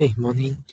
Hey, morning.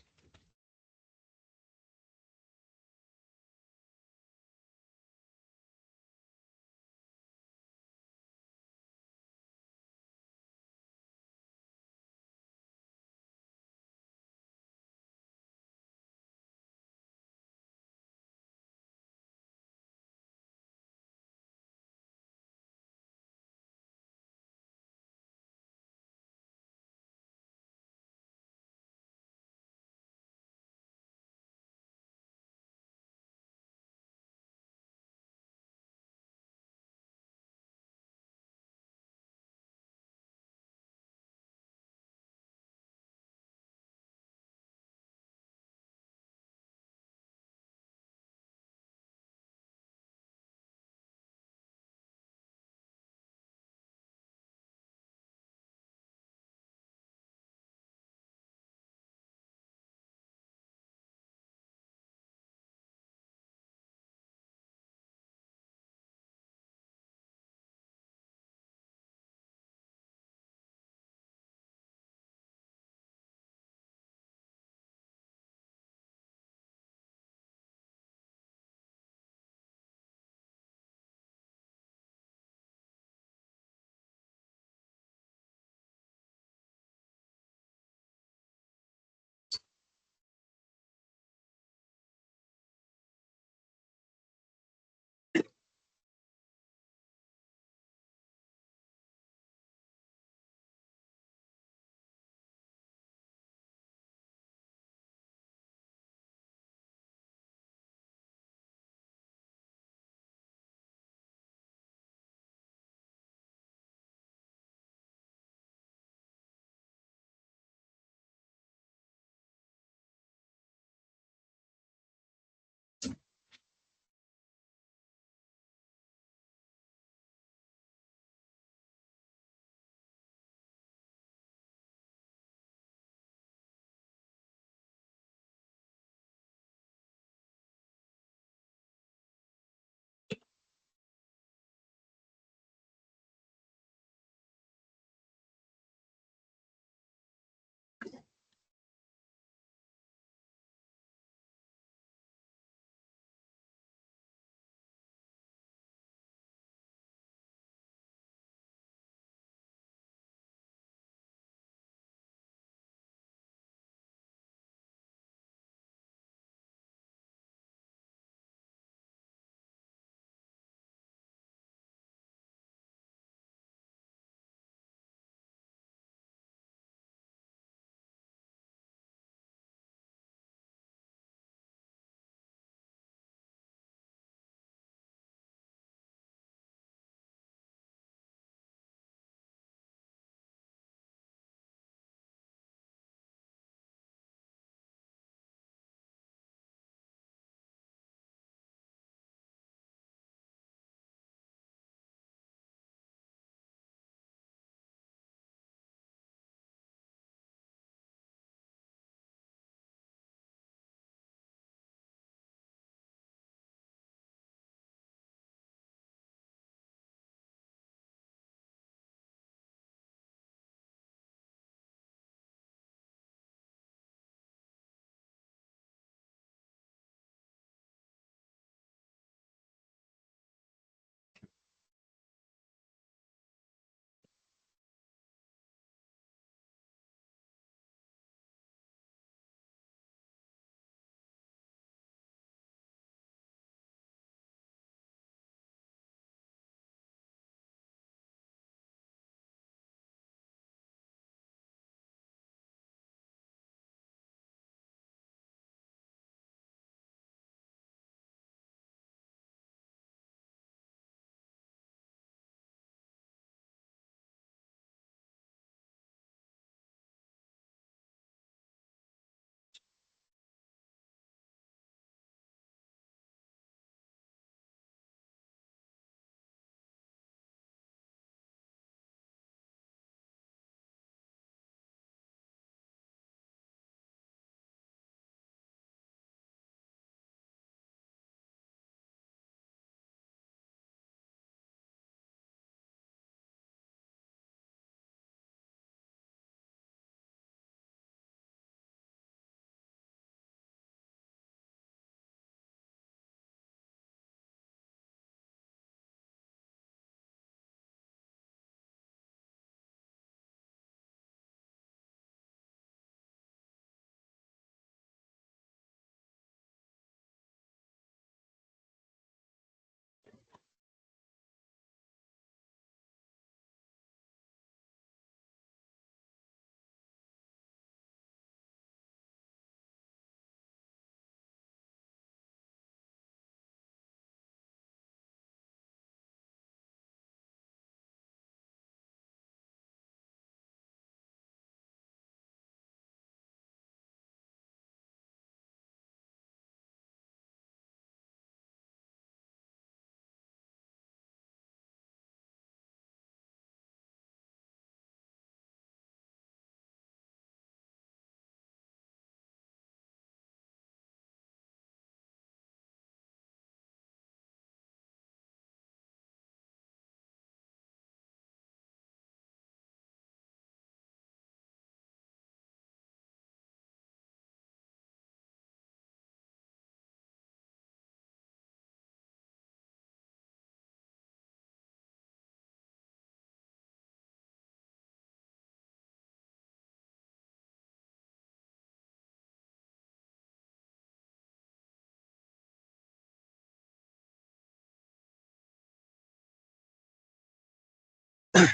哎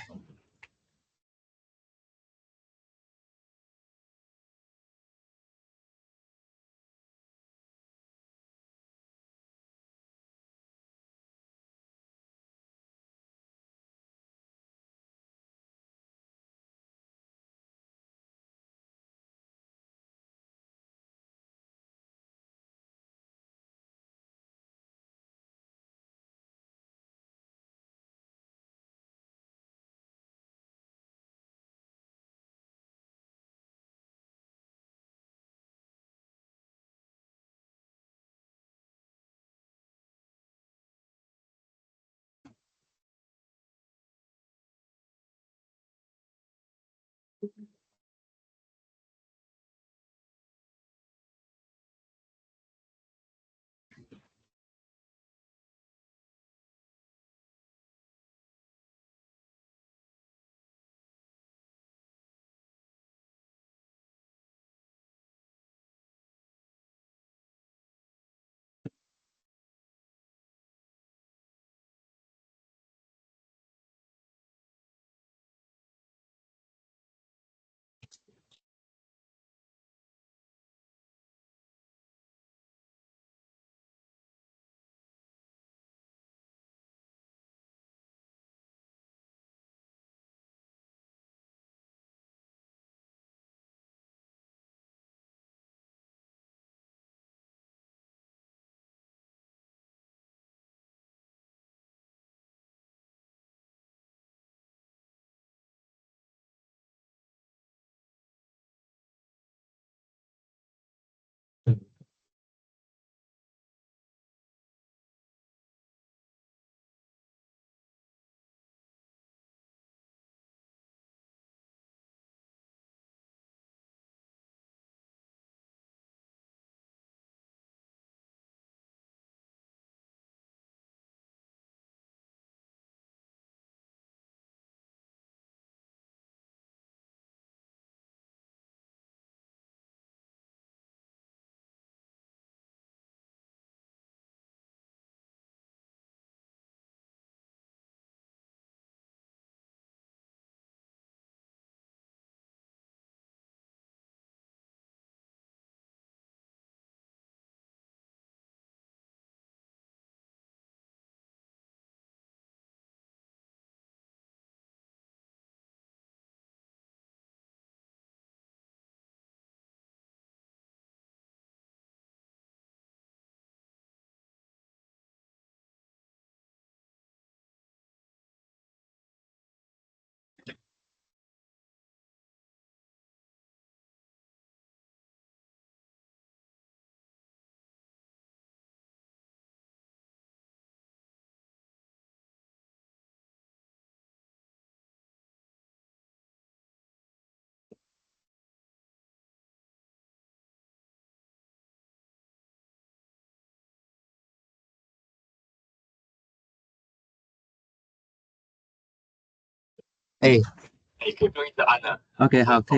，OK，好，可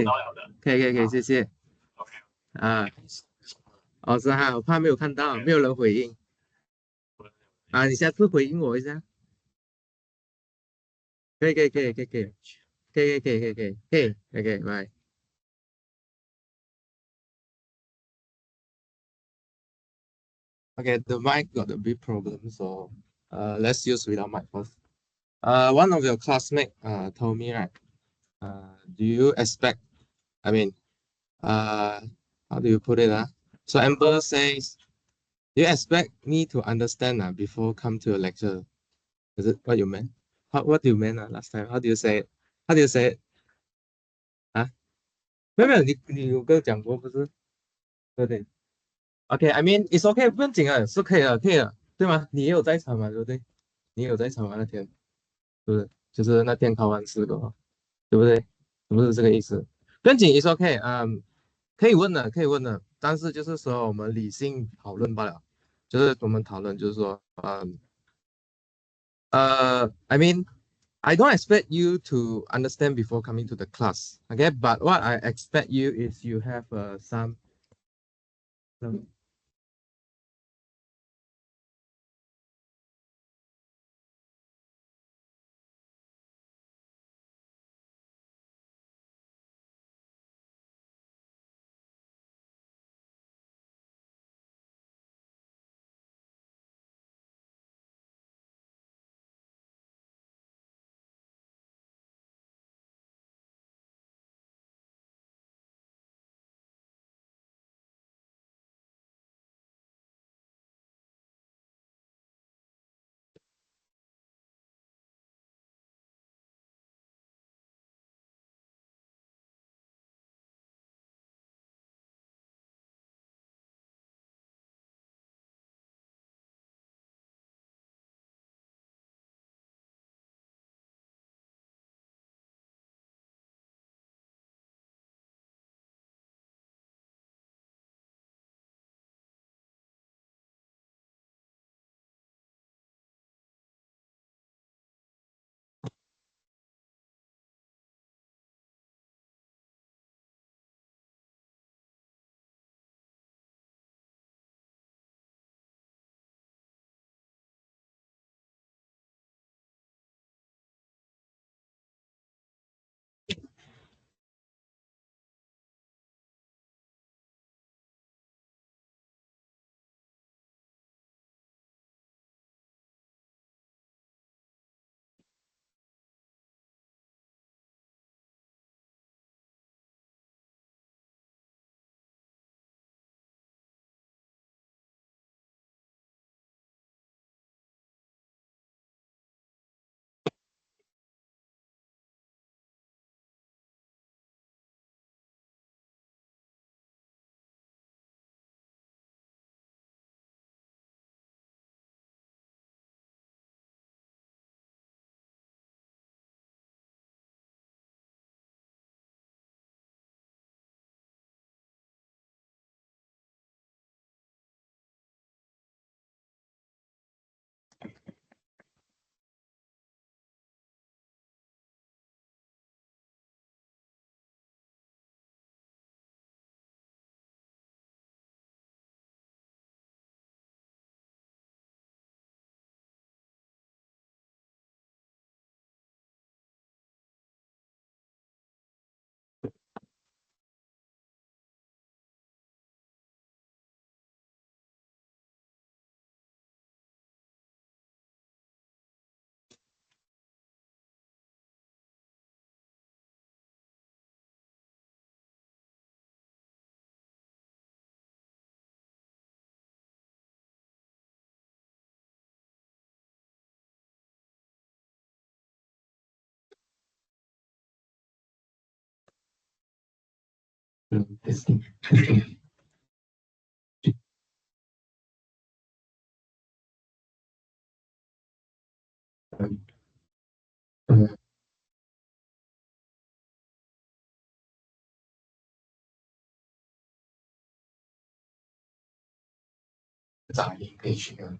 以，谢谢啊。哦，是哈，我怕没有看到，没有人回应啊，你下次回应我一下，可以，拜。Okay, the mic got a big problem, so let's use without mic first. One of your classmates told me, right? Do you expect? I mean, uh, how do you put it? So Amber says, do you expect me to understand before come to a lecture? Is it what you meant? What do you mean last time? How do you say it? How do you say it? 啊，没有，你有跟我讲过不是？对不对？OK，I mean it's OK，不用紧啊，是可以的，对吗？你也有在场嘛，对不对？你也有在场嘛那天，是不是？就是那天考完试过后，对不对？是不是这个意思？不用紧，it's OK，可以问的，但是就是说我们理性讨论罢了，就是我们讨论就是说，I mean I don't expect you to understand before coming to the class, okay? But what I expect you is you have some Testing. Giải可以学啊，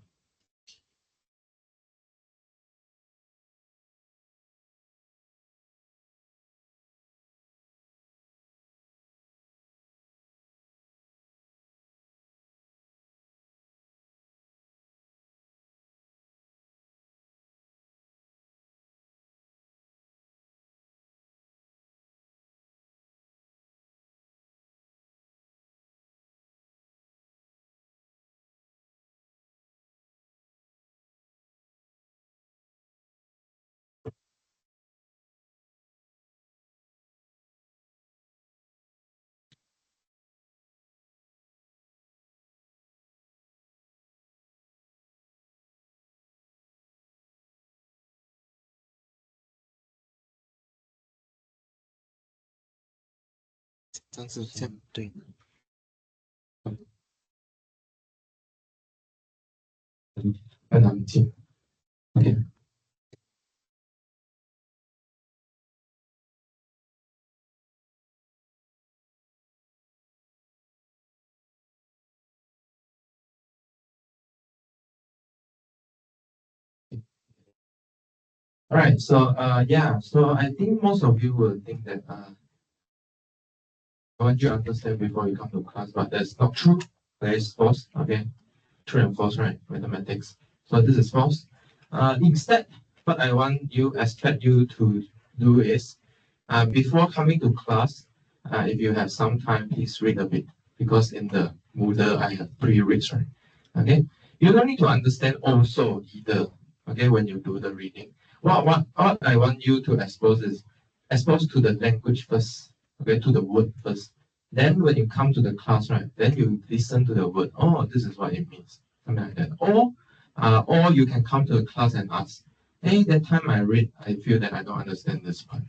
这样是这样对。很冷静。OK，all right. So yeah. So I think most of you will think that I want you to understand before you come to class, but that's not true. That is false. Okay, true and false, right? Mathematics. So this is false. Instead, what I want you expect you to do is before coming to class, if you have some time, please read a bit because in the Moodle I have pre-reads, right? Okay, you don't need to understand also either. Okay, when you do the reading, what I want you to expose is expose to the language first. Okay, to the word first. Then when you come to the class, right? Then you listen to the word. Oh, this is what it means, something like that. Or you can come to the class and ask, hey, that time I read, I feel that I don't understand this part.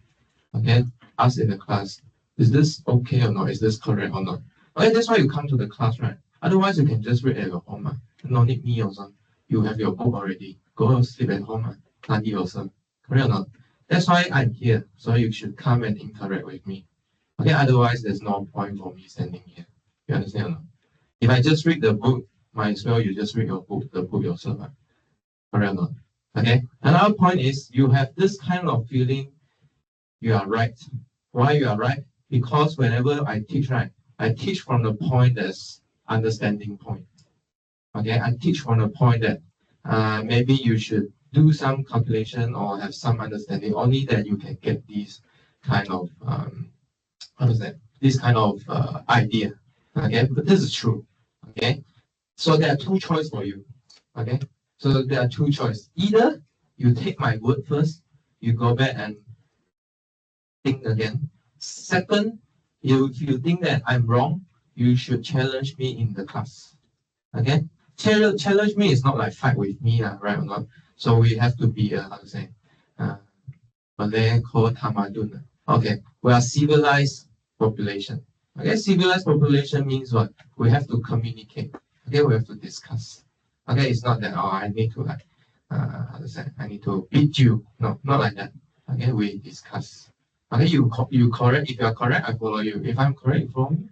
Okay, ask in the class, is this okay or not? Is this correct or not? Okay, that's why you come to the class, right? Otherwise, you can just read at your home. No need me also. You have your book already. Go sleep at home. Study also. Correct or not? That's why I'm here. So you should come and interact with me. Okay, otherwise there's no point for me standing here. You understand or not? If I just read the book, might as well you just read your book, the book yourself. Correct or not? Okay. Another point is you have this kind of feeling you are right. Why you are right? Because whenever I teach, right, I teach from the point that's understanding point. Okay, I teach from the point that maybe you should do some calculation or have some understanding. Only that you can get these kind of how to say this kind of idea. Okay, but this is true. Okay, so there are two choices for you. Okay, so there are two choices. Either you take my word first, you go back and think again. Second, if you think that I'm wrong, you should challenge me in the class. Okay? Challenge me is not like fight with me, right or not? So we have to be, how to say, uh, Malay called Tamadun. Okay, we are civilized population. Okay, civilized population means what? We have to communicate. Okay, we have to discuss. Okay, it's not that, oh, I need to like, how to say, I need to beat you. No, not like that. Okay, we discuss. Okay, you correct. If you are correct, I follow you. If I'm correct, you follow me.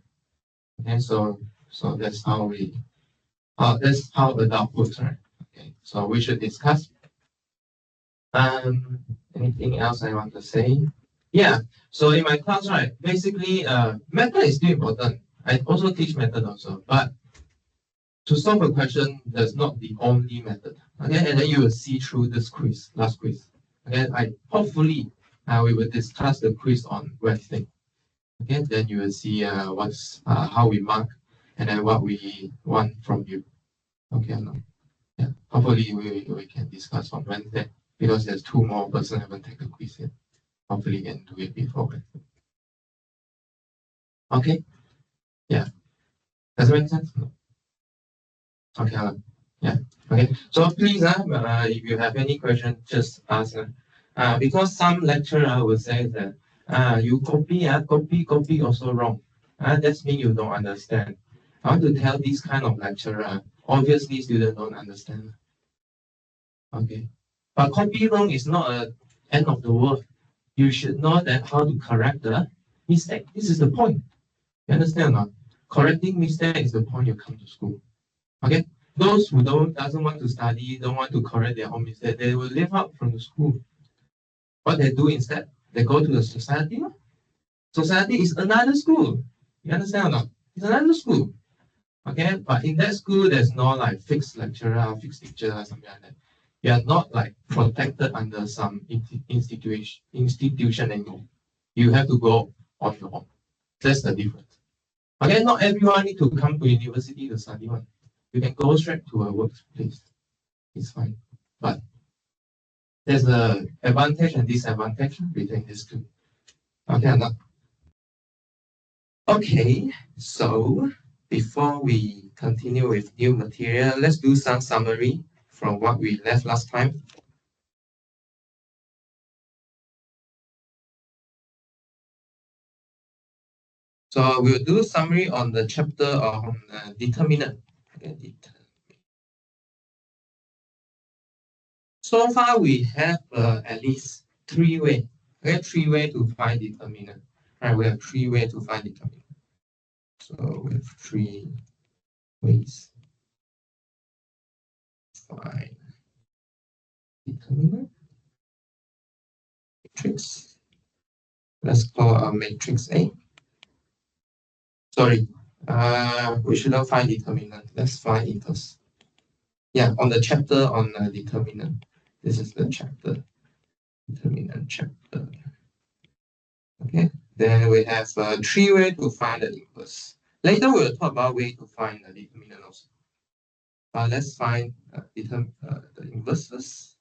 Okay, so that's how adult works, right? Okay, so we should discuss. Anything else I want to say? Yeah. So in my class, right, basically, method is still important. I also teach method also, but to solve a question, that's not the only method. Okay, and then you will see through this quiz, last quiz. Okay, I hopefully we will discuss the quiz on Wednesday. Okay, then you will see what's how we mark and then what we want from you. Okay, no. Yeah, hopefully we can discuss on Wednesday because there's two more person haven't taken quiz yet. Hopefully can do it before Wednesday. Okay, yeah. Does it make sense? No. Okay, yeah. Okay. So please, if you have any question, just ask. Because some lecturer will say that you copy also wrong. That means you don't understand. I want to tell this kind of lecturer, obviously students don't understand. Okay. But copy wrong is not an end of the world. You should know that how to correct the mistake. This is the point. You understand or not? Correcting mistake is the point you come to school. Okay? Those who doesn't want to study, don't want to correct their own mistake, they will live out from the school. What they do instead, they go to the society. Society is another school. You understand or not? It's another school. Okay, but in that school, there's no like fixed lecturer, fixed teacher, or something like that. You are not like protected under some institution anymore. You have to go on your own. That's the difference. Okay, not everyone need to come to university to study one. You can go straight to a workplace. It's fine. But there's a advantage and disadvantage between these two. Okay, or not? Okay, so before we continue with new material, let's do some summary from what we left last time. So we'll do summary on the chapter on determinant. Okay, so far we have at least three ways. Okay, three ways to find determinant. Right, we have three ways to find determinant. So we have three ways to find determinant matrix. Let's call a matrix A. Sorry, we shouldn't find determinant. Let's find inverse. Yeah, on the chapter on determinant. This is the chapter. Determinant chapter. Okay, then we have three ways to find the inverse. Later we'll talk about way to find the determinant also. Let's find the inverse first.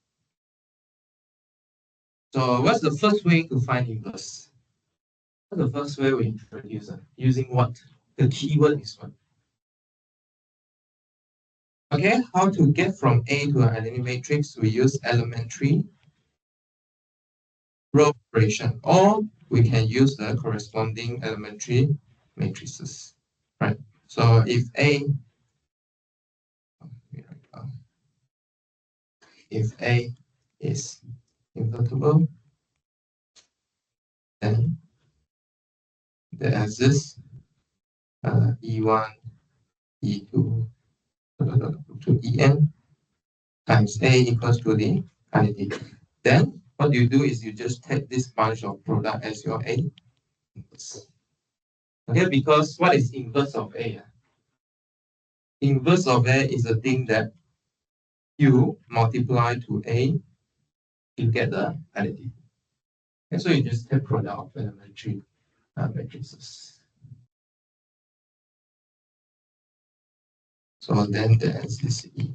So what's the first way to find inverse? What's the first way we introduce? Using what? The keyword is what? Okay, how to get from A to an identity matrix? We use elementary row operation, or we can use the corresponding elementary matrices, right? So if A is invertible, then there exists E1, E2 to En times A equals to the identity. Then what you do is you just take this bunch of product as your A inverse. Okay, because what is inverse of A? Inverse of A is the thing that you multiply to A, you get the identity. And so you just take product of elementary matrices. So then there's this E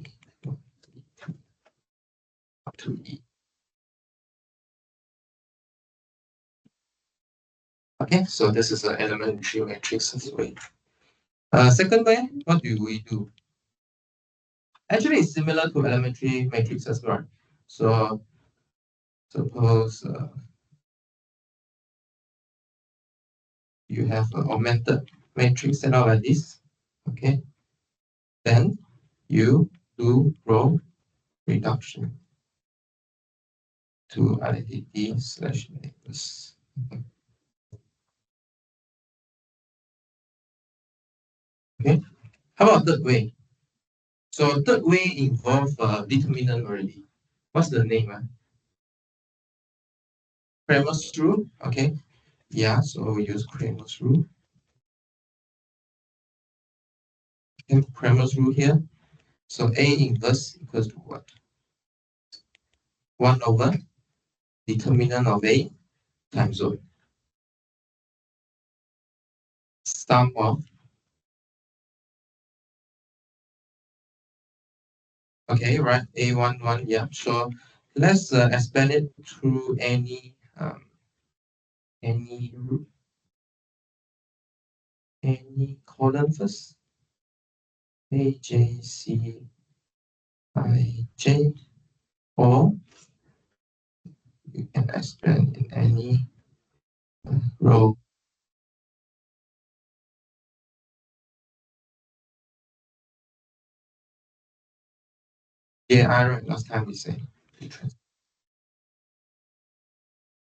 up to E. Okay, so this is an elementary matrix as well. Second way, what do we do? Actually, it's similar to elementary matrix as well. So suppose you have an augmented matrix set out like this. Okay, then you do row reduction to identity slash neighbors. Okay, how about third way? So third way involve determinant already. What's the name? Cramer's rule. Okay, yeah. So we use Cramer's rule. Okay, Cramer's rule here. So A inverse equals to what? 1 over determinant of A times O. Sum of. Okay, right. A11. Yeah. So let's expand it through any column first. A, J, C, I, J, or you can expand in any row AI, right? Last time we said.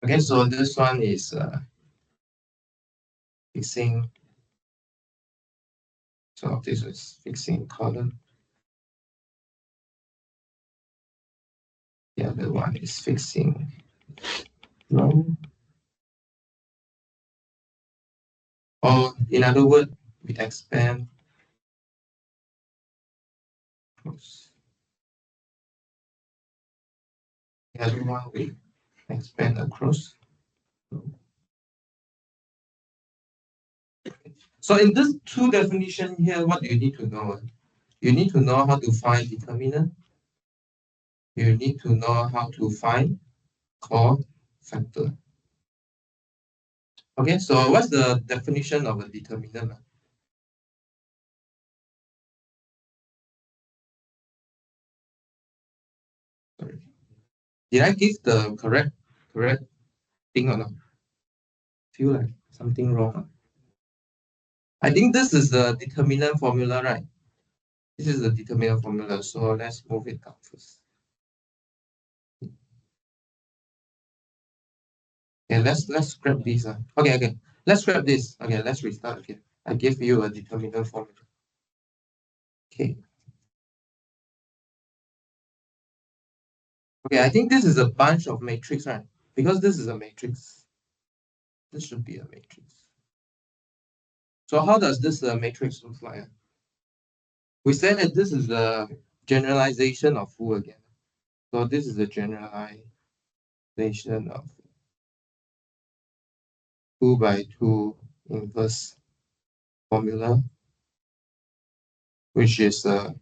Okay, so this one is fixing. So this is fixing column. The other one is fixing row. Or in other words, we expand close. The other one we expand across. So in this two definition here, what do you need to know? You need to know how to find determinant. You need to know how to find core factor. Okay, so what's the definition of a determinant? Sorry. Did I give the correct thing or not? Feel like something wrong. I think this is the determinant formula, right? This is the determinant formula. So let's move it down first. Okay, let's scrap this. Okay. Let's scrap this. Okay, let's restart again. I gave you a determinant formula. Okay. Okay, I think this is a bunch of matrix, right? Because this is a matrix. This should be a matrix. So how does this matrix look like? We said that this is the generalization of who again? So this is the generalization of 2 by 2 inverse formula, which is okay,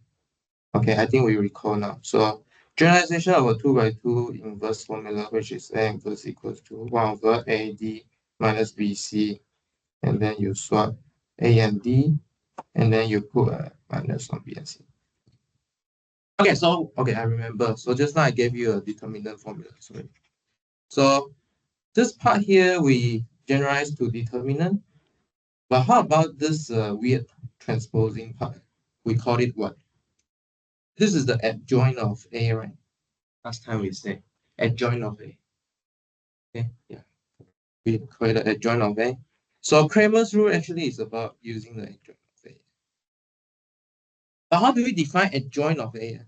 I think we recall now. So generalization of a 2 by 2 inverse formula, which is A inverse equals to 1 over AD minus BC, and then you swap A and D, and then you put a minus on B and C. Okay, so I remember. So just now I gave you a determinant formula. Sorry. So this part here we generalize to determinant. But how about this weird transposing part? We call it what? This is the adjoint of A, right? Last time we said adjoint of A. Okay, yeah. We call it the adjoint of A. So Cramer's rule actually is about using the adjoint of A. But how do we define adjoint of A?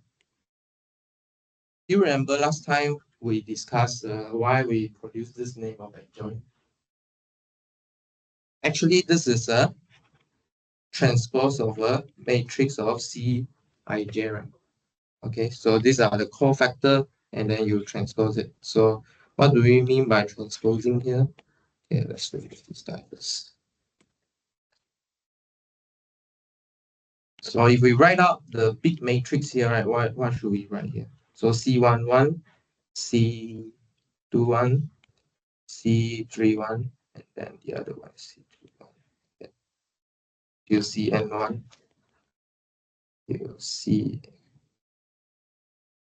Do you remember last time we discussed why we produce this name of adjoint? Actually, this is a transpose of a matrix of Cij, right? Okay, so these are the core factor, and then you transpose it. So what do we mean by transposing here? Okay, let's finish this guy first. So if we write out the big matrix here, right, what should we write here? So C11, C21, C31, and then the other one C21. Then you see N1, you see,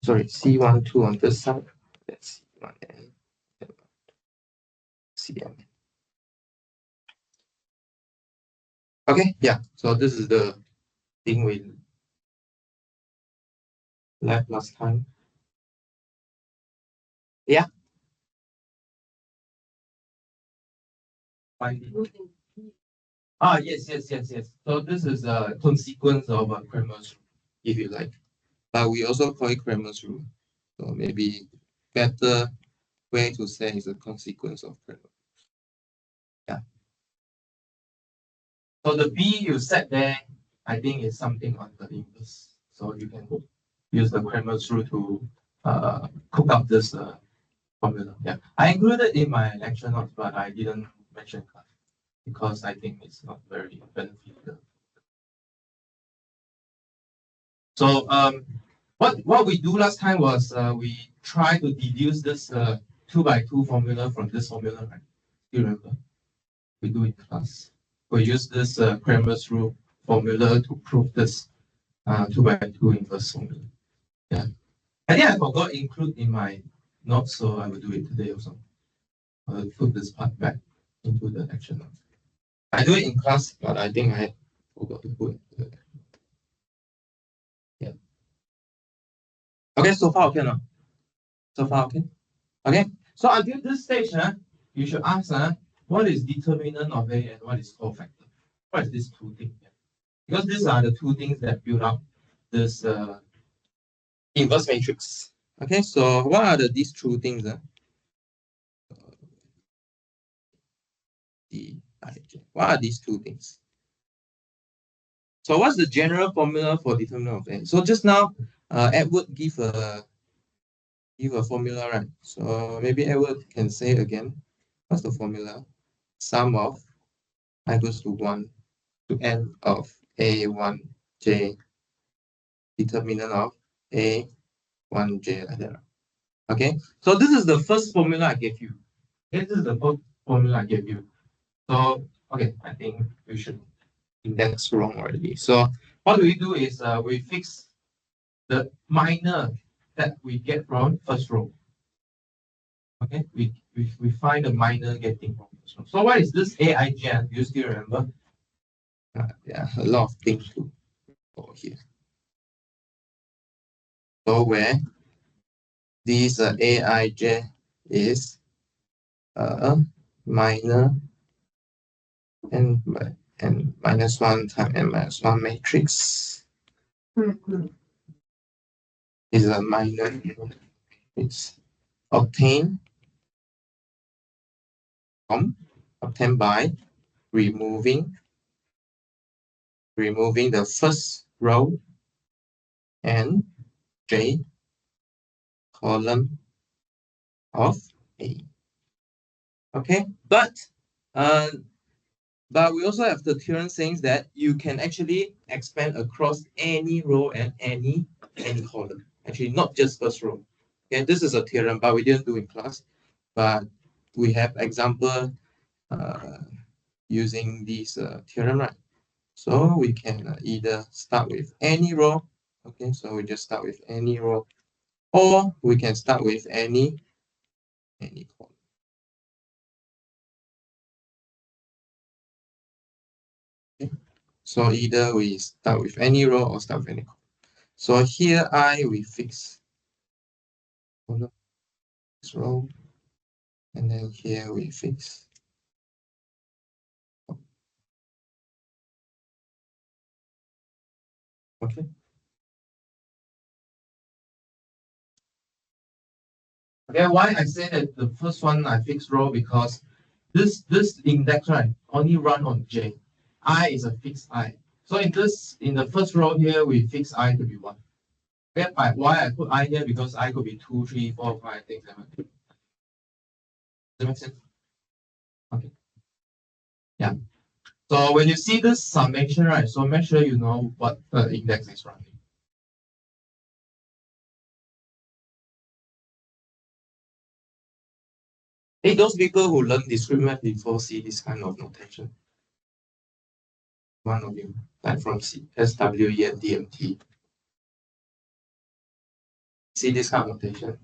sorry, C12 on this side, that's C1N, CM. Okay, yeah, so this is the thing we left last time. Yeah. Yes. So this is a consequence of a Cramer's rule, if you like. But we also call it Cramer's rule. So maybe better way to say is a consequence of Cramer. Yeah. So the B you set there, I think is something on the inverse. So you can use the Cramer's rule to cook up this formula. Yeah. I included in my lecture notes, but I didn't mention class because I think it's not very beneficial. So what we do last time was we try to deduce this 2 by 2 formula from this formula, right? You remember? We do in class. We use this Cramer's rule formula to prove this 2 by 2 inverse formula. Yeah. I think I forgot to include in my notes, so I will do it today also. I'll put this part back into the action notes. I do it in class, but I think I forgot to put it. Yeah. Okay, so far okay, no? So far okay. Okay, so until this stage, you should ask, what is determinant of A and what is cofactor? What is these two things? Because these are the two things that build up this inverse matrix. Okay, so what are these two things? What are these two things? So what's the general formula for determinant of N? So just now, Edward give a formula, right? So maybe Edward can say again. What's the formula? Sum of I goes to 1 to n of A1j, determinant of A1j, like that. Okay, so this is the first formula I gave you. Okay, this is the first formula I gave you. So, okay, I think we should index wrong already. So what do is we fix the minor that we get from first row. Okay, we find the minor getting from first row. So what is this AIJ? Do you still remember? Yeah, a lot of things to go here. So where this AIJ is minor and minus 1 times n minus 1 matrix is a minor matrix obtained by removing the first row and j column of A. Okay, uh, but we also have the theorem saying that you can actually expand across any row and any column. Actually, not just first row. Okay, this is a theorem, but we didn't do in class. But we have example using this theorem, right? So we can either start with any row. Okay, so we just start with any row, or we can start with any column. Okay? So either we start with any row or start with any column. So here we fix this row, and then here we fix. Okay. Okay, why I say that the first one I fix row, because this index, right, only run on J. I is a fixed I. So in the first row here, we fix I to be 1. Okay, but why I put I here? Because I could be 2, 3, 4, 5, 6, 7. Does that make sense? Okay. Yeah. So when you see this summation, right, so make sure you know what the index is running. Hey, those people who learn discrete math before see this kind of notation. One of you, like from SWE and DMT. See this kind of notation.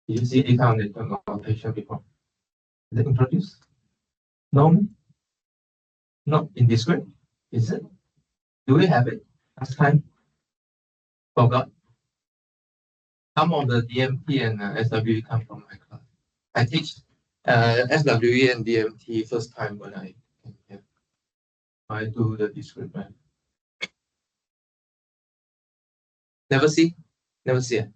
Did you see this kind of notation before? Is it introduced? No? Not in discrete? Is it? Do we have it last time? Forgot. Some of the DMT and SWE come from my class. I teach SWE and DMT first time when I came here. I do the discrete math. Never see? Never see it.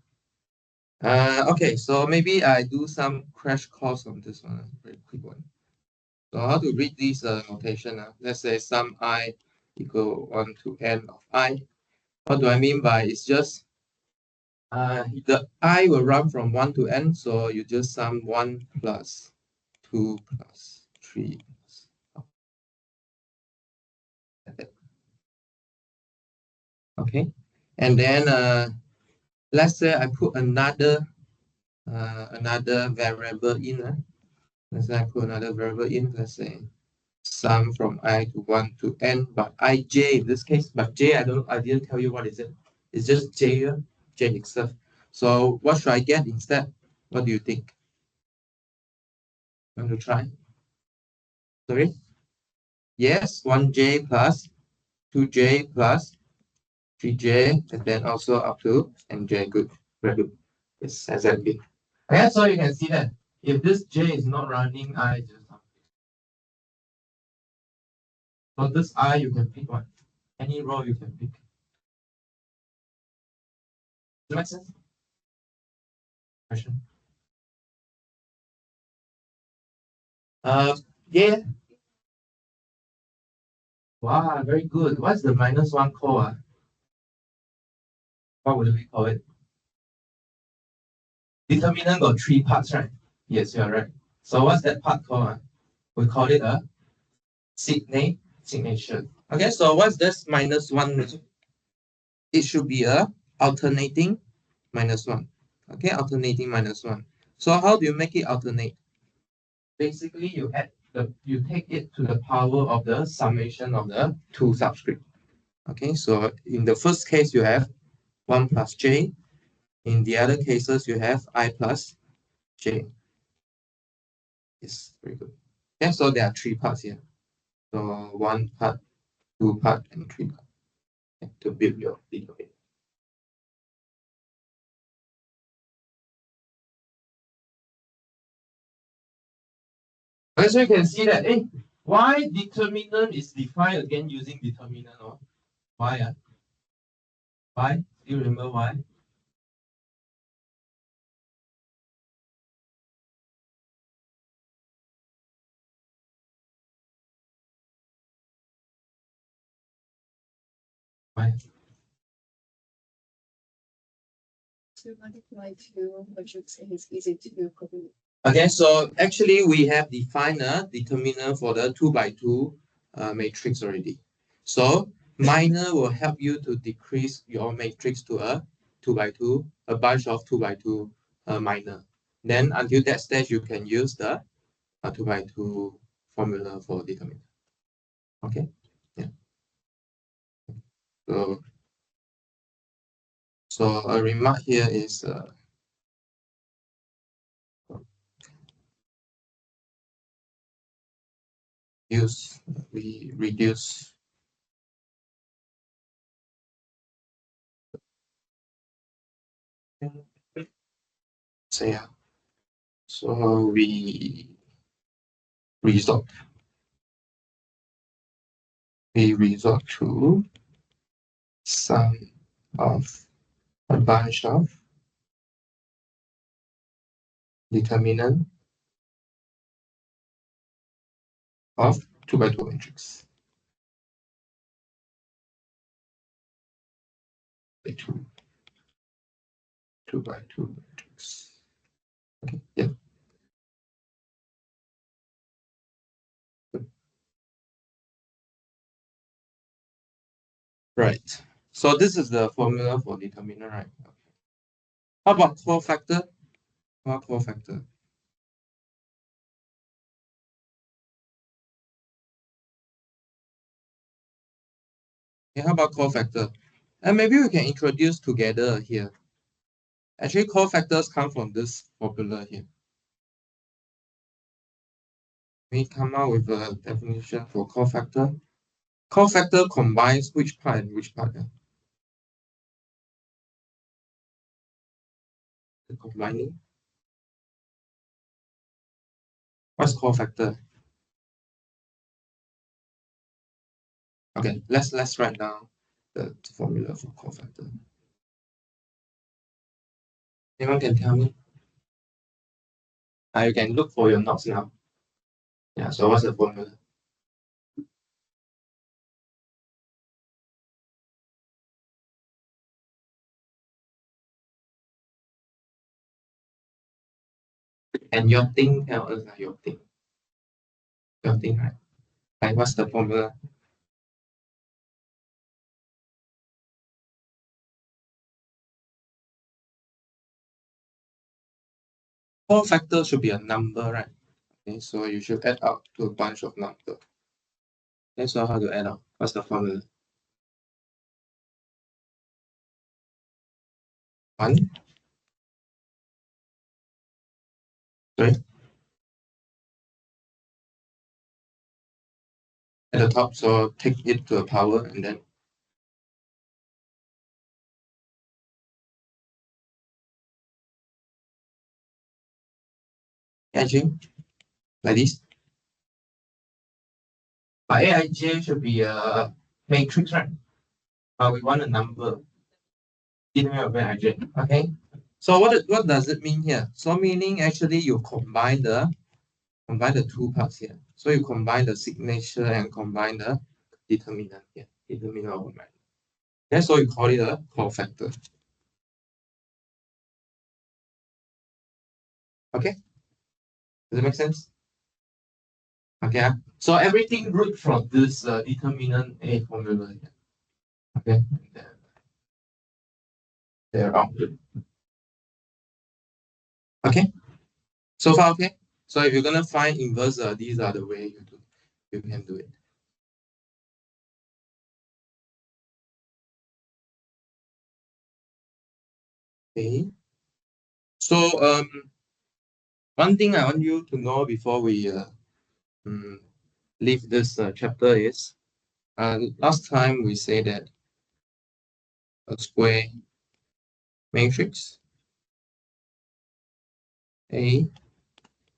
Okay, so maybe I do some crash course on this one, very quick one. So how to read this notation? Let's say sum I equal 1 to n of I. What do I mean by it's just the I will run from 1 to n, so you just sum 1 plus 2 plus 3 plus like that. Okay, and then let's say I put another variable in. Let's say I put another variable in. Let's say sum from I to 1 to n, but ij in this case, but j I didn't tell you what is it. It's just j itself. So what should I get instead? What do you think? Want to try? Sorry? Yes, 1j plus 2j plus 3j, and then also up to nj. Good. Very good. Yes, exactly. Okay, so you can see that if this J is not running, I just for this I you can pick one. Any row you can pick. Does that make sense? Question. Yeah. Wow, very good. What's the minus one called? What would we call it? Determinant got three parts, right? Yes, you are right. So what's that part called? We call it a signature. Okay, so what's this minus one? It should be a alternating minus one. Okay, alternating minus one. So how do you make it alternate? Basically, you take it to the power of the summation of the two subscript. Okay, so in the first case you have 1 plus j. In the other cases you have I plus j. Yes, very good. Okay, so there are three parts here. So one part, two part, and three part, okay, to build your determinant. Okay, so you can see that, why determinant is defined again using determinant? Or why? Why? Do you remember why? Why? To multiply two matrix is easy to copy. Okay, so actually we have defined a determinant for the 2 by 2 matrix already. So minor will help you to decrease your matrix to a 2 by 2, a bunch of 2 by 2 minor. Then until that stage, you can use the 2 by 2 formula for determinant. Okay, yeah. So, so a remark here is we reduce. So yeah, so resort we resort to sum of a bunch of determinant of 2 by 2 matrix. By 2 by 2 matrix. Okay, yeah. Good. Right. So this is the formula for determinant, right? Okay. How about cofactor? How about cofactor? Okay, how about cofactor? And maybe we can introduce together here. Actually, cofactors come from this formula here. We come out with a definition for cofactor. Cofactor combines which part and which part? The combining. What's cofactor? Okay, let's write down the formula for cofactor. Anyone can tell me? You can look for your notes now. Yeah, so what's the formula? And your thing tell us your thing. Your thing, right? Like what's the formula? Cofactor should be a number, right? Okay, so you should add up to a bunch of numbers. That's not how to add up. What's the formula? 1, sorry, at the top. So take it to a power and then Aij like this. But Aij should be a matrix, right? We want a number. Determinant of Aij. Okay. So what does it mean here? So meaning actually you combine the two parts here. So you combine the signature and combine the determinant here. Determinant of matrix. That's why you call it a cofactor. Okay. Does it make sense? Okay. So everything root from this determinant A formula here. Okay. They're wrong. Okay. So far, okay. So if you're gonna find inverse, these are the way you can do it. Okay. So one thing I want you to know before we leave this chapter is last time we say that a square matrix A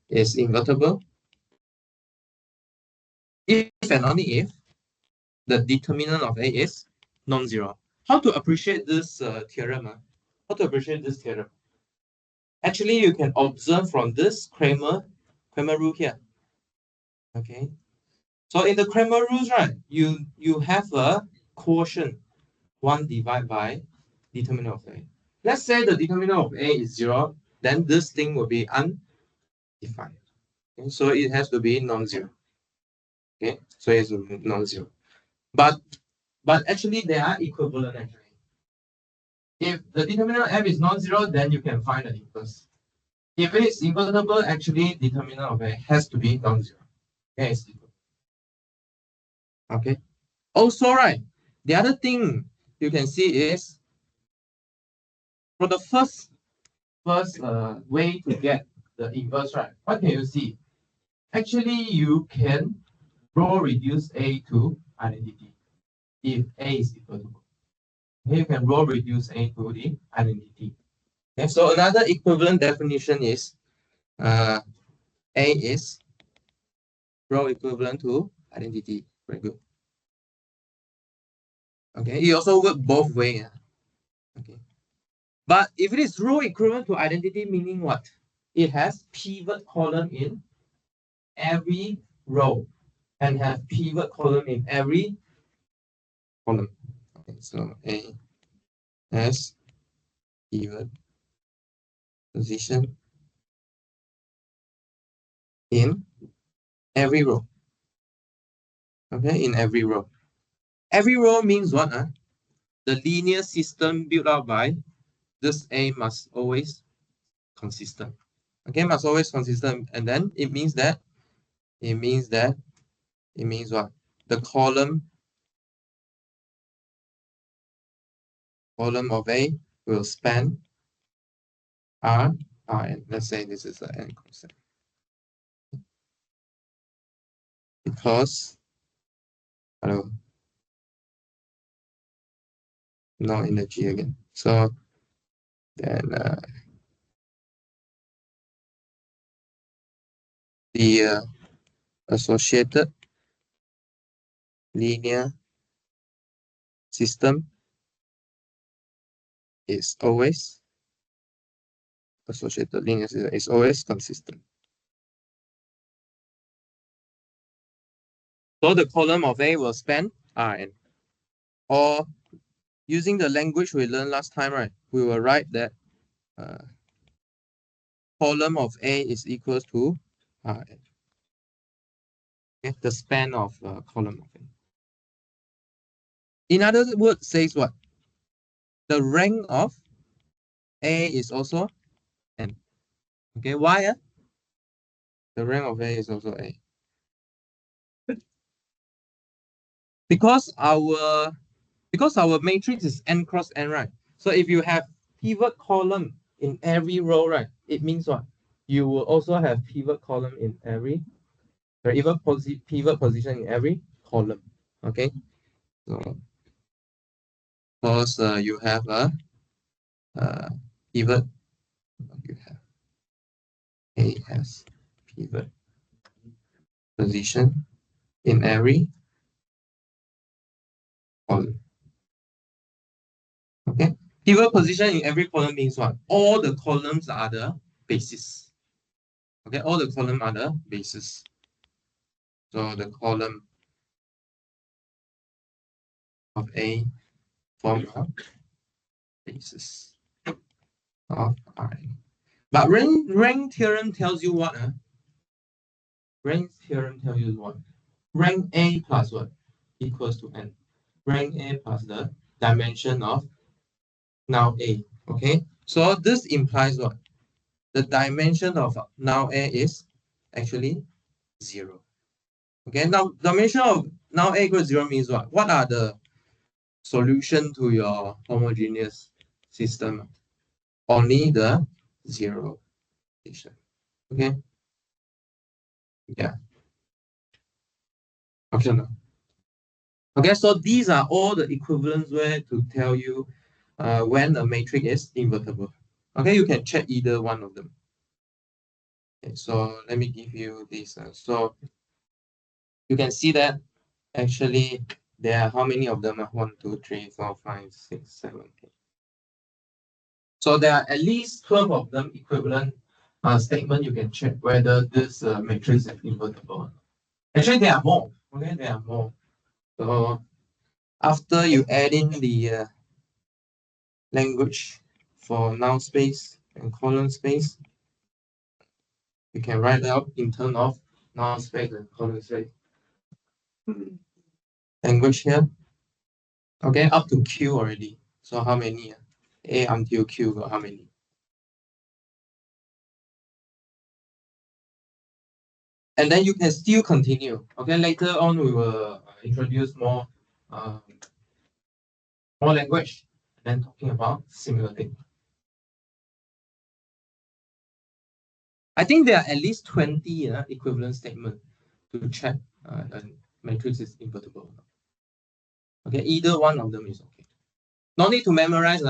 is invertible if and only if the determinant of A is non-zero. How to appreciate this theorem? How to appreciate this theorem? Actually, you can observe from this Kramer rule here. Okay. So in the Kramer rules, right, you have a quotient 1 divided by determinant of A. Let's say the determinant of A is 0, then this thing will be undefined. Okay? So it has to be non-zero. Okay, so it's non-zero. But actually they are equivalent actually. If the determinant of F is non-zero, then you can find the inverse. If it is invertible, actually determinant of A has to be non-zero. Okay, it's equal. Okay. Also, right, the other thing you can see is for the first way to get the inverse, right? What can you see? Actually, you can row reduce A to identity if A is equal to. Okay, you can row reduce A to the identity. Okay, so another equivalent definition is A is row equivalent to identity. Very good. Okay, it also work both ways. Okay. But if it is row equivalent to identity, meaning what? It has pivot column in every row and have pivot column in every column. Okay, so A has pivot position in every row. Okay, in every row. Every row means what? The linear system built up by this A must always consistent. Okay, must always consistent. And then it means what? The column of A will span Rn. Let's say this is an n constant. Because hello, no energy again. So then the associated linear system is always consistent. So the column of A will span Rn. Or using the language we learned last time, right? We will write that column of A is equal to Rn. Okay, the span of column of A. In other words, says what? The rank of A is also n. Okay, why? The rank of A is also A. Because our matrix is n cross n, right? So if you have pivot column in every row, right, it means what? You will also have pivot column in every, or even pivot position in every column. Okay, so because you have a pivot, you have A has pivot position in every column. Okay, pivot position in every column means what? All the columns are the basis. Okay, all the columns are the basis. So the column of A form a basis of I. But rank theorem tells you what? Rank theorem tells you what? Rank A plus what? Equals to n. Rank A plus the dimension of now A. Okay, so this implies what? The dimension of now A is actually 0. Okay, now dimension of now A equals 0 means what? What are the solution to your homogeneous system? Only the 0 station. Okay, yeah, optional. Okay, so these are all the equivalents where to tell you when a matrix is invertible. Okay, you can check either one of them. Okay, so let me give you this. So you can see that actually there are how many of them? 1, 2, 3, 4, 5, 6, 7, 8. So there are at least 12 of them equivalent statement. You can check whether this matrix is invertible. Actually, there are more. Okay, there are more. So after you add in the language for noun space and column space, you can write out in terms of noun space and column space. Language here. Okay, up to Q already. So how many? A until Q got how many? And then you can still continue. Okay, later on we will introduce more language and then talking about similar thing. I think there are at least 20 equivalent statements to check a matrix is invertible. Okay, either one of them is okay. No need to memorize.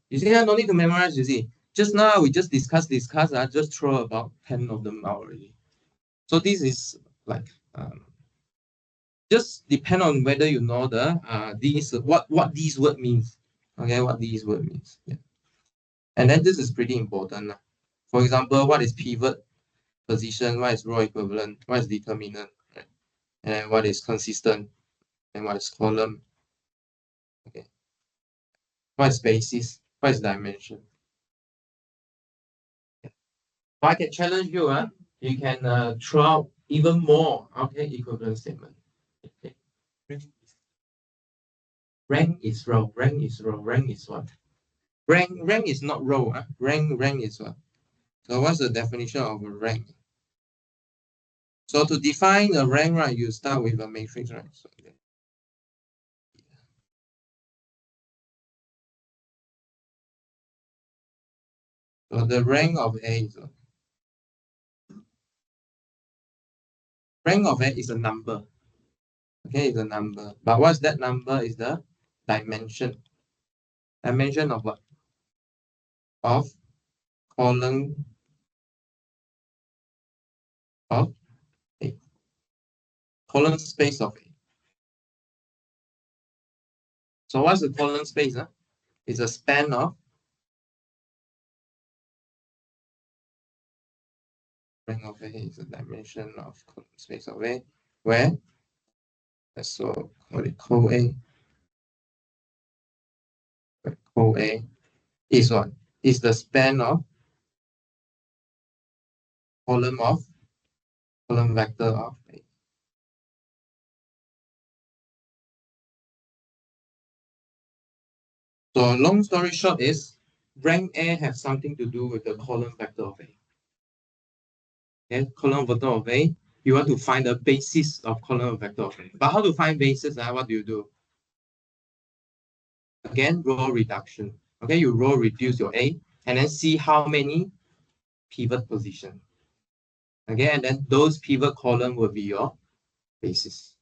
You see, no need to memorize. You see, just now we just discuss. Just throw about 10 of them out already. So this is like just depend on whether you know the these what these word means. Okay, what these word means. Yeah, and then this is pretty important. For example, what is pivot position? What is row equivalent? What is determinant? Right? And what is consistent? And what is column? Okay, what is basis? What is dimension? If I can challenge you, you can throw out even more, okay, equivalent statement. Okay. Rank is row, rank is row, rank is what? Rank is not row, rank is what? So what's the definition of a rank? So to define a rank, right, you start with a matrix, right? So the rank of A is what? Rank of A is a number. Okay, it's a number. But what's that number is the dimension. Dimension of what? Of column of A. Column space of A. So what's the column space? It's a span of rank of A is a dimension of column space of A, where let's so call it co A. Co A is what? Is the span of column vector of A. So long story short is rank A has something to do with the column vector of A. Okay, column vector of A. You want to find the basis of column vector of A. But how to find basis? What do you do? Again, row reduction. Okay, you row reduce your A and then see how many pivot position. Okay, and then those pivot column will be your basis.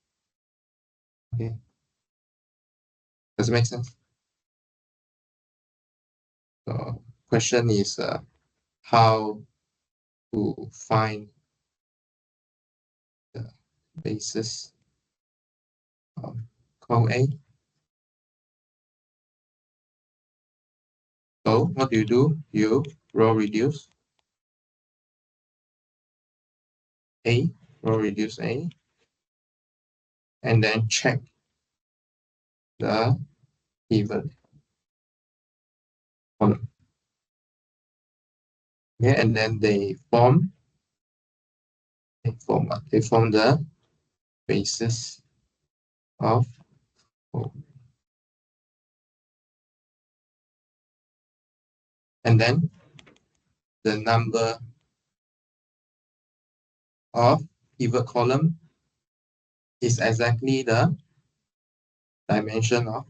Okay, does it make sense? So question is how to find basis of code A. So what do? You row reduce A, row reduce A, and then check the pivot column. Okay, and then they form what? They form the basis of code. And then the number of pivot column is exactly the dimension of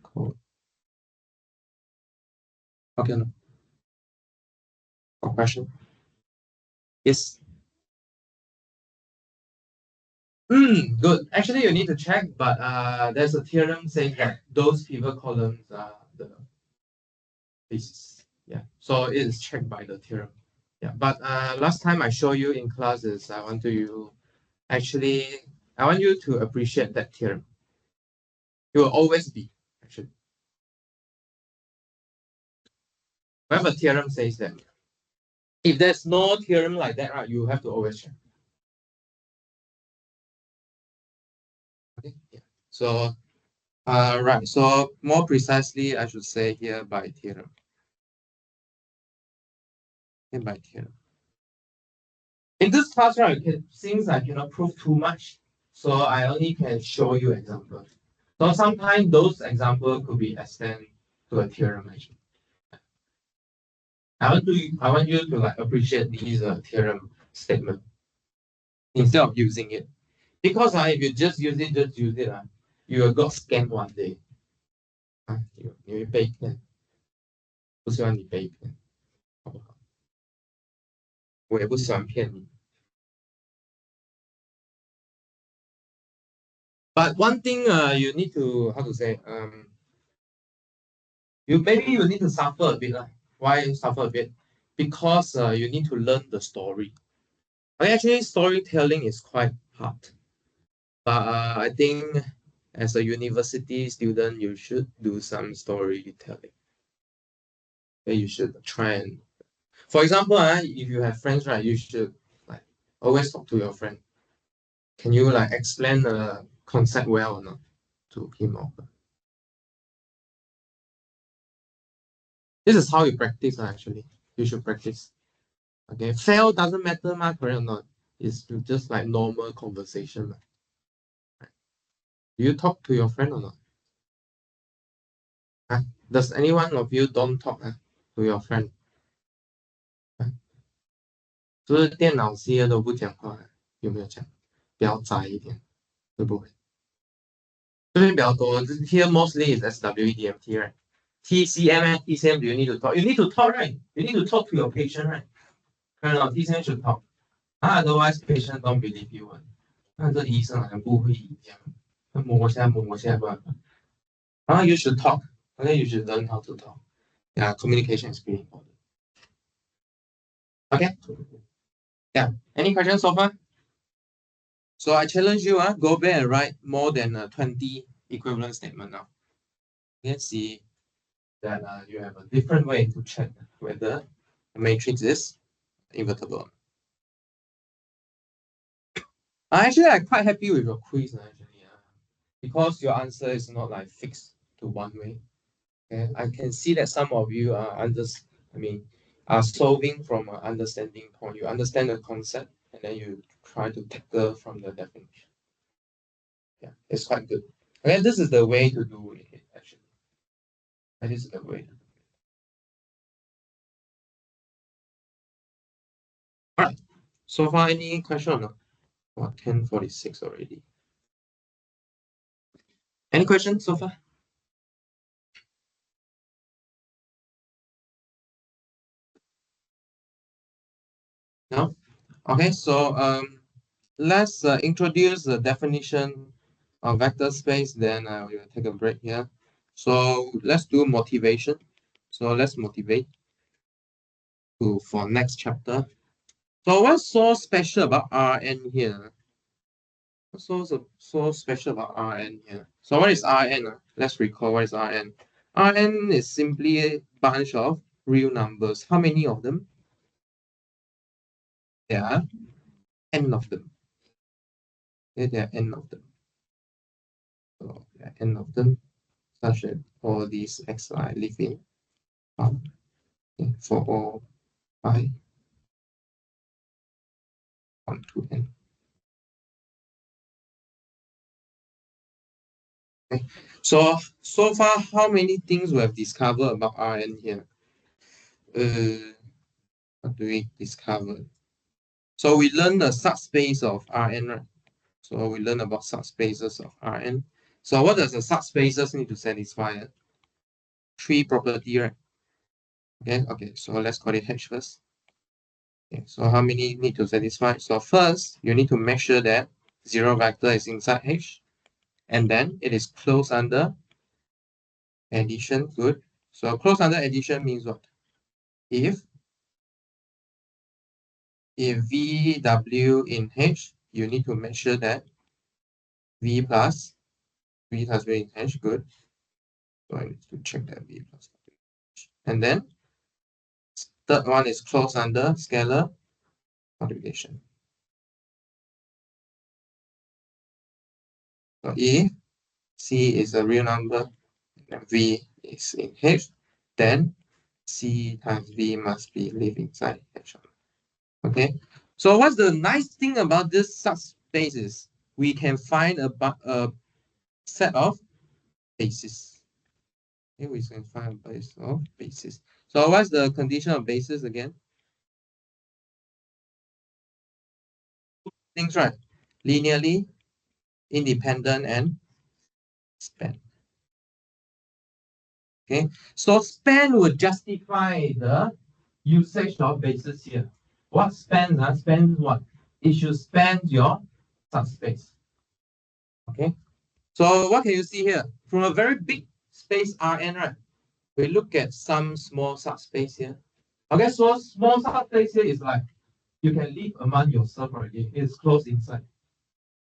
code. Okay, no. Question? Yes. Good. Actually, you need to check, but there's a theorem saying that those pivot columns are the basis. Yeah. So it is checked by the theorem. Yeah. But last time I showed you in classes, I want you to appreciate that theorem. It will always be, actually. Whenever theorem says that. If there's no theorem like that, right, you have to always check. Okay. Yeah. So right. So more precisely, I should say here by theorem. Okay, by theorem. In this class, right, since I cannot prove too much, so I only can show you examples. So sometimes those examples could be extended to a theorem actually. I want you to like appreciate these theorem statement instead of using it. Because if you just use it, you will got scammed one day. 你会被骗，不希望你被骗，好不好？我也不喜欢骗你。But one thing you need to how to say you need to suffer a bit lah. Why suffer a bit? Because you need to learn the story. Actually, storytelling is quite hard. But I think as a university student, you should do some storytelling. You should try and, for example, if you have friends, right, you should like always talk to your friend. Can you like explain the concept well or not to him or her? This is how you practice actually. You should practice. Okay, fail doesn't matter, correct or not? It's just like normal conversation. Right? Do you talk to your friend or not? Does any one of you don't talk to your friend? 就是电脑些都不讲话，有没有讲？比较宅一点，会不会？这边比较多，here mostly is SWEDMT, right? TCM, TCM, do you need to talk? You need to talk, right? You need to talk to your patient, right? TCM should talk. Otherwise, patient don't believe you. 那这医生好像不会一样，摸下摸下吧。You should talk. Okay, you should learn how to talk. Yeah, communication is pretty important. Okay. Yeah. Any questions so far? So I challenge you, go back and write more than 20 equivalent statement now. Let's see that you have a different way to check whether the matrix is invertible. Actually, I'm quite happy with your quiz actually, because your answer is not like fixed to one way. Okay, I can see that some of you are solving from an understanding point. You understand the concept and then you try to tackle from the definition. Yeah, it's quite good. Okay, this is the way to do it actually. That is the way. All right. So far, any question or not? 10:46 already. Any questions so far? No? Okay, so let's introduce the definition of vector space, then we will take a break here. So let's do motivation. So let's motivate for next chapter. So what's so special about Rn here? What's so special about Rn here? So what is Rn? Let's recall what is Rn. Rn is simply a bunch of real numbers. How many of them? There are n of them. Okay, there are n of them. So there are n of them, such that all these xi live in okay, for all I 1 to n. Okay. So far, how many things we have discovered about Rn here? What do we discover? So we learn the subspace of Rn, right? So we learn about subspaces of Rn. So what does the subspaces need to satisfy? Three property, right? Okay. So let's call it H first. Okay. So how many need to satisfy? So first, you need to make sure that zero vector is inside H, and then it is closed under addition. Good. So closed under addition means what? If VW in H, you need to make sure that V plus V in H. Good. So I need to check that V plus. And then third one is closed under scalar multiplication. So if C is a real number and V is in H, then C times V must be live inside H. Okay. So what's the nice thing about this subspace is we can find a set of bases. Okay, we can find a base of bases. So what's the condition of bases again? Things right. Linearly independent and span. Okay, so span would justify the usage of bases here. What spans? Spans what? It should span your subspace. Okay, so what can you see here? From a very big space Rn, right? We look at some small subspace here. Okay, so small subspace here is like you can live among yourself already. It's closed inside.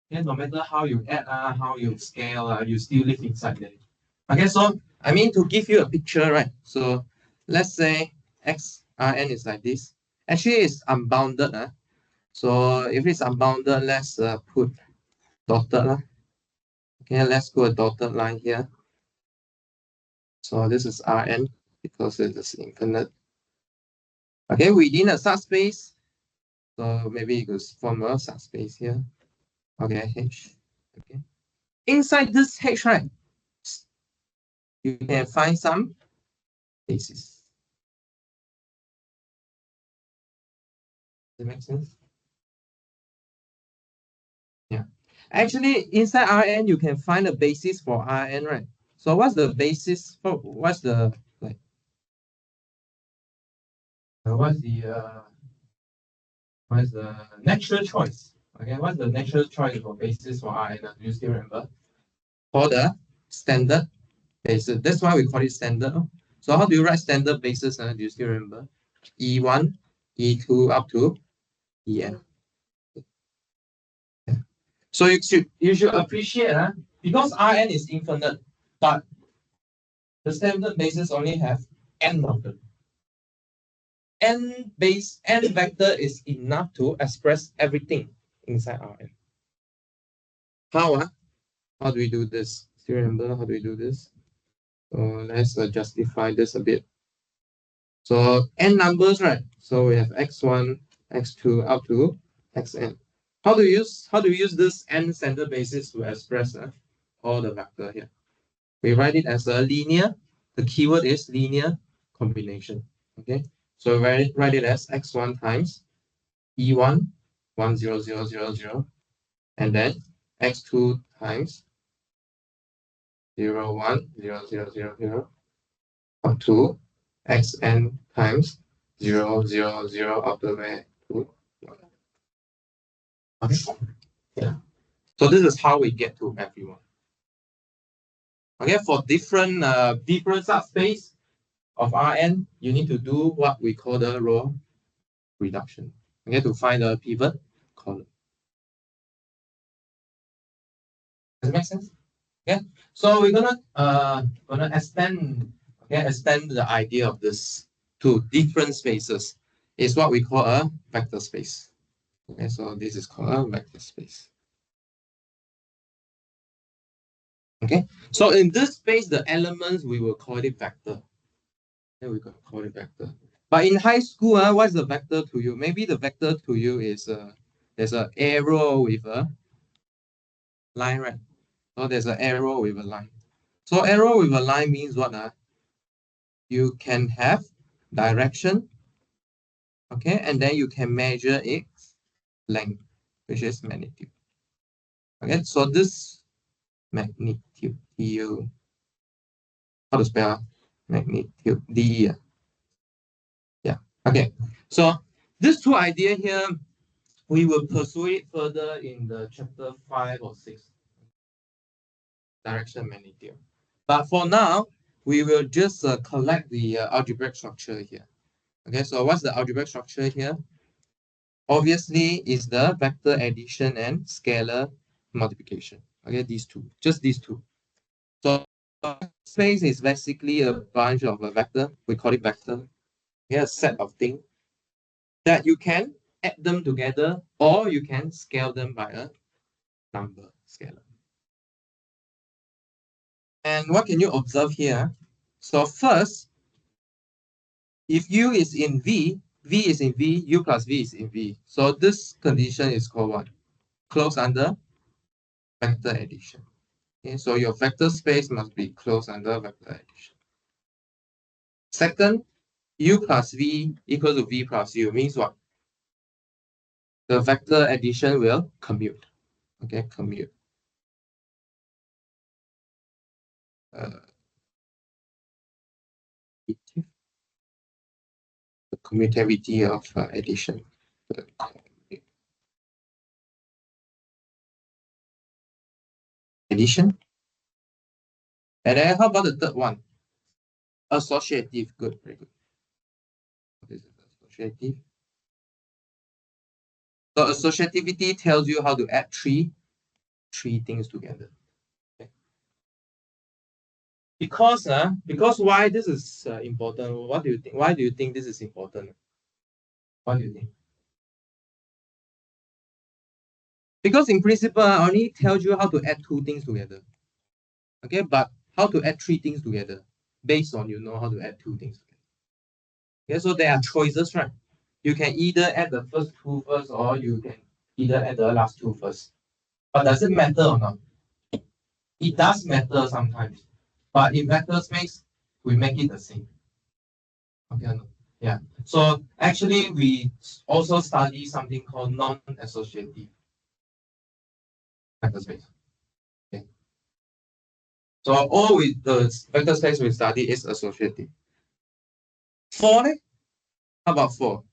And no matter how you add, how you scale, you still live inside there. Okay, so I mean to give you a picture, right? So let's say xRn is like this. Actually, it's unbounded. So if it's unbounded, let's put dotted. Okay, let's go a dotted line here. So this is Rn because it is infinite. Okay, within a subspace. So maybe you could form a subspace here. Okay, H. Okay. Inside this H, right? You can find some bases. Does that make sense? Yeah. Actually, inside Rn, you can find a basis for Rn, right? So what's the basis for what's the like what's the natural choice? Okay, what's the natural choice for basis for Rn? Do you still remember? For the standard basis. That's why we call it standard. So how do you write standard basis? Do you still remember? E1, E2 up to En. Yeah. So you should appreciate because Rn is infinite, but the standard basis only have n of them. N vector is enough to express everything inside Rn. How? How do we do this? Still remember how do we do this? So let's justify this a bit. So n numbers, right? So we have x1, x2 up to xn. How do we use this n standard basis to express all the vector here? We write it as a linear. The keyword is linear combination. Okay. So write it as x1 times e1 1 0 0 0 0, and then x2 times 0 1 0 0 0 0 up to xn times 0 0 0 up to where 2. Okay. Yeah. So this is how we get to everyone. Okay, for different subspace of Rn, you need to do what we call the row reduction. okay, to find the pivot column. Does it make sense? Okay, so we're gonna extend the idea of this to different spaces. It's what we call a vector space. Okay, so this is called a vector space. Okay, so in this space, the elements we will call it vector. Then we can call it vector. But in high school, what's the vector to you? Maybe the vector to you is there's an arrow with a line, right? So there's an arrow with a line. So arrow with a line means what? You can have direction, okay, and then you can measure its length, which is magnitude. Okay, so this magnitude, how to spell magnitude? D. Yeah. Okay. So these two ideas here, we will pursue it further in the chapter 5 or 6, direction magnitude. But for now, we will just collect the algebraic structure here. Okay, so what's the algebraic structure here? Obviously, is the vector addition and scalar multiplication. Okay, these two, just these two. So space is basically a bunch of a vector. We call it vector. A set of things that you can add them together, or you can scale them by a number scalar. And what can you observe here? So first, if U is in V, V is in V, U plus V is in V. So this condition is called what? Closed under vector addition. Okay, so your vector space must be closed under vector addition. Second, U plus V equal to V plus U means what? The vector addition will commute. Okay, commute. The commutativity of addition. Addition. And then how about the third one? Associative. Good, very good. This is associative. So associativity tells you how to add three things together. Okay. Because why this is important? What do you think? Why do you think this is important? What do you think? Because in principle, I only tells you how to add two things together. Okay, but how to add three things together based on you know how to add two things together. Okay, so there are choices, right? You can either add the first two first, or you can either add the last two first. But does it matter or not? It does matter sometimes. But in vector space, we make it the same. Okay, yeah. So actually, we also study something called non-associative vector space. Okay. So all the vector space we study is associative. 4, how about 4?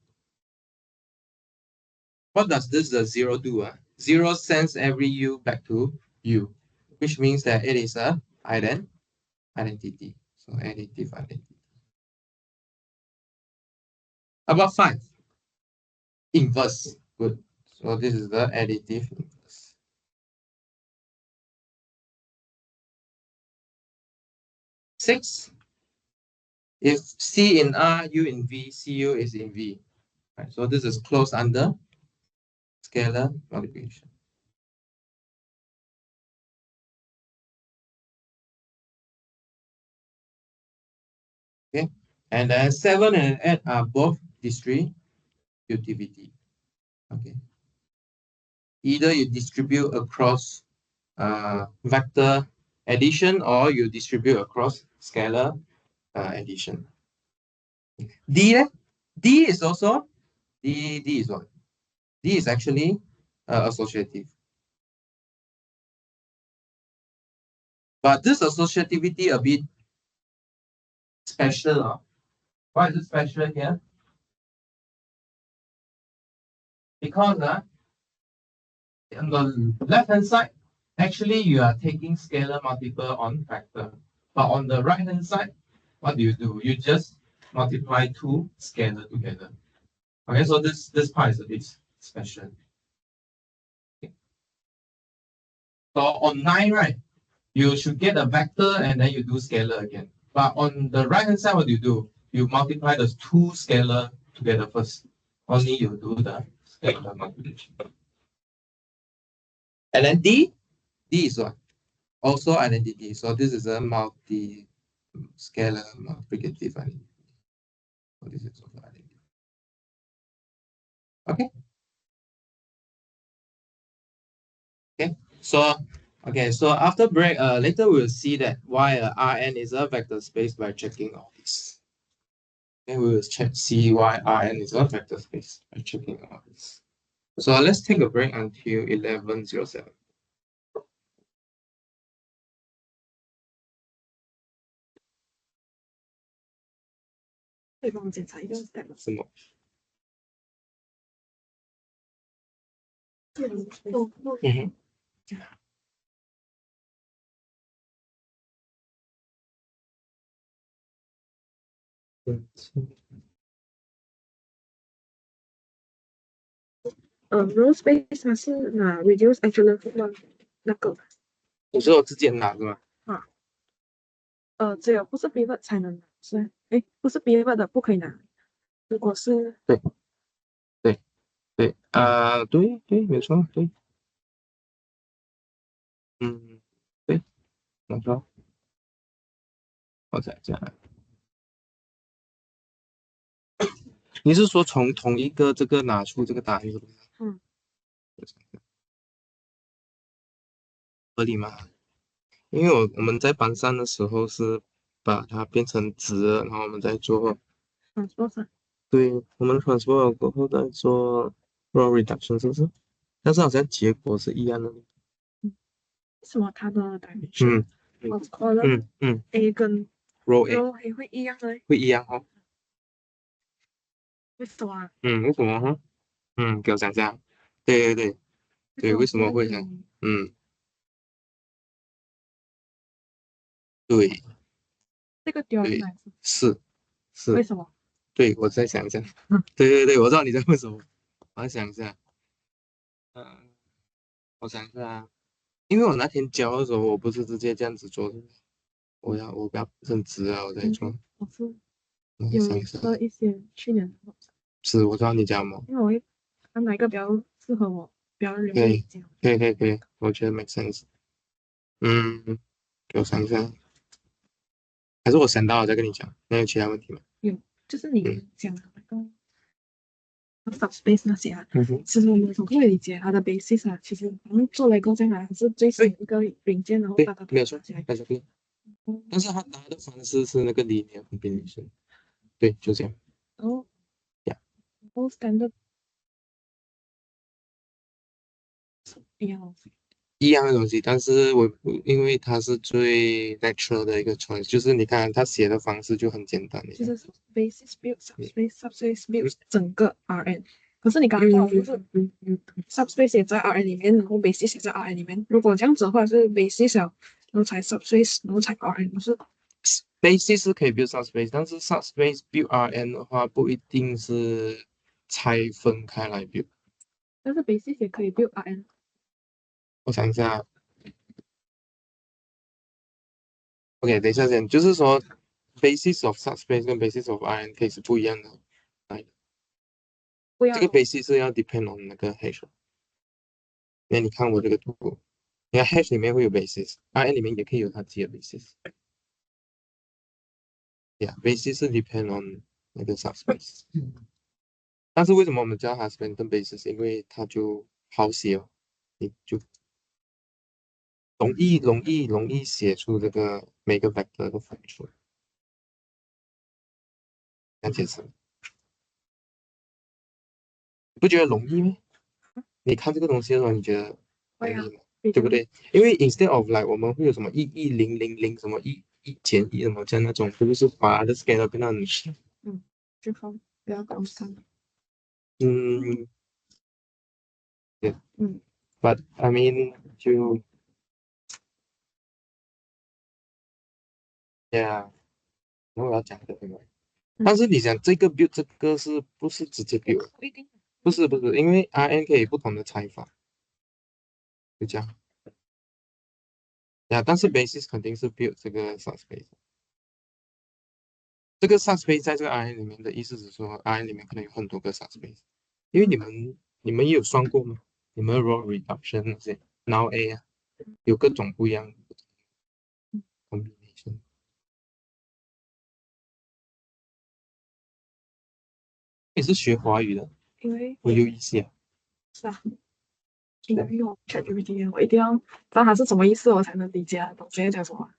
What does this 0 do? 0 sends every U back to U, which means that it is a identity. So additive identity. About 5. Inverse. Good. So this is the additive inverse. 6. If C in R, U in V, CU is in V. Right, so this is closed under scalar multiplication. Okay, and then 7 and 8 are both distributivity. Okay, either you distribute across vector addition, or you distribute across scalar addition. D, D is also D is what? D is actually associative. But this associativity a bit special. Why is it special here? Because on the left-hand side, actually you are taking scalar multiple on vector. But on the right-hand side, what do? You just multiply two scalar together. Okay, so this part is a bit special. Okay. So on 9, right, you should get a vector and then you do scalar again. But on the right hand side, what do? You multiply the two scalar together first. Only you do the scalar multiplication. And then D is what? Also identity. So this is a multi scalar multiplicative identity. So this is also identity. Okay. Okay. So after break, later we'll see that why Rn is a vector space by checking all this. Then we will see why Rn is a vector space by checking all this. So let's take a break until 11:07.可以帮我检查一个 step 吗？什么？嗯哼。row space 它是拿 reduce echelon form 那个你说我自己拿是吗？只有不是 pivot 才能拿，是不是 pivot 的不可以拿。如果是对，对，没错，对，对，没错。我再讲，你是说从同一个这个拿出这个答案是不是？合理吗？因为我们在班上的时候是把它变成值了，然后我们再做，对，我们 transfer 过后再做 row reduction 是不是？但是好像结果是一样的。为什么它的 dimension of column A 跟 row A 会一样呢？会一样哦。为什么啊？为什么哈？给我想想。对，为什么会这样？对这个丢对，哪是，为什么？对，我再想一下。对，我知道你在问什么，我再想一下。我想一下，因为我那天教的时候，我不是直接这样子做的，我不要升职啊，我再做。我是我有想一下，一些去年是我知道你讲吗？因为我会看哪一个比较适合我，比较容易理解。可以，我觉得 make sense。给我想一下，还是我想到了再跟你讲。那有其他问题吗？有，就是你讲的那个 subspace 那些啊，其实我们总会理解它的 basis 啊，其实我们做雷构这样啊，是最小一个零件，然后把它没有错，起来。但是它答的方式是那个 linear combination。对，就这样。然后 standard 一样的东西，但是因为它是最 natural 的一个 choice，就是你看他写的方式就很简单。就是 basis build subspace build 整个 Rn。可是你刚刚说就是subspace 也在 Rn 里面，然后 basis 也在 Rn 里面。如果这样子的话，是 basis 然后才 subspace，然后才 Rn，不是 basis 是可以 build subspace，但是 subspace build Rn 的话不一定是拆分开来 build。但是 basis 也可以 build Rn。我想一下 ，OK，等一下先，就是说 basis of subspace 跟 basis of Rn 可以是不一样的。不要这个 basis 是要 depend on 那个 hash。那你看我这个图，你看 hash 里面会有 basis，Rn 里面也可以有它自己的 basis。basis 是 depend on 那个 subspace。但是为什么我们叫它 spectrum basis？因为它就好写哦，你就容易写出这个每个 vector 的反出来。这样解释，你不觉得容易吗？你看这个东西的时候，你觉得容易吗？对不对？因为 instead of like 我们会有什么11000什么1减1什么这样那种，就是把它的 scale 变得很小。之后不要搞它。对，but I mean 就 yeah，我要讲的对吗？但是你想这个 build 这个是不是直接 build？不一定。不是，因为 Rn 可以不同的拆法，就这样呀。但是 basis 肯定是 build 这个 subspace。这个 subspace 在这个 Rn 里面的意思是说，Rn 里面可能有很多个 subspace，因为你们也有算过吗？你们 row reduction 那些 now A 啊，有各种不一样的 combination。也是学华语的，因为我有意思啊。是啊，应该用 ChatGPT，我一定要知道它是什么意思，我才能理解它懂在讲什么。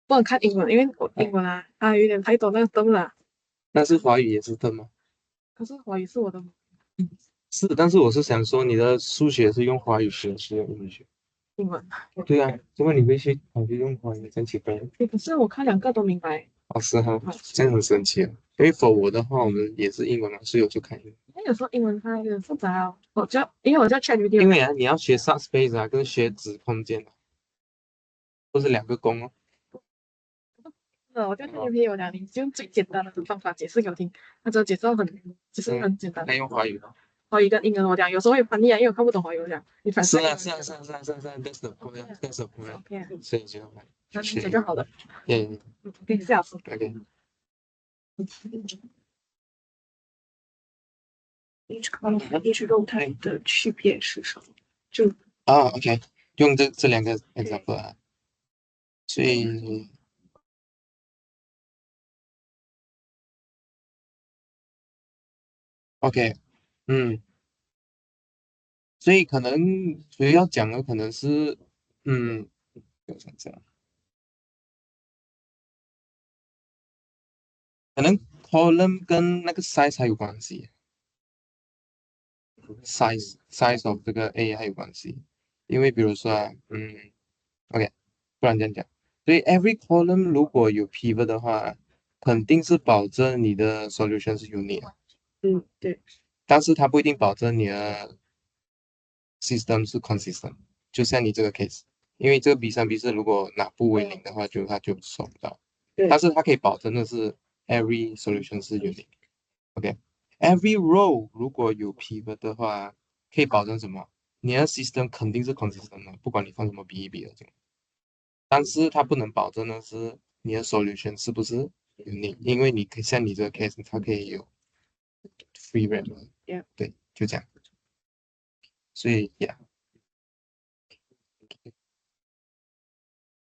不能看英文，因为我英文啊，它有点太多那个 term 了。但是华语也是的吗？可是华语是我的是，但是我是想说，你的数学是用华语学，是用英语学？英文。对啊，怎么你会去考虑用华语？真奇怪。可是我看两个都明白。哦，是哈，这样很神奇啊。因为 for 我的话，我们也是英文嘛，所以我就看英文。那有时候英文它有点复杂哦，因为我叫 ChatGPT，因为啊，你要学 subspace 啊，跟学子空间啊，都是两个功哦。我叫 ChatGPT，我讲你就用最简单的方法解释给我听，它只解释到其实很简单。那用华语吗？华语跟英文我讲有时候会翻译啊，因为我看不懂华语，我讲你反是啊，正英文是啊，是啊，是啊，是啊，是啊，that's the point，that's the point。OK，所以就那理解就好了。嗯可以下次。，OK。历史动态的区别是什么？就啊，OK，用这两个 example 啊，所以 OK，嗯，所以可能所以要讲的可能是，嗯，我想想，可能 column 跟那个 size 还有关系，size of 这个 A 还有关系，因为比如说啊，OK，不然这样讲，所以 every column 如果有 pivot 的话，肯定是保证你的 solution 是 unique 的，对，但是它不一定保证你的 system 是 consistent，就像你这个 case，因为这个比3比4，如果哪步为零的话，它就收不到。但是它可以保证的是 every solution 是 unique。OK，every row 如果有 pivot 的话，可以保证什么？你的 system 肯定是 consistent 的，不管你放什么比一比的这个。但是它不能保证的是你的 solution 是不是 unique，因为你可以像你这个 case，它可以有 free random。对，就这样。所以，yeah。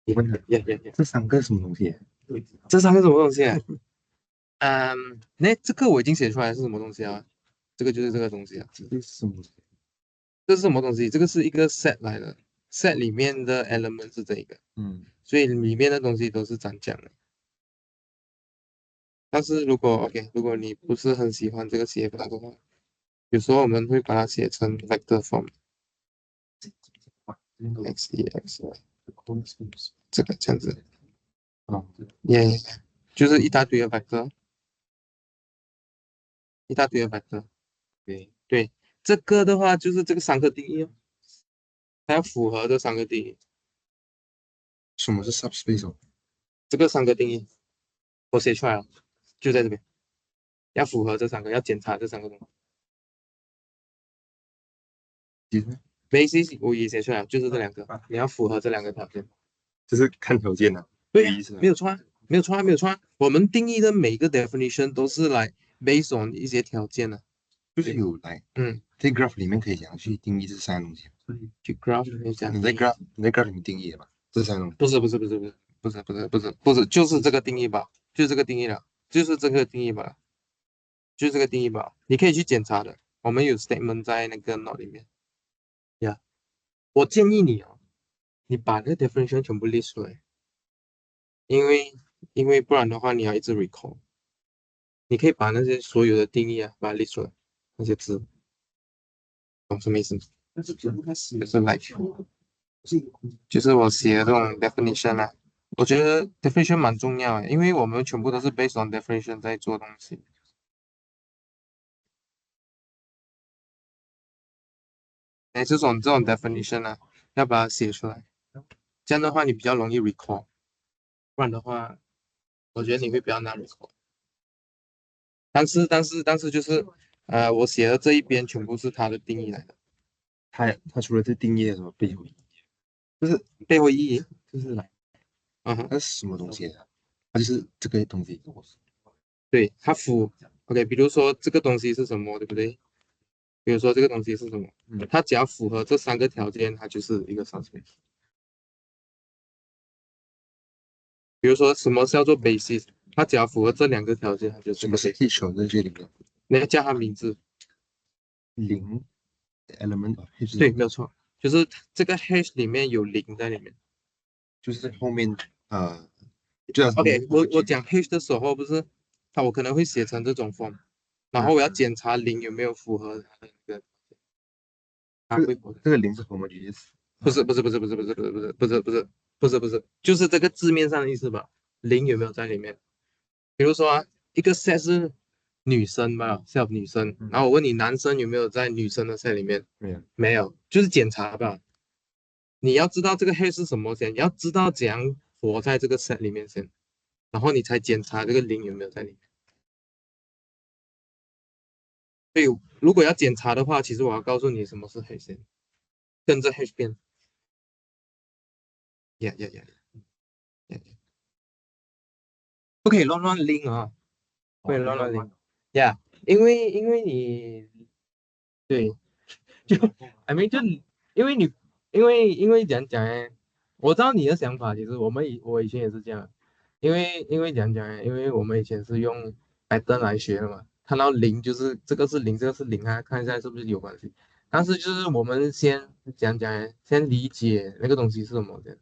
我问他，这三个什么东西？这三个什么东西啊？那这个我已经写出来是什么东西啊？这个就是这个东西啊。这是什么东西？这是什么东西？这个是一个 set 来的，set 里面的 element 是这一个，所以里面的东西都是这样讲的。但是如果 OK，如果你不是很喜欢这个写法的话，有时候我们会把它写成 vector form，x e x y，这个这样子，也就是一大堆的 vector，一大堆的 vector。对，这个的话就是这个三个定义哦，它要符合这三个定义。什么是 subspace 哦？这个三个定义我写出来了，就在这边，要符合这三个，要检查这三个东西。其实basis 我也写出来了，就是这两个，你要符合这两个条件。就是看条件的，对呀，意思啊没有错啊，没有错啊，没有错啊。我们定义的每一个 definition 都是来 based on 一些条件的。就是有来，嗯，在 graph 里面可以讲去定义这三个东西。去 graph 里面讲，你在 graph 里面定义的吧？这三个东西。不是，就是这个定义吧，就是这个定义了，就是这个定义吧，就是这个定义吧。你可以去检查的，我们有 statement 在那个 note 里面呀。我建议你哦，你把那个 definition 全部列出来，因为不然的话你要一直 recall。你可以把那些所有的定义啊，把它列出来，那些字，懂什么意思吗？就是 like，就是我写的这种 definition 啊，我觉得 definition 蛮重要的，因为我们全部都是 based on definition 在做东西。哎，这种 definition 啊，要把它写出来，这样的话你比较容易 recall，不然的话，我觉得你会比较难 recall。但是就是我写的这一边全部是它的定义来的，它除了这定义的什么背后意义，就是背后意义。就是来嗯哼，它是什么东西啊？它就是这个东西。对，OK，比如说这个东西是什么，对不对？比如说这个东西是什么，它只要符合这三个条件，它就是一个 subspace。比如说什么叫做 basis，它只要符合这两个条件，它就是个 什么是 basis。H 在这里面？你要叫它名字，零 element of H 对，没有错，就是这个 hash 里面有零在里面。就是后面就像 OK，我讲 hash 的时候，不是我可能会写成这种 form，然后我要检查零有没有符合它的那个，它会符合。这个零是 homogeneous，不是，就是这个字面上的意思吧？零有没有在里面？比如说一个 set 是女生吧，set 女生，然后我问你男生有没有在女生的 set 里面？没有，没有，就是检查吧。你要知道这个 hash 是什么先，你要知道怎样活在这个 set 里面先，然后你才检查这个零有没有在里面。所以如果要检查的话，其实我要告诉你什么是 hash 先，跟着 hash 变。呀，不可以乱拎啊，不可以乱拎。呀，因为你对，就 I mean 就因为讲讲哎，我知道你的想法，其实我以前也是这样，因为讲讲哎，因为我们以前是用 pattern 来学的嘛，看到零就是这个是零，这个是零啊，看一下是不是有关系。但是就是我们先讲讲哎，先理解那个东西是什么的，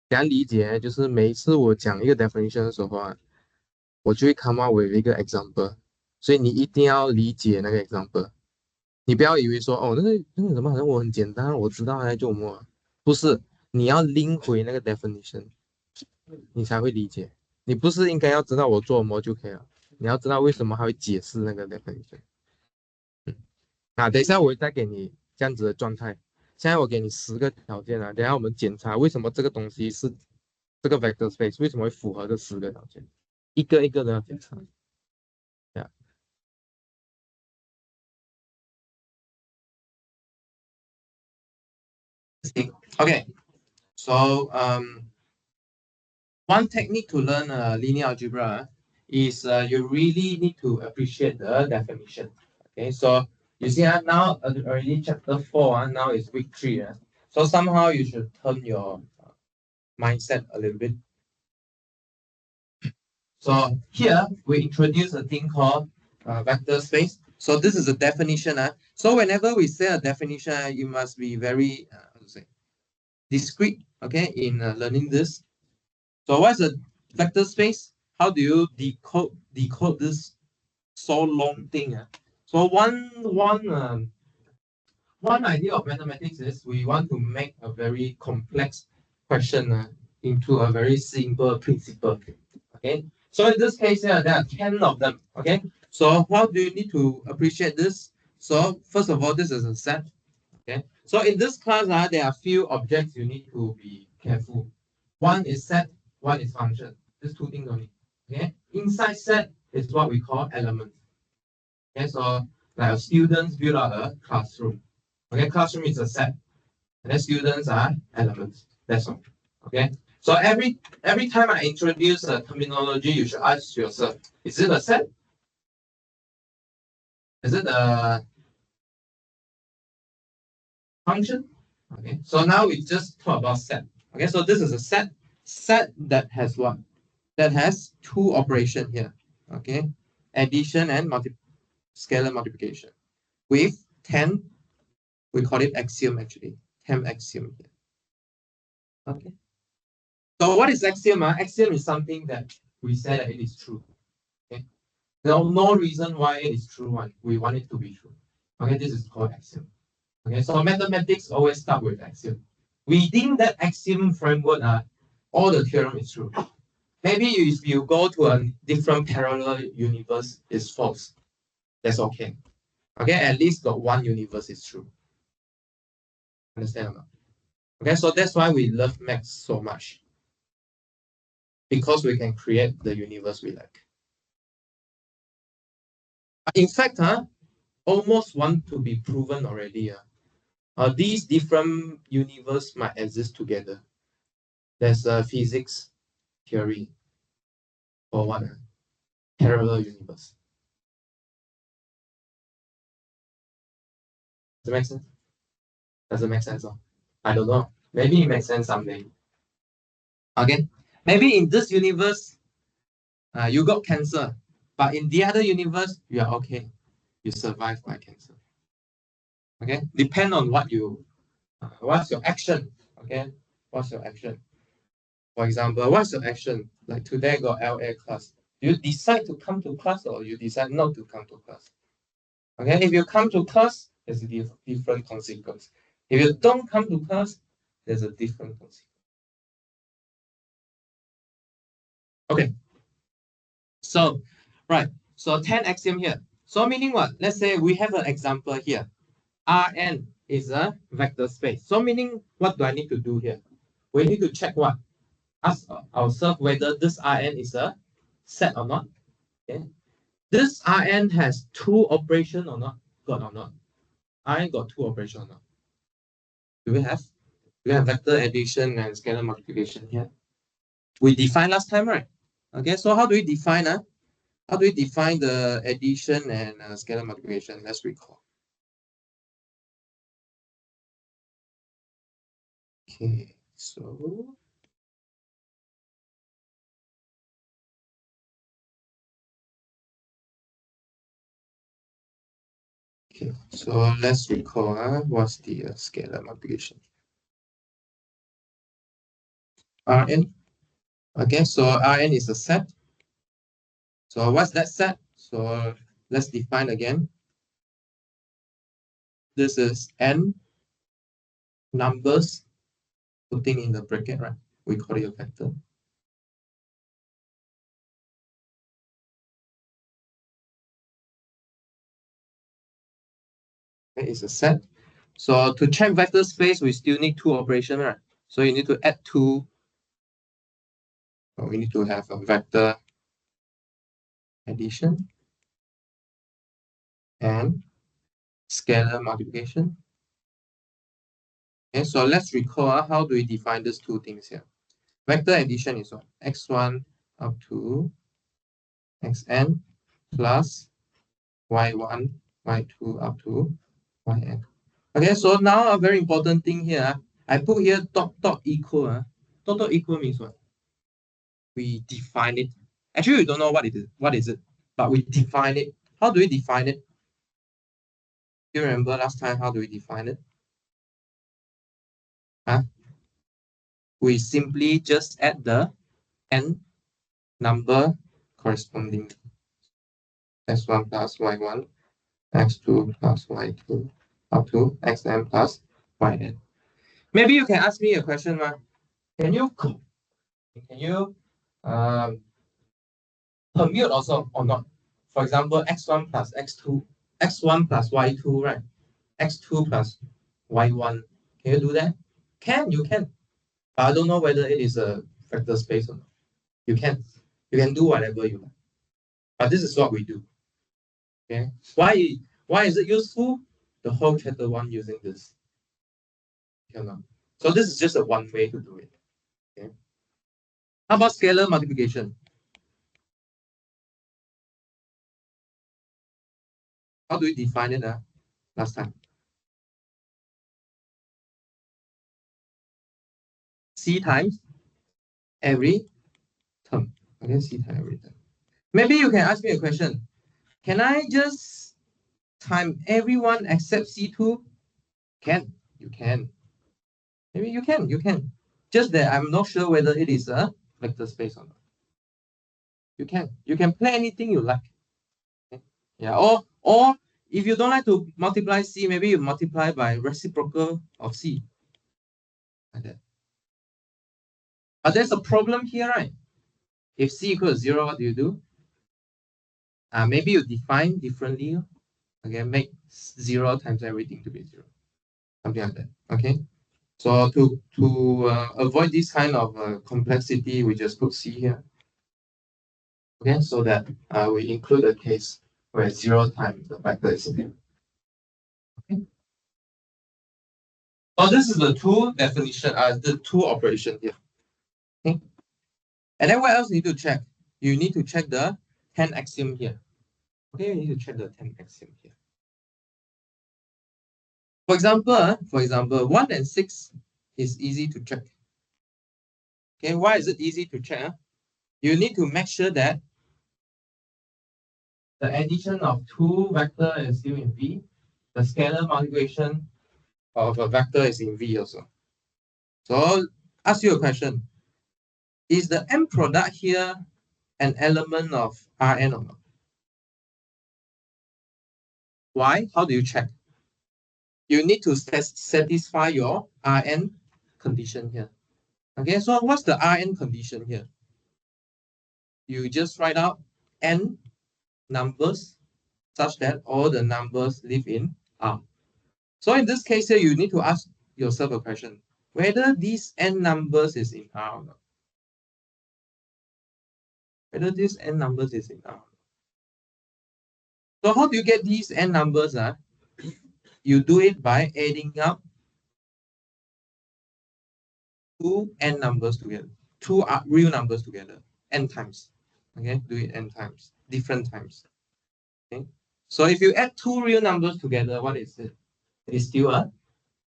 怎样理解？就是每一次我讲一个 definition 的时候啊，我就会 come up with 一个 example，所以你一定要理解那个 example。你不要以为说哦，那个什么好像我很简单，我知道在做什么，不是，你要拎回那个 definition，你才会理解。你不是应该要知道我做什么就可以了，你要知道为什么还会解释那个 definition。等一下我会再给你这样子的状态。现在我给你10个条件啊，等一下我们检查为什么这个东西是这个 vector space 为什么会符合这10个条件，一个一个的检查。Yeah. Okay, so one technique to learn linear algebra is you really need to appreciate the definition. Okay, so you see now already chapter 4, now is week 3. So somehow you should turn your mindset a little bit. So here we introduce a thing called vector space. So this is a definition. So whenever we say a definition, you must be very how to say, discreet, okay, in learning this. So what's a vector space? How do you decode this so long thing? So one idea of mathematics is we want to make a very complex question into a very simple principle. Okay. So in this case here, there are 10 of them. Okay. So how do you need to appreciate this? So first of all, this is a set. Okay. So in this class, there are few objects you need to be careful. One is set, one is function. These two things only. Okay. Inside set is what we call element. Okay. So like students build out a classroom. Okay. Classroom is a set, and then students are elements. That's all. Okay. So every time I introduce a terminology, you should ask yourself: is it a set? Is it a function? Okay. So now we just talk about set. Okay. So this is a set. Set that has what? That has two operations here. Okay. Addition and scalar multiplication. With 10, we call it axiom actually. 10 axiom here. Okay. So what is axiom? Axiom is something that we say that it is true. Okay. There's no reason why it is true one. We want it to be true. Okay, this is called axiom. Okay, so mathematics always start with axiom. Within that axiom framework, all the theorem is true. Maybe if you go to a different parallel universe, it's false. That's okay. Okay, at least the one universe is true. Understand or not? Okay, so that's why we love maths so much. Because we can create the universe we like. In fact, almost want to be proven already. These different universe might exist together. There's a physics theory for what? Parallel universe. Does it make sense? Does it make sense? I don't know. Maybe it makes sense someday. Okay. Maybe in this universe, you got cancer, but in the other universe, you are okay. You survive by cancer. Okay. Depend on what you, what's your action. Okay. What's your action? For example, what's your action? Like today I got LA class. You decide to come to class or you decide not to come to class. Okay, if you come to class, there's a different consequence. If you don't come to class, there's a different consequence. Okay, so right, so 10 axiom here. So meaning what? Let's say we have an example here. Rn is a vector space. So meaning what do I need to do here? We need to check what? Ask ourselves whether this Rn is a set or not. Okay. This Rn has two operation or not? Got or not? Rn got two operation or not? Do we have? We have vector addition and scalar multiplication here. We defined last time, right? Okay, so how do we define? How do we define the addition and scalar multiplication? Let's recall. Okay, so let's recall what's the scalar multiplication. Rn. Okay, so Rn is a set. So what's that set? So let's define again. This is n numbers putting in the bracket, right? We call it a vector. Okay, it's a set. So to check vector space, we still need two operations, right? So you need to add two. We need to have a vector addition and scalar multiplication. Okay, so let's recall how do we define these two things here. Vector addition is what? X1 up to xn plus y1, y2 up to yn. Okay, so now a very important thing here. I put here dot equal. Dot equal means what? We define it. Actually, we don't know what it is. What is it? But we define it. How do we define it? Do you remember last time how do we define it? We simply just add the n number corresponding x1 plus y1, x2 plus y2, up to xn plus yn. Maybe you can ask me a question, Can you permute also or not? For example, x1 plus x2, x1 plus y2, right? x2 plus y1. Can you do that? You can. But I don't know whether it is a vector space or not. You can do whatever you like. But this is what we do. Okay. Why is it useful? The whole chapter 1 using this. So this is just a one way to do it. Okay. How about scalar multiplication? How do we define it last time? C times every term. Okay, C times every term. Maybe you can ask me a question. Can I just time everyone except C2? You can. Maybe you can. Just that I'm not sure whether it is a vector space or not. You can play anything you like. Okay? Yeah, or if you don't like to multiply C, maybe you multiply by reciprocal of C. Like that. But there's a problem here, right? If C equals 0, what do you do? Maybe you define differently. Okay, make 0 times everything to be 0. Something like that. Okay. So to avoid this kind of complexity, we just put C here. Okay, so that we include a case. where 0 times the vector is 0. Okay. So this is the two definition, the two operation here. Okay. And then what else you need to check? You need to check the 10 axiom here. Okay, you need to check the 10 axiom here. For example, 1 and 6 is easy to check. Okay, why is it easy to check? You need to make sure that the addition of two vectors is still in V. The scalar multiplication of a vector is in V also. So I'll ask you a question. Is the M product here an element of Rn or not? Why? How do you check? You need to satisfy your Rn condition here. Okay, so what's the Rn condition here? You just write out n numbers such that all the numbers live in R. So in this case here, you need to ask yourself a question, whether these n numbers is in R or not. Whether this n numbers is in R. So how do you get these n numbers? You do it by adding up two n numbers together, two real numbers together, n times. Okay, do it n times, different times. Okay, so if you add two real numbers together, what is it? It's still a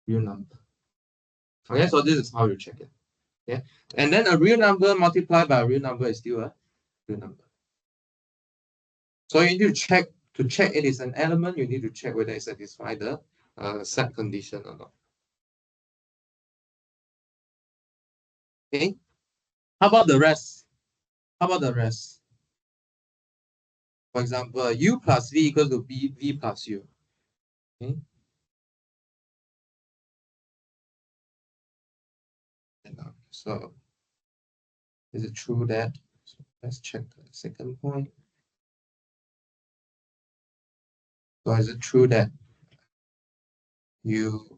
real number. Okay, so this is how you check it. Okay, and then a real number multiplied by a real number is still a real number. So you need to check it is an element. You need to check whether it satisfies the set condition or not. Okay, how about the rest? How about the rest? For example, u plus v equals to v plus u. Okay. So is it true that? So let's check the second point. So is it true that u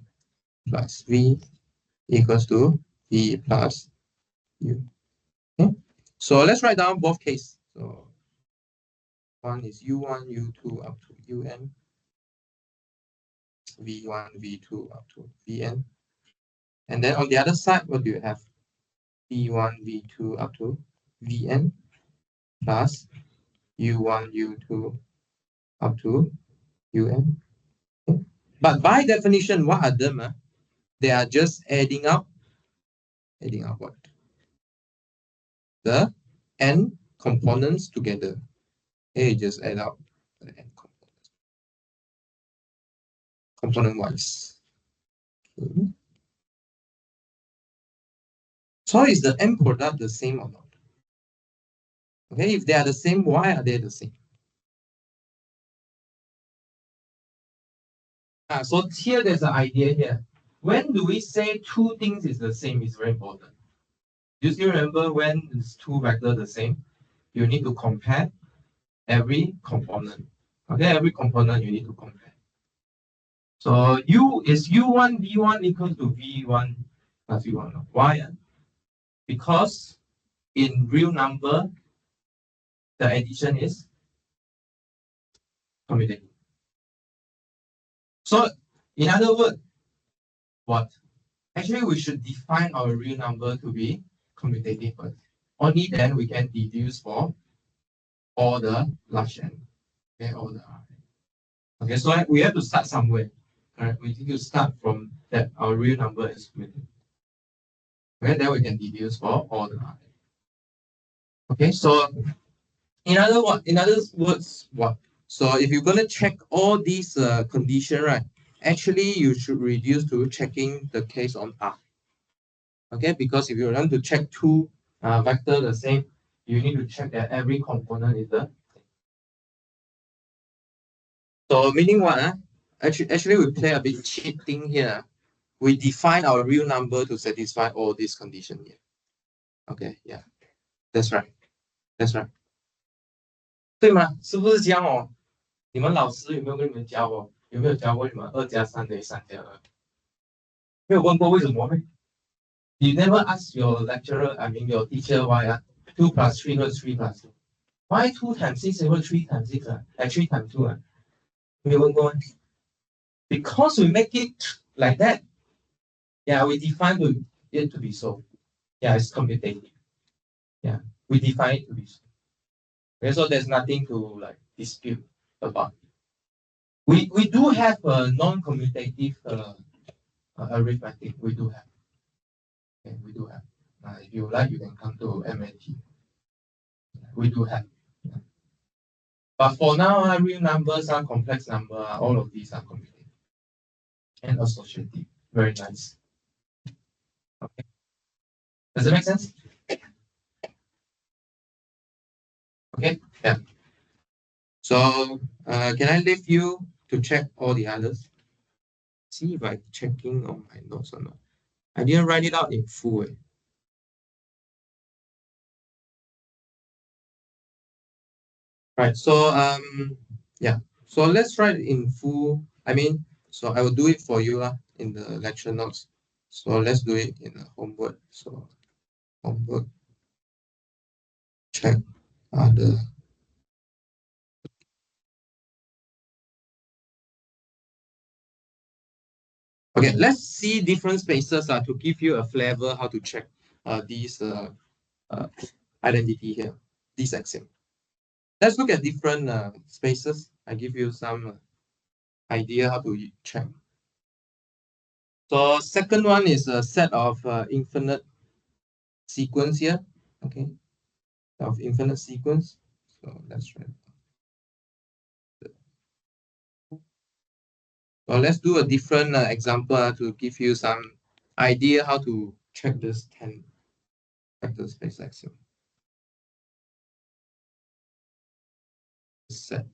plus v equals to v plus u? Okay. So let's write down both cases. So one is u1, u2 up to un, v1, v2 up to vn. And then on the other side, what do you have? v1, v2 up to vn plus u1, u2 up to un. Okay. But by definition, what are them? They are just adding up what? The n components together. Okay, just add up the n components. Component-wise. Okay. So is the n product the same or not? Okay, if they are the same, why are they the same? So here there's an idea here. When do we say two things is the same is very important. Do you still remember when it's two vectors the same? You need to compare every component. Okay, every component you need to compare. So is u1 v1 equal to v1 plus v1. Why? Because in real number, the addition is commutative. So in other words, what? Actually, we should define our real number to be commutative first. Only then we can deduce for all the large n. Okay, all the R. Okay, so we have to start somewhere. Right? We need to start from that our real number is commutative. Okay, then we can deduce for all the R. Okay, so in other words, what? So if you're gonna check all these conditions, right? Actually, you should reduce to checking the case on R. Okay, because if you want to check two vectors the same, you need to check that every component is the same. So meaning what? Actually, we play a bit cheating here. We define our real number to satisfy all these conditions here. Okay, yeah, that's right. That's right. 对吗？是不是这样哦？你们老师有没有跟你们教过？有没有教过你们2+3等于3+2？没有问过为什么呢？ You never ask your lecturer, I mean your teacher, why 2 plus 3 和3 plus 2. Why 2 times 6 equal 3 times 6? 3 times 2? 没有问过吗 Because we make it like that. Yeah, we define it to be so. Yeah, it's commutative. Yeah, we define it to be so. Okay, so there's nothing to like dispute about. We do have a non-commutative arithmetic. We do have. Okay, we do have. If you like, you can come to MNT. We do have. Yeah. But for now, real numbers are complex number. All of these are commutative and associative. Very nice. Okay. Does it make sense? Okay. Yeah. So can I leave you to check all the others? See if I'm checking on my notes or not. I didn't write it out in full. Right. So yeah. So let's write it in full. I mean, so I will do it for you in the lecture notes. So let's do it in the homework. So homework check other. Okay, let's see different spaces to give you a flavor how to check these identity here, this axiom. Let's look at different spaces. I give you some idea how to check. So second one is a set of infinite sequence here. Okay, of infinite sequence. So let's try. So let's do a different example to give you some idea how to check this 10 vector space axiom. Set.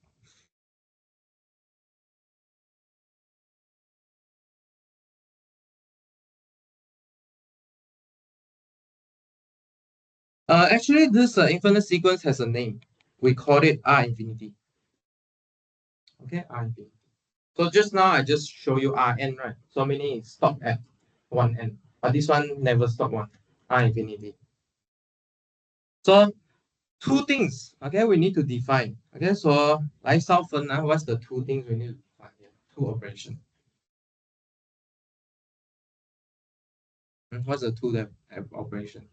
Actually, this infinite sequence has a name. We call it R infinity. Okay, R infinity. So just now I just show you Rn, right? So meaning it stop at 1n, but this one never stop one, R infinity. So two things, okay, we need to define. Okay, so like Southern, what's the two things we need to define here? Two operations. What's the two operation?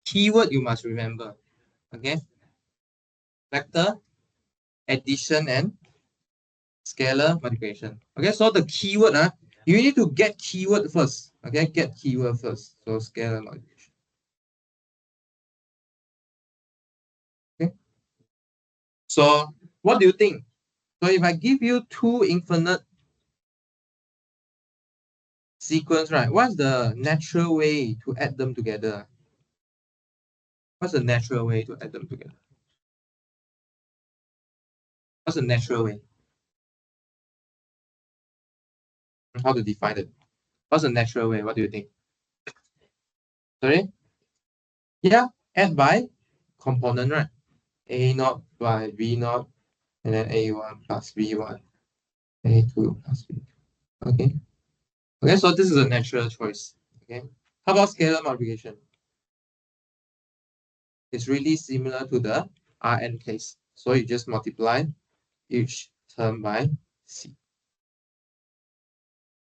Keyword you must remember. Okay, vector addition and scalar multiplication. Okay, so the keyword, you need to get keyword first. Okay, get keyword first. So scalar multiplication. Okay. So what do you think? So if I give you two infinite sequence, right? What's the natural way to add them together? What's the natural way to add them together? What's the natural way? How to define it? What's the natural way? What do you think? Sorry? Yeah, add by component, right? A naught by B naught, and then A1 plus B1, A2 plus B2. Okay. Okay, so this is a natural choice. Okay. How about scalar multiplication? It's really similar to the Rn case. So you just multiply each term by C.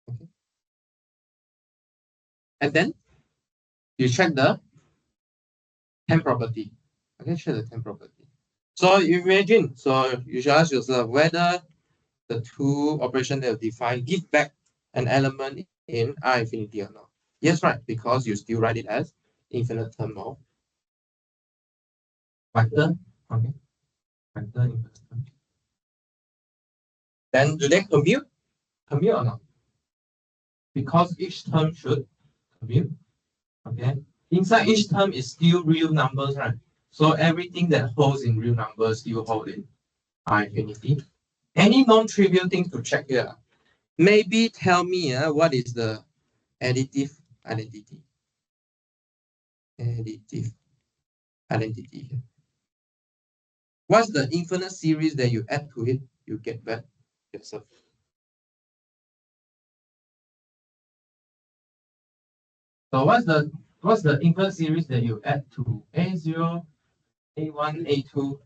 Okay. And then you check the 10 property. Okay, check the 10 property. So imagine, so you should ask yourself whether the two operations that you define give back an element in R infinity or not. Yes, right, because you still write it as infinite term of vector. Okay, vector infinite term. Then do they commute? Commute or not? Because each term should commute. Okay. Inside each term is still real numbers, right? So everything that holds in real numbers still hold in R infinity. Any non-trivial things to check here? Maybe tell me what is the additive identity? Additive identity here. What's the infinite series that you add to it? You get back yourself. So what's the infinite series that you add to A0, A1, A2,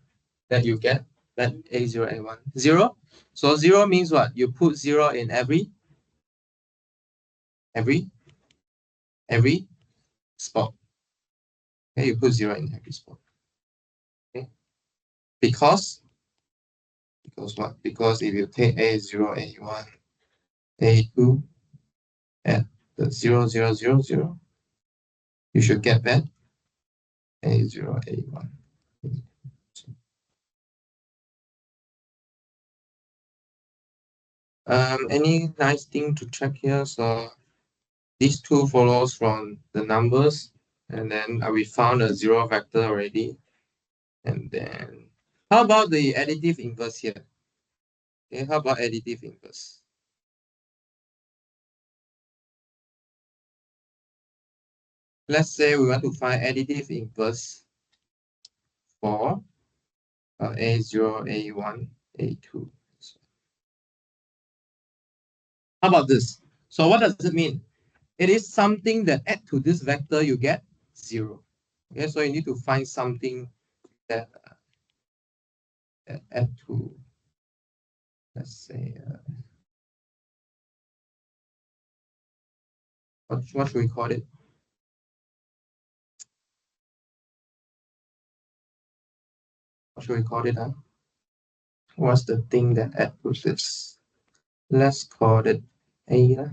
that you get, that A0, A1, 0. So 0 means what? You put 0 in every spot. Okay, you put 0 in every spot. Okay. Because what? Because if you take A0, A1, A2 at the 0, 0, 0, 0, you should get that A0, A1. Any nice thing to check here? So these two follows from the numbers, and then we found a 0 vector already. And then how about the additive inverse here? Okay, how about additive inverse? Let's say we want to find additive inverse for A0, A1, A2. How about this? So what does it mean? It is something that add to this vector, you get 0. Okay, so you need to find something that, add to, let's say, what should we call it? What should we call it? What's the thing that add to this? Let's call it A.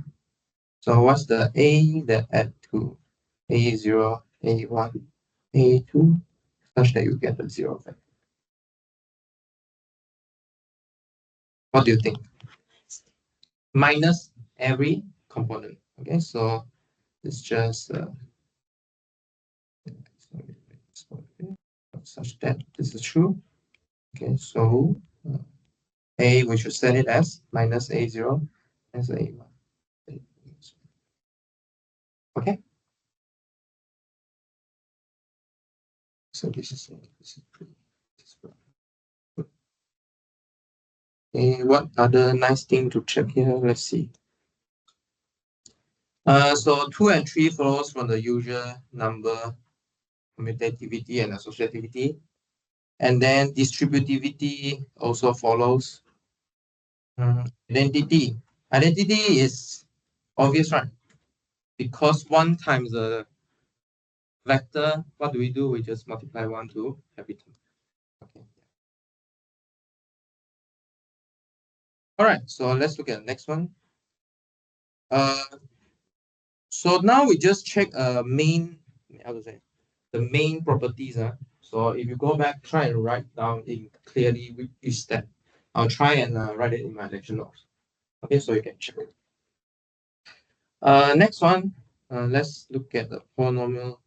So what's the A that add to A0, A1, A2, such that you get a 0 vector? What do you think? Minus every component. Okay, so it's just such that this is true. Okay, so A, we should set it as minus A0 as A1. Okay. So this is okay. What other nice thing to check here? Let's see. So 2 and 3 follows from the usual number commutativity and associativity. And then distributivity also follows. Identity. Identity is obvious, right? Because 1 times the vector, what do? We just multiply 1 to everything. Okay. All right, so let's look at the next one. So now we just check how to say, the main properties. So if you go back, try and write down in clearly each step. I'll try and write it in my lecture notes. Okay, so you can check it. Next one, let's look at the polynomial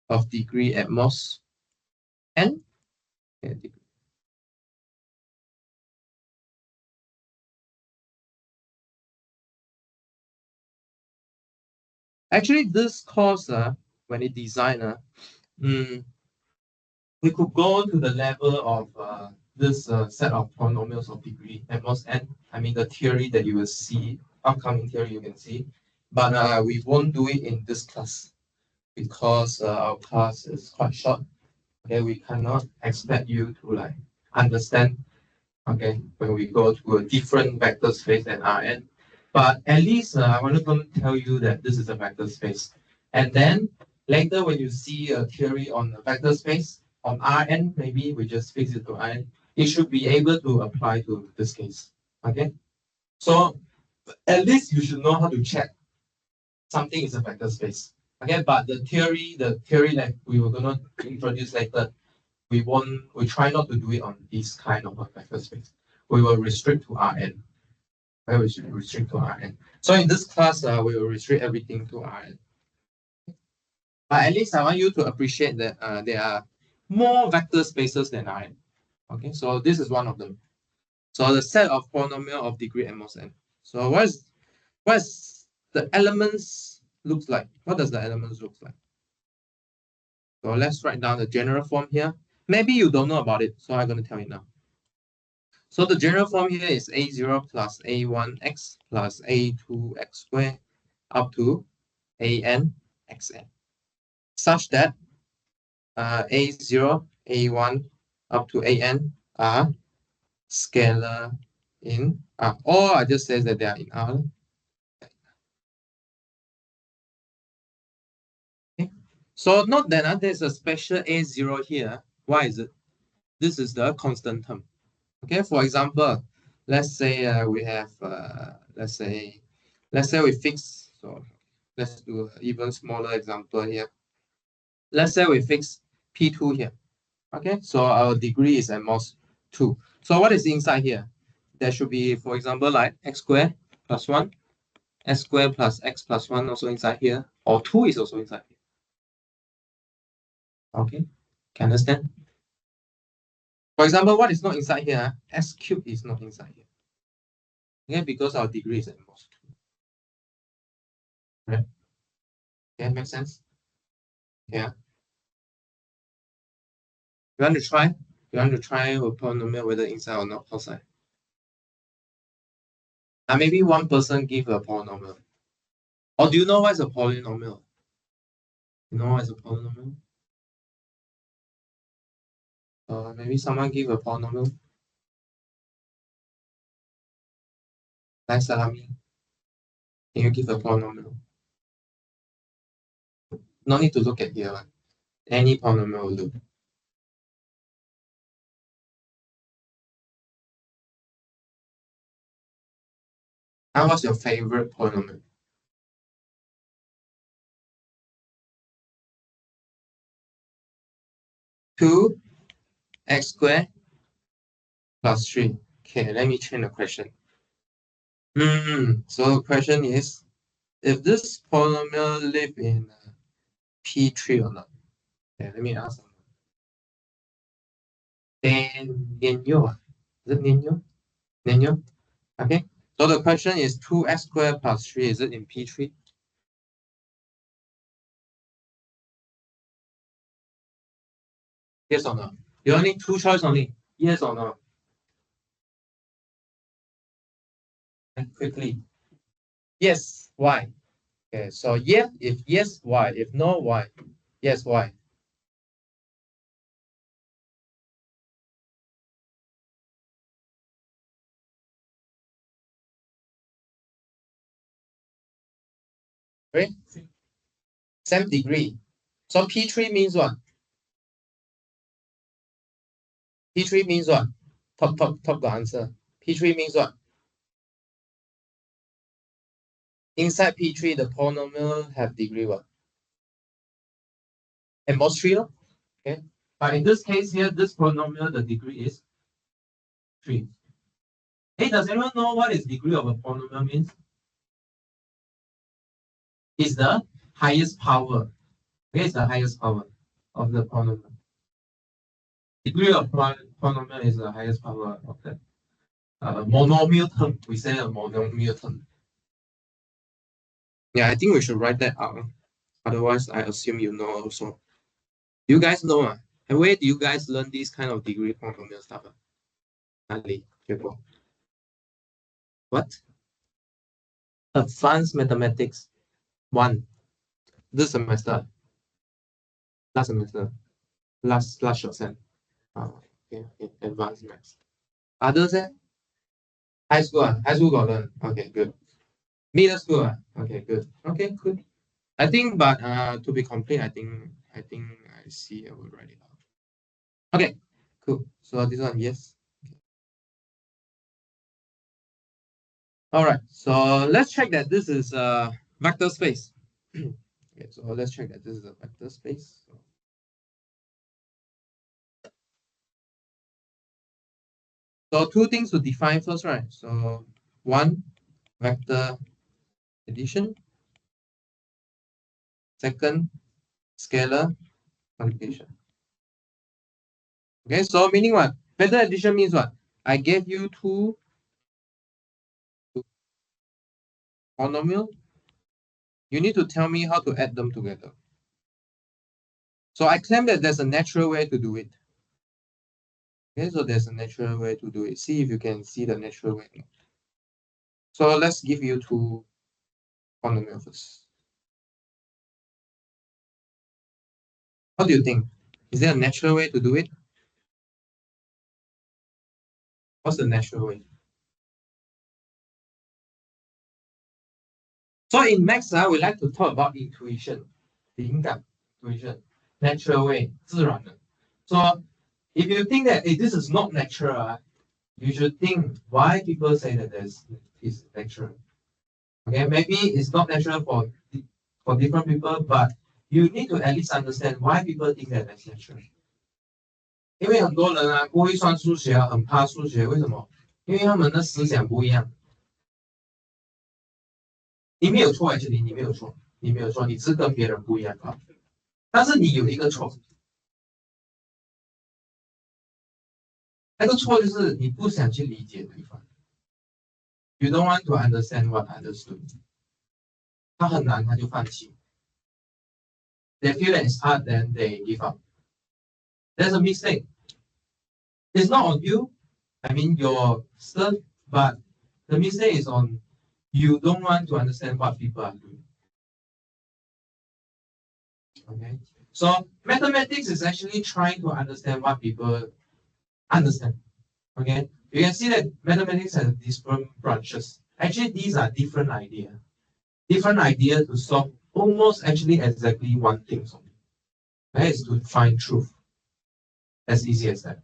of degree at most n. Okay, actually, this course, when it designed, we could go to the level of this set of polynomials of degree at most n. I mean, the theory that you will see, upcoming theory you can see, but we won't do it in this class because our class is quite short. Okay, we cannot expect you to like understand. Okay, when we go to a different vector space than Rn, but at least I want to tell you that this is a vector space, and then later when you see a theory on a vector space on Rn, maybe we just fix it to Rn. It should be able to apply to this case. Okay, so at least you should know how to check something is a vector space. Okay, but the theory that we were gonna introduce later, we try not to do it on this kind of a vector space. We will restrict to Rn. We will restrict to Rn. So in this class, we will restrict everything to Rn. But at least I want you to appreciate that there are more vector spaces than Rn. Okay, so this is one of them. So the set of polynomial of degree n most n. So what's the elements looks like? What does the elements look like? So let's write down the general form here. Maybe you don't know about it, so I'm going to tell you now. So the general form here is a0 plus a1x plus a2x squared up to an xn. such that A0, A1 up to AN are scalar in R, or I just says that they are in R. Okay. So note that there's a special A0 here. Why is it? This is the constant term. Okay, for example, let's say we have let's say we fix, so let's do an even smaller example here. Let's say we fix P2 here. Okay, so our degree is at most 2. So what is inside here? There should be, for example, like x squared plus 1, s squared plus x plus 1 also inside here, or 2 is also inside here. Okay, can understand? For example, what is not inside here? S cubed is not inside here. Okay, because our degree is at most 2. Right? Okay, make sense? Yeah. You want to try? You want to try a polynomial whether inside or not outside? Maybe one person give a polynomial. Or do you know what is a polynomial? You know what is a polynomial? Maybe someone give a polynomial. Like salami. Can you give a polynomial? No need to look at here. Any polynomial will do. And what's your favorite polynomial? 2 x squared plus 3. Okay, let me change the question. So the question is, if this polynomial live in P3 or not? Okay, let me ask. Nienyo. Is it Nienyo? Nienyo? Okay. So the question is 2x squared plus 3. Is it in P3? Yes or no? You only 2 choice only. Yes or no? And quickly. Yes. Why? Okay. So yeah, if yes, why? If no, why? Yes, why? Right? Same degree. So P3 means what? P3 means what? Top the answer. P3 means what? Inside P3, the polynomial have degree what? At most 3. Okay. But in this case here, this polynomial, the degree is 3. Hey, does anyone know what is degree of a polynomial means? It's the highest power. Okay, it's the highest power of the polynomial. Degree of polynomial is the highest power of the monomial term. We say a monomial term. Yeah, I think we should write that out. Otherwise, I assume you know also. You guys know, and where do you guys learn this kind of degree polynomial stuff? What? Advanced Mathematics 1. This semester. Last semester. Last short sem. Okay. Advanced Maths. Others, high school, high school got learn. Okay, good. Middle school, okay, good. Okay, good. I think, but to be complete, I think I see. I will write it out. Okay, cool. So this one, yes. All right. So let's check that this is a vector space. Okay, so let's check that this is a vector space. So two things to define first, right? So one, vector addition. Second, scalar multiplication. Okay, so meaning what? Vector addition means what? I gave you two polynomial. You need to tell me how to add them together. So I claim that there's a natural way to do it. Okay, so there's a natural way to do it. See if you can see the natural way. So let's give you two polynomial first. What do you think? Is there a natural way to do it? What's the natural way? So in maths, we like to talk about intuition, 灵感 intuition, natural way, 自然的. So if you think that this is not natural, you should think why people say that is natural. Okay, maybe it's not natural for different people, but you need to at least understand why people think that that's natural. 因为很多人不会算数学很怕数学，为什么？因为他们的思想不一样。你没有错，其实你没有错，你没有错，你是跟别人不一样啊。但是你有一个错，那个错就是你不想去理解对方。You don't want to understand what others do。他很难，他就放弃。They feel that it's hard, then they give up. That's a mistake. It's not on you. I mean your stuff, but the mistake is on you don't want to understand what people are doing. Okay, so mathematics is actually trying to understand what people understand. Okay, you can see that mathematics has different branches. Actually, these are different ideas to solve almost actually exactly one thing. That is to find truth. As easy as that.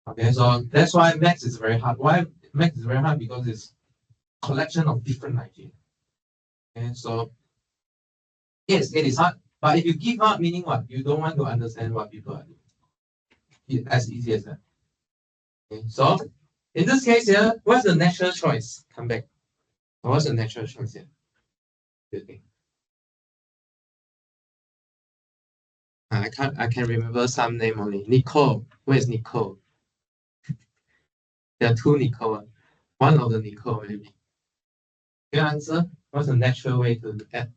Okay, so that's why maths is very hard. Why maths is very hard? Because it's a collection of different ideas. Okay, so yes, it is hard. But if you give up, meaning what? You don't want to understand what people are doing. As easy as that. Okay, so in this case here, what's the natural choice? Come back. What's the natural choice here? Do you think? I can remember some name only. Nicole. Where's Nicole? There are two Nicole. One of the Nicole maybe. Your answer? What's the natural way to add?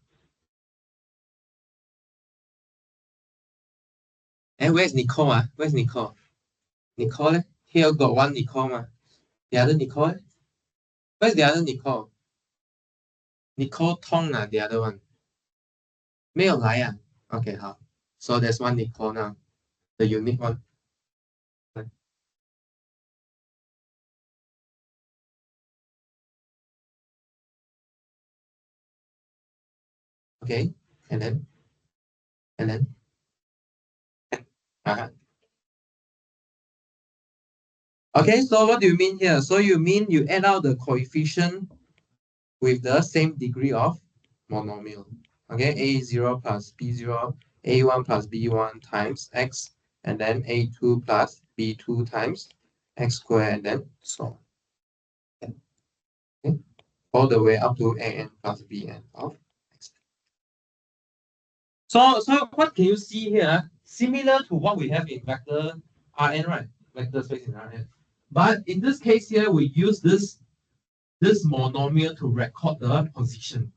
And where's Nicole? Where's Nicole? Nicole? Here got one Nicole. The other Nicole? Where's the other Nicole? Nicole Tong the other one. 没有来啊 Okay, 好. So there's one Nicole now. The unique one. Okay, and then? Uh-huh. Okay, so what do you mean here? So you mean you add out the coefficient with the same degree of monomial. Okay, a0 plus b0, a1 plus b1 times x, and then a2 plus b2 times x squared, and then so on. Okay, all the way up to an plus bn of x. So what can you see here? Similar to what we have in vector Rn, right? Vector space in Rn. But in this case here, we use this monomial to record the position.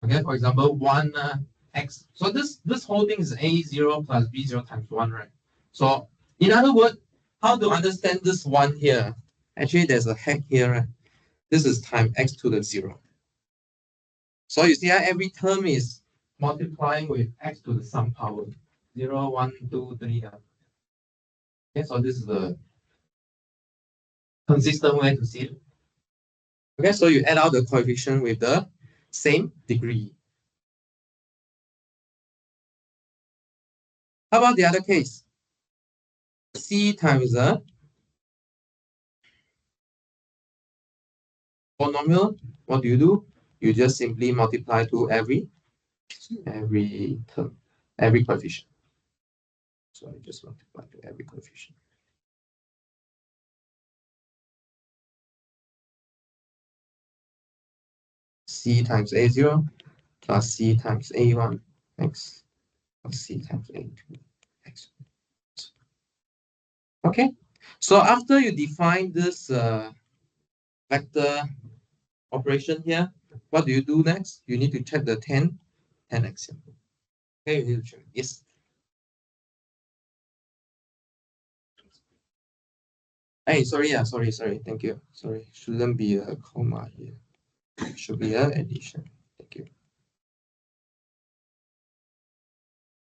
Okay, for example, 1 x. So this whole thing is a0 plus b0 times 1, right? So in other words, how to understand this 1 here? Actually, there's a hack here, right? This is time x to the 0. So you see how every term is multiplying with x to the some power. 0, 1, 2, 3. Okay, so this is the consistent way to see it. Okay, so you add out the coefficient with the same degree. How about the other case? C times the polynomial. What do? You just simply multiply to every term, every coefficient. So I just multiply to every coefficient. C times A0 plus C times A1 x plus C times A2 x. Okay, so after you define this vector operation here, what do you do next? You need to check the 10 axiom. Okay, you need to check. Yes. Hey, sorry, sorry. Thank you. Sorry, shouldn't be a comma here. Should be an addition. Thank you.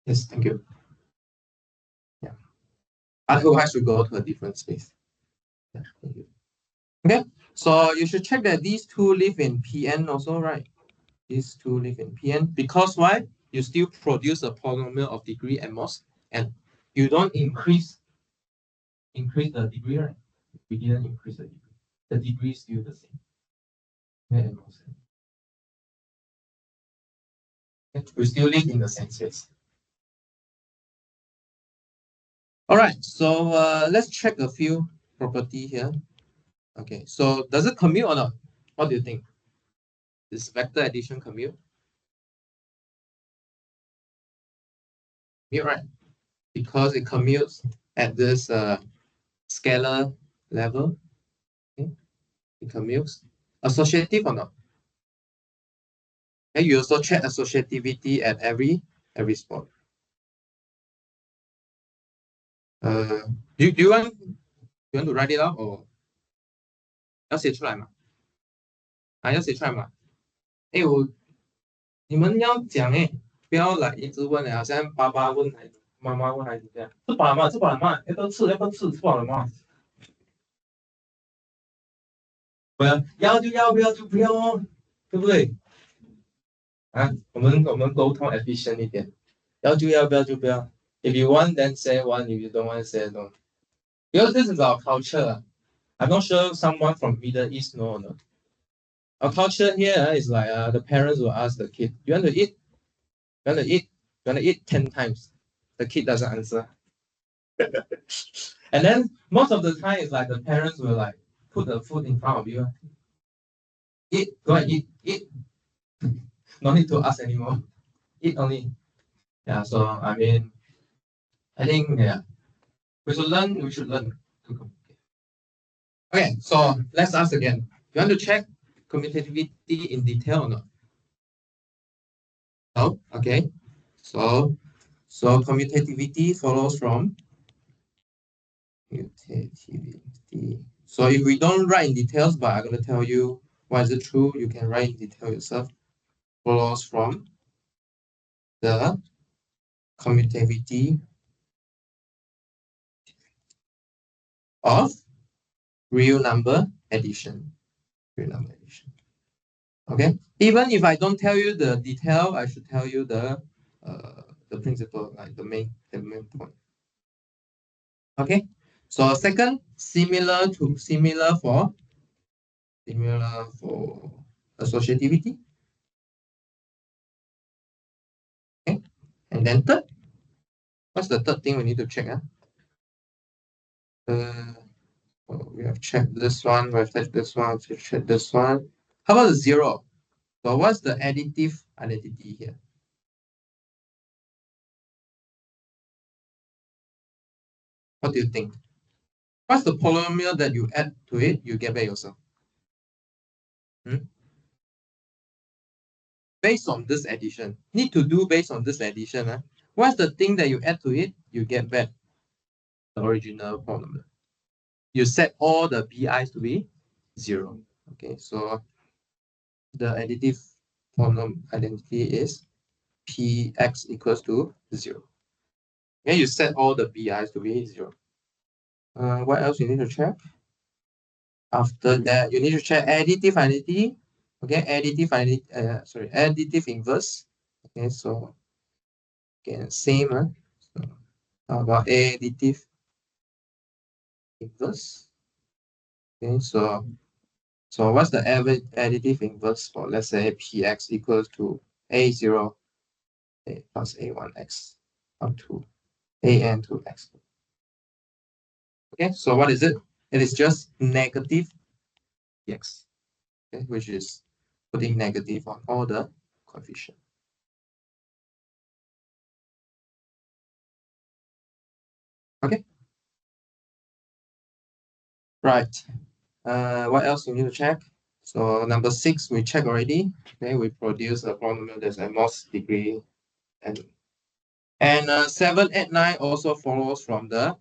Yes, thank you. Yeah. Otherwise, we go to a different space. Yeah, thank you. Okay, so you should check that these two live in Pn also, right? These two live in Pn because why? You still produce a polynomial of degree at most, and you don't increase the degree, right? We didn't increase the degree. The degree is still the same. Yeah, at most. Okay, we still live in the same space. All right, so let's check a few property here. Okay, so does it commute or not? What do you think? This vector addition commute? Commute, right? Because it commutes at this scalar level. Okay? It commutes. Associative or not? And you also check associativity at every spot. Do you want to write it out or 要写出来嘛？要写出来嘛？你们要讲不要来一直问好像爸爸问孩子、妈妈问孩子这样，吃饱了吗？吃饱了吗？要不要吃？要不要吃？吃饱了吗？不要就要，不要就不要哦，对不对？我们沟通 efficient 一点，要就要，不要就不要。If you want, then say one. If you don't want, say no. Because this is our culture. I'm not sure someone from Middle East know or not. Our culture here is like the parents will ask the kid, "You want to eat? You want to eat? You want to eat 10 times?" The kid doesn't answer. And then most of the time, it's like the parents will like put the food in front of you. Eat, go and eat. No need to ask anymore. Eat only. Yeah, so I mean, I think we should learn to communicate. Okay, so let's ask again. You want to check commutativity in detail or not? No? Okay. So commutativity follows from commutativity. So if we don't write in details, but I'm gonna tell you why is it true, you can write in detail yourself. Follows from the commutativity of real number addition. Real number addition. Okay. Even if I don't tell you the detail, I should tell you the principle, like the main point. Okay. So second, similar for associativity. Okay. And then third, what's the third thing we need to check? We have checked this one, we have checked this one, we have checked this one. How about the zero? So what's the additive identity here? What do you think? What's the polynomial that you add to it, you get back yourself? Based on this addition. Need to do based on this addition. What's the thing that you add to it, you get back the original polynomial? You set all the bi's to be 0. Okay, so the additive polynomial identity is px equals to 0. Okay, you set all the bi's to be 0. What else you need to check? After that, you need to check additive identity. Okay, additive inverse. Okay, so again, same. So how about additive inverse? Okay, so what's the additive inverse for, let's say, px equals to a0 plus a1x up to an to x. Okay, so what is it? It is just negative x, okay, which is putting negative on all the coefficient. Okay. Right. What else you need to check? So number 6, we check already. Okay, we produce a polynomial that's at most degree n. And 7, 8, 9 also follows from the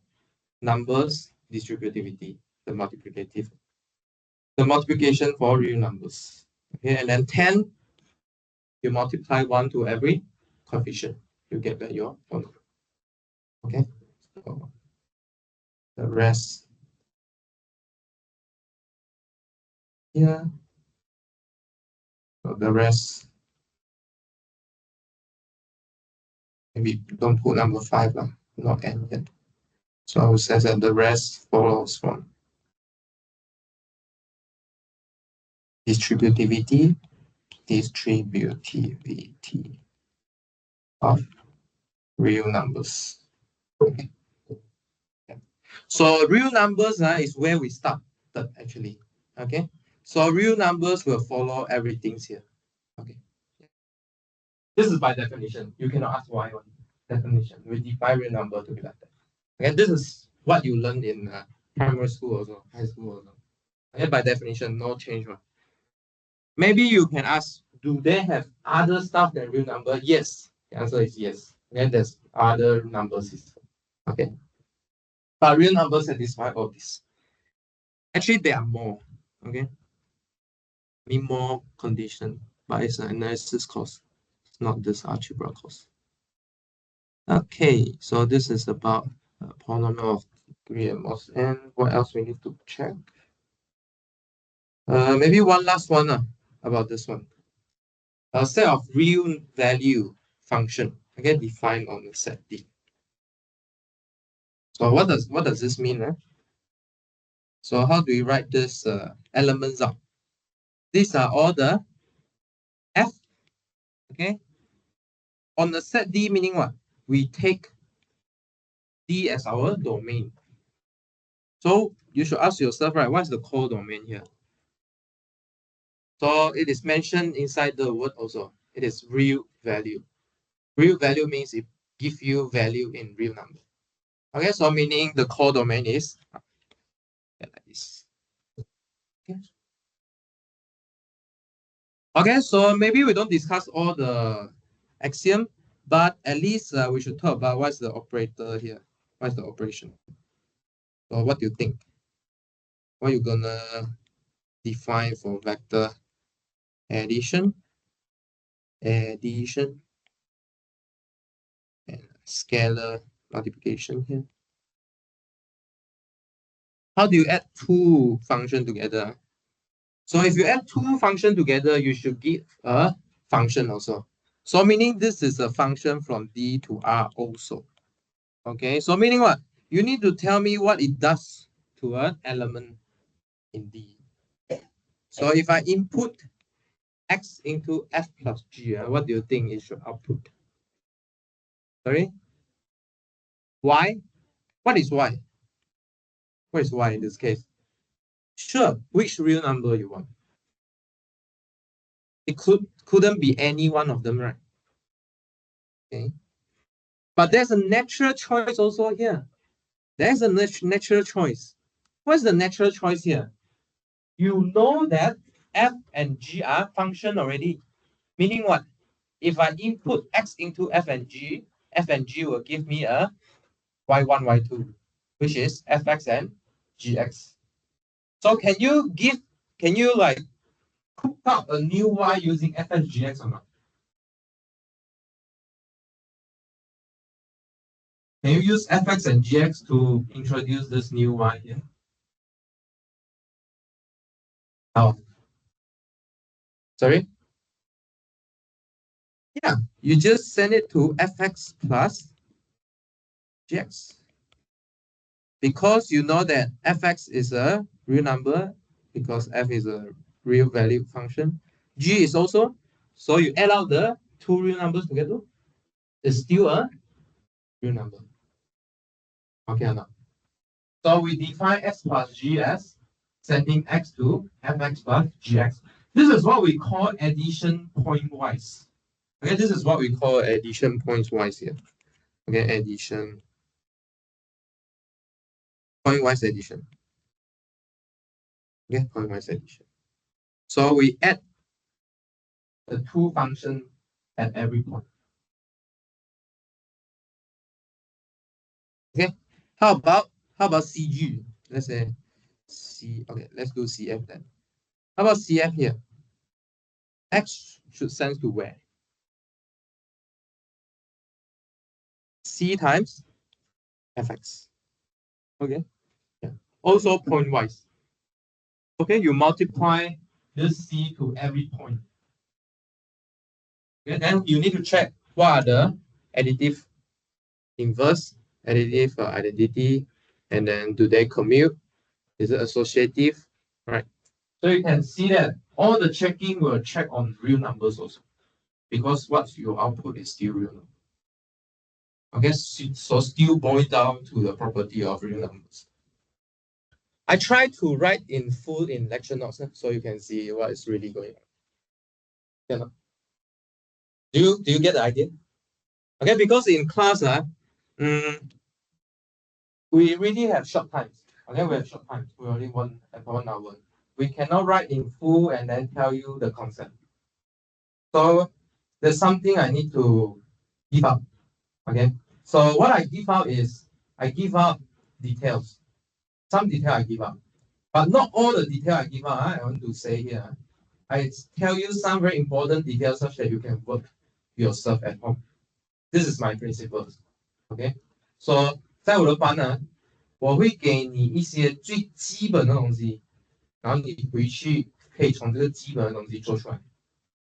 numbers distributivity, the multiplication for real numbers. Okay, and then 10, you multiply 1 to every coefficient. you get value of 4 number. Okay, so the rest here, so the rest, maybe don't put number 5, not n yet. So I will say that the rest follows from distributivity of real numbers. Okay. Yeah. So real numbers is where we start actually. Okay. So real numbers will follow everything here. Okay. This is by definition. You cannot ask why on definition. We define real number to be like that. Okay. This is what you learned in primary school also, high school also. Okay. By definition, no change. Maybe you can ask, do they have other stuff than real number? Yes. The answer is yes. Okay, there's other number system. Okay. But real numbers satisfy all this. Actually, there are more. Okay. I mean more condition, but it's an analysis course. It's not this algebra course. Okay, so this is about polynomial of degree and most. And what else we need to check? Maybe one last one about this one. A set of real value function, okay, defined on the set D. So what does this mean? So how do we write this elements out? These are all the f, okay? On the set D, meaning what? We take D as our domain. So you should ask yourself, right, what's the codomain here? So it is mentioned inside the word also. It is real value. Real value means it gives you value in real number. Okay, so meaning the codomain is like this. Okay, so maybe we don't discuss all the axiom, but at least we should talk about what's the operator here. What's the operation? So what do you think? What you gonna define for vector addition, and scalar multiplication here? How do you add two functions together? So if you add two functions together, you should give a function also. So meaning this is a function from D to R also. Okay, so meaning what? You need to tell me what it does to an element in D. So if I input x into f plus g, what do you think it should output? Sorry? Y? What is y? What is y in this case? Sure, which real number you want? It couldn't be any one of them, right? Okay. But there's a natural choice also here. There's a natural choice. What's the natural choice here? You know that f and g are function already. Meaning what? If I input x into f and g will give me a y1, y2, which is fx and gx. So can you like cook up a new y using fx, gx or not? Can you use fx and gx to introduce this new y here? How? Sorry? Yeah, you just send it to fx plus gx. Because you know that fx is a real number, because f is a real value function. G is also, so you add out the two real numbers together, it's still a real number. Okay or not? So we define x plus g as setting x to fx plus gx. This is what we call addition pointwise. Okay, this is what we call addition pointwise here. Okay, addition pointwise addition. Okay, pointwise addition. So we add the two functions at every point. Okay, how about CG? Let's say C. Okay, let's do CF then. How about CF here? X should send to where? C times fx. Okay. Yeah. Also point-wise. Okay, you multiply this C to every point. Okay, then you need to check what are the additive inverse, additive identity, and then do they commute? Is it associative? Right. So you can see that all the checking will check on real numbers also, because what your output is still real number. Okay, so still boil down to the property of real numbers. I try to write in full in lecture notes so you can see what is really going on. Yeah. Do you get the idea? Okay, because in class, we really have short times. Okay, we have short times. We only one 1 hour. We cannot write in full and then tell you the concept. So there's something I need to give up. Okay, so what I give out is I give out details. Some detail I give out, but not all the detail I give out. I want to say here, I tell you some very important details such that you can work yourself at home. This is my principles. Okay, so 在我的班呢，我会给你一些最基本的东西，然后你回去可以从这个基本的东西做出来。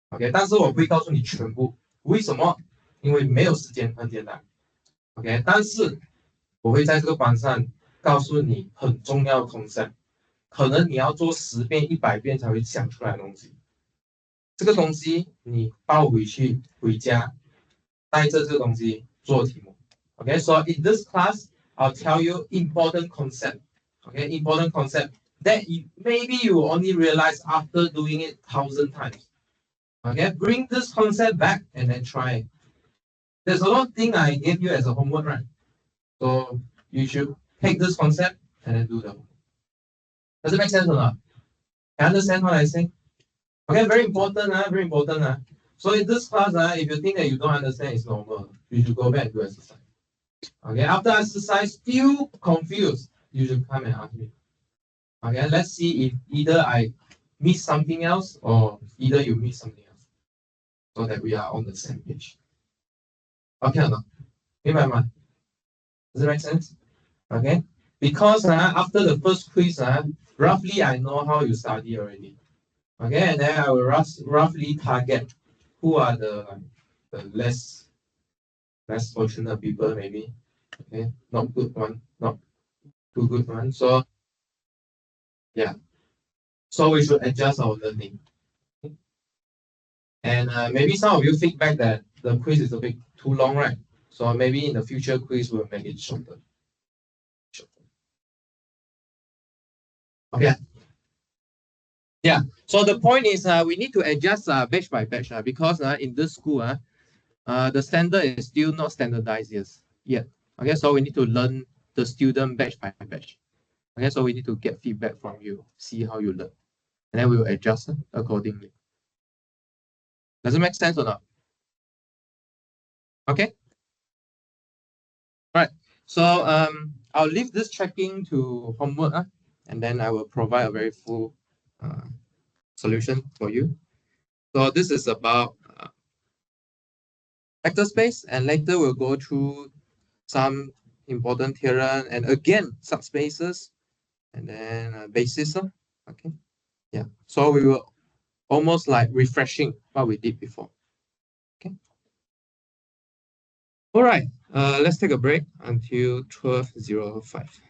OK， 但是我不会告诉你全部，为什么？因为没有时间，很简单。OK， 但是我会在这个班上告诉你很重要的 concept， 可能你要做10遍、100遍才会想出来的东西。这个东西你抱回去回家，带着这个东西做题目。Okay, so in this class, I'll tell you important concept. Okay, important concept that maybe you only realize after doing it 1,000 times. Okay, bring this concept back and then try. There's a lot of things I gave you as a homework, right? So you should take this concept and then do the homework. Does it make sense or not? Can you understand what I say? Okay, very important, very important. So in this class, if you think that you don't understand, it's normal. You should go back and do exercise. Okay, after exercise, still confused, you should come and ask me. Okay, let's see if either I miss something else or either you miss something else, so that we are on the same page. Okay or not? Does it make sense? Okay, because after the first quiz, roughly I know how you study already. Okay, and then I will roughly target who are the less fortunate people, maybe. Okay, not good one, not too good one. So yeah, so we should adjust our learning. Okay? And maybe some of you feedback that the quiz is a bit too long, right? So maybe in the future quiz we'll make it shorter. Okay. Yeah. So the point is, we need to adjust batch by batch because in this school, the standard is still not standardized yet. Okay, so we need to learn the student batch by batch. Okay, so we need to get feedback from you, see how you learn, and then we will adjust accordingly. Does it make sense or not? Okay. Right. So I'll leave this checking to homework, and then I will provide a very full solution for you. So this is about vector space, and later we'll go through some important theorem and again subspaces, and then basis. Okay. Yeah. So we will almost like refreshing what we did before. Okay. All right. Let's take a break until 12:05.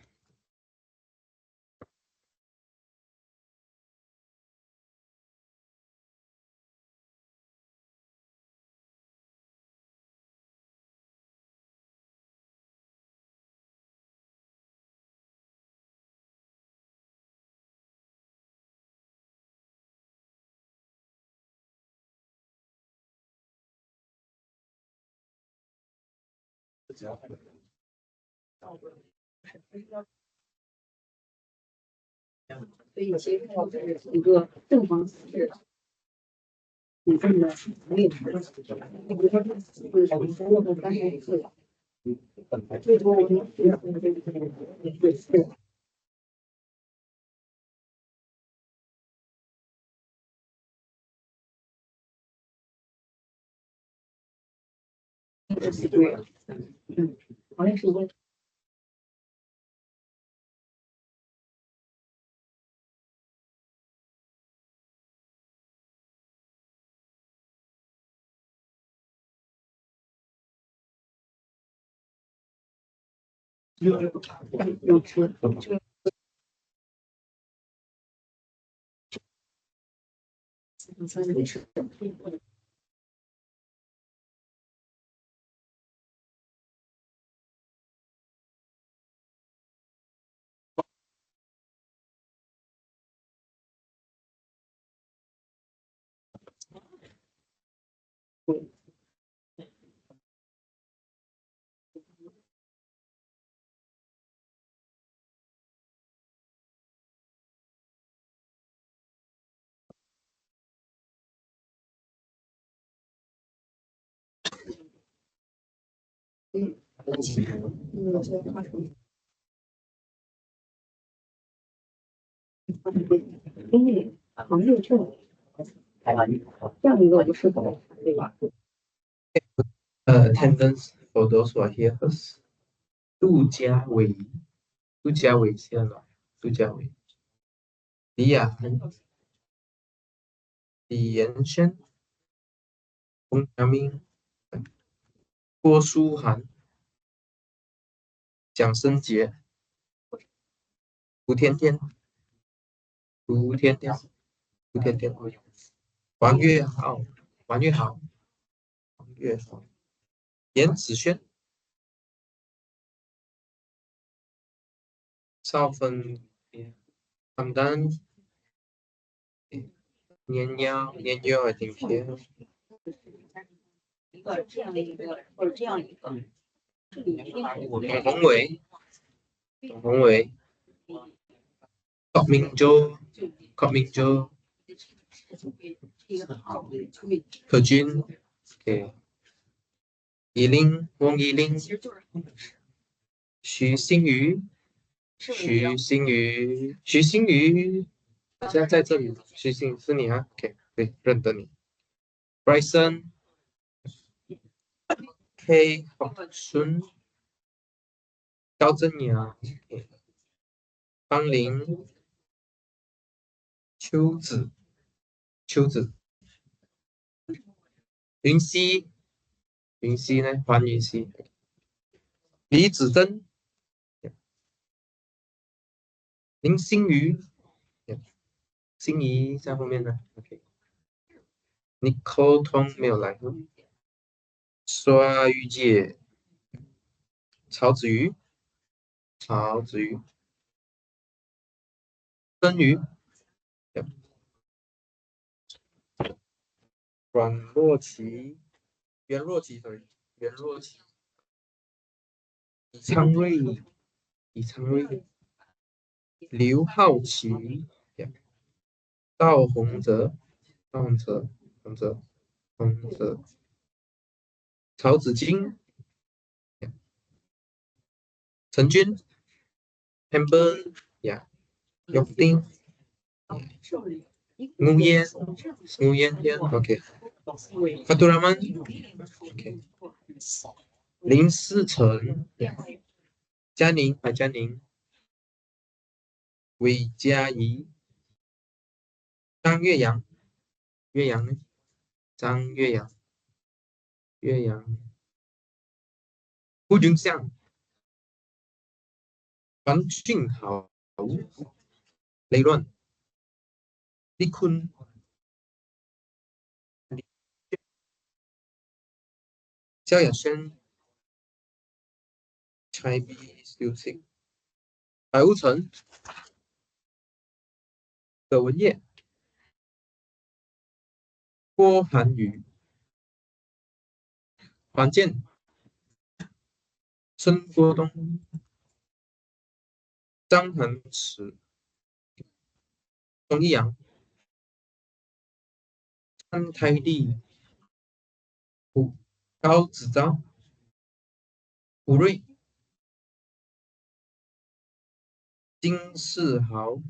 Attendance for those who are here first. 杜家伟，杜家伟先了，杜家伟，李雅涵、李延轩、洪家明、郭书涵、蒋生杰、胡天天、胡天天、胡天天、王月浩、王月豪、王月豪、严子轩、邵芬、唐丹、年幺、年幺二顶天。董宏伟、董宏伟、郭明洲、郭明洲、何军，OK，依林、汪依林、徐新宇、徐新宇、徐新宇，现在在这里，徐新是你啊？OK，对，认得你。Bryson、K、孙、高正雅、方林、秋子、秋子、云溪、云溪呢？黄云溪、李子珍、林心瑜，心仪在后面呢。OK，Nicole 通没有来。刷玉姐、曹子瑜、曹子瑜、曾瑜、阮若琪、袁若琪，sorry，袁若琪、李昌瑞、李昌瑞、刘浩奇、赵宏哲、赵宏哲、宏哲、宏哲、曹子金、陈军、Amber 呀、玉丁、吴燕、吴燕燕，OK，Faturrahman，OK，林思成、嘉宁啊，嘉宁、韦佳怡、张岳阳、岳阳呢？张岳阳、岳阳、胡军相、黄俊豪、雷乱、李坤、萧亚轩、蔡碧、刘星、白无成、葛文业、郭涵宇、黄健、孙国东、张恒驰、钟一阳、张台丽、高子昭、吴瑞、金世豪、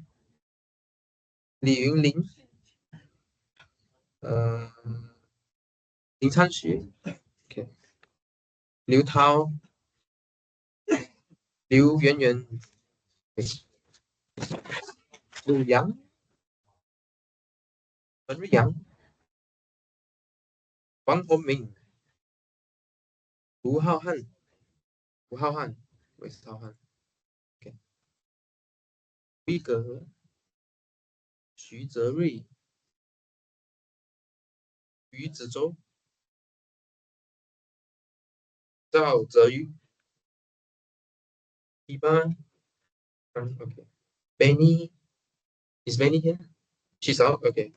李云林、林昌学，OK，刘涛、刘圆圆、陆阳、文瑞阳、王宏明、吴浩瀚、吴浩瀚，韦斯浩瀚 ，OK，威格、徐泽瑞、于子洲、赵泽宇、一般，OK。Benny, is Benny here? She's out. Okay.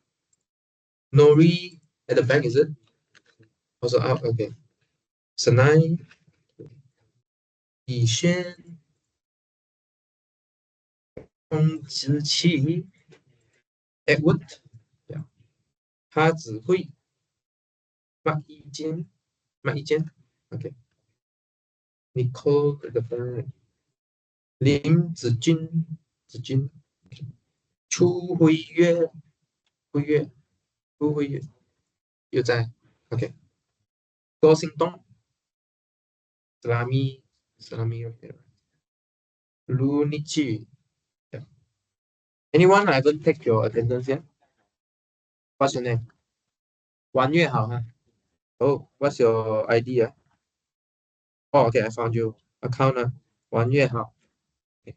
Nori at the back, is it? Also out. Okay. Sanai, Yishen, Hong Ziqi, Edward, yeah. Ha Zihui, Mark Yijian, Mark Yijian. Okay. Nicole at the back. Lim Zijun, Zijun. Chu Huiyue, Huiyue, Chu Huiyue. 又在 OK， 郭兴东 Salami Salami okay. Lunichi. Yeah. Anyone I haven't take your attendance yet? What's your name? 王月好 huh? Oh, what's your ID? Oh, okay, I found you. Account 王月好 okay.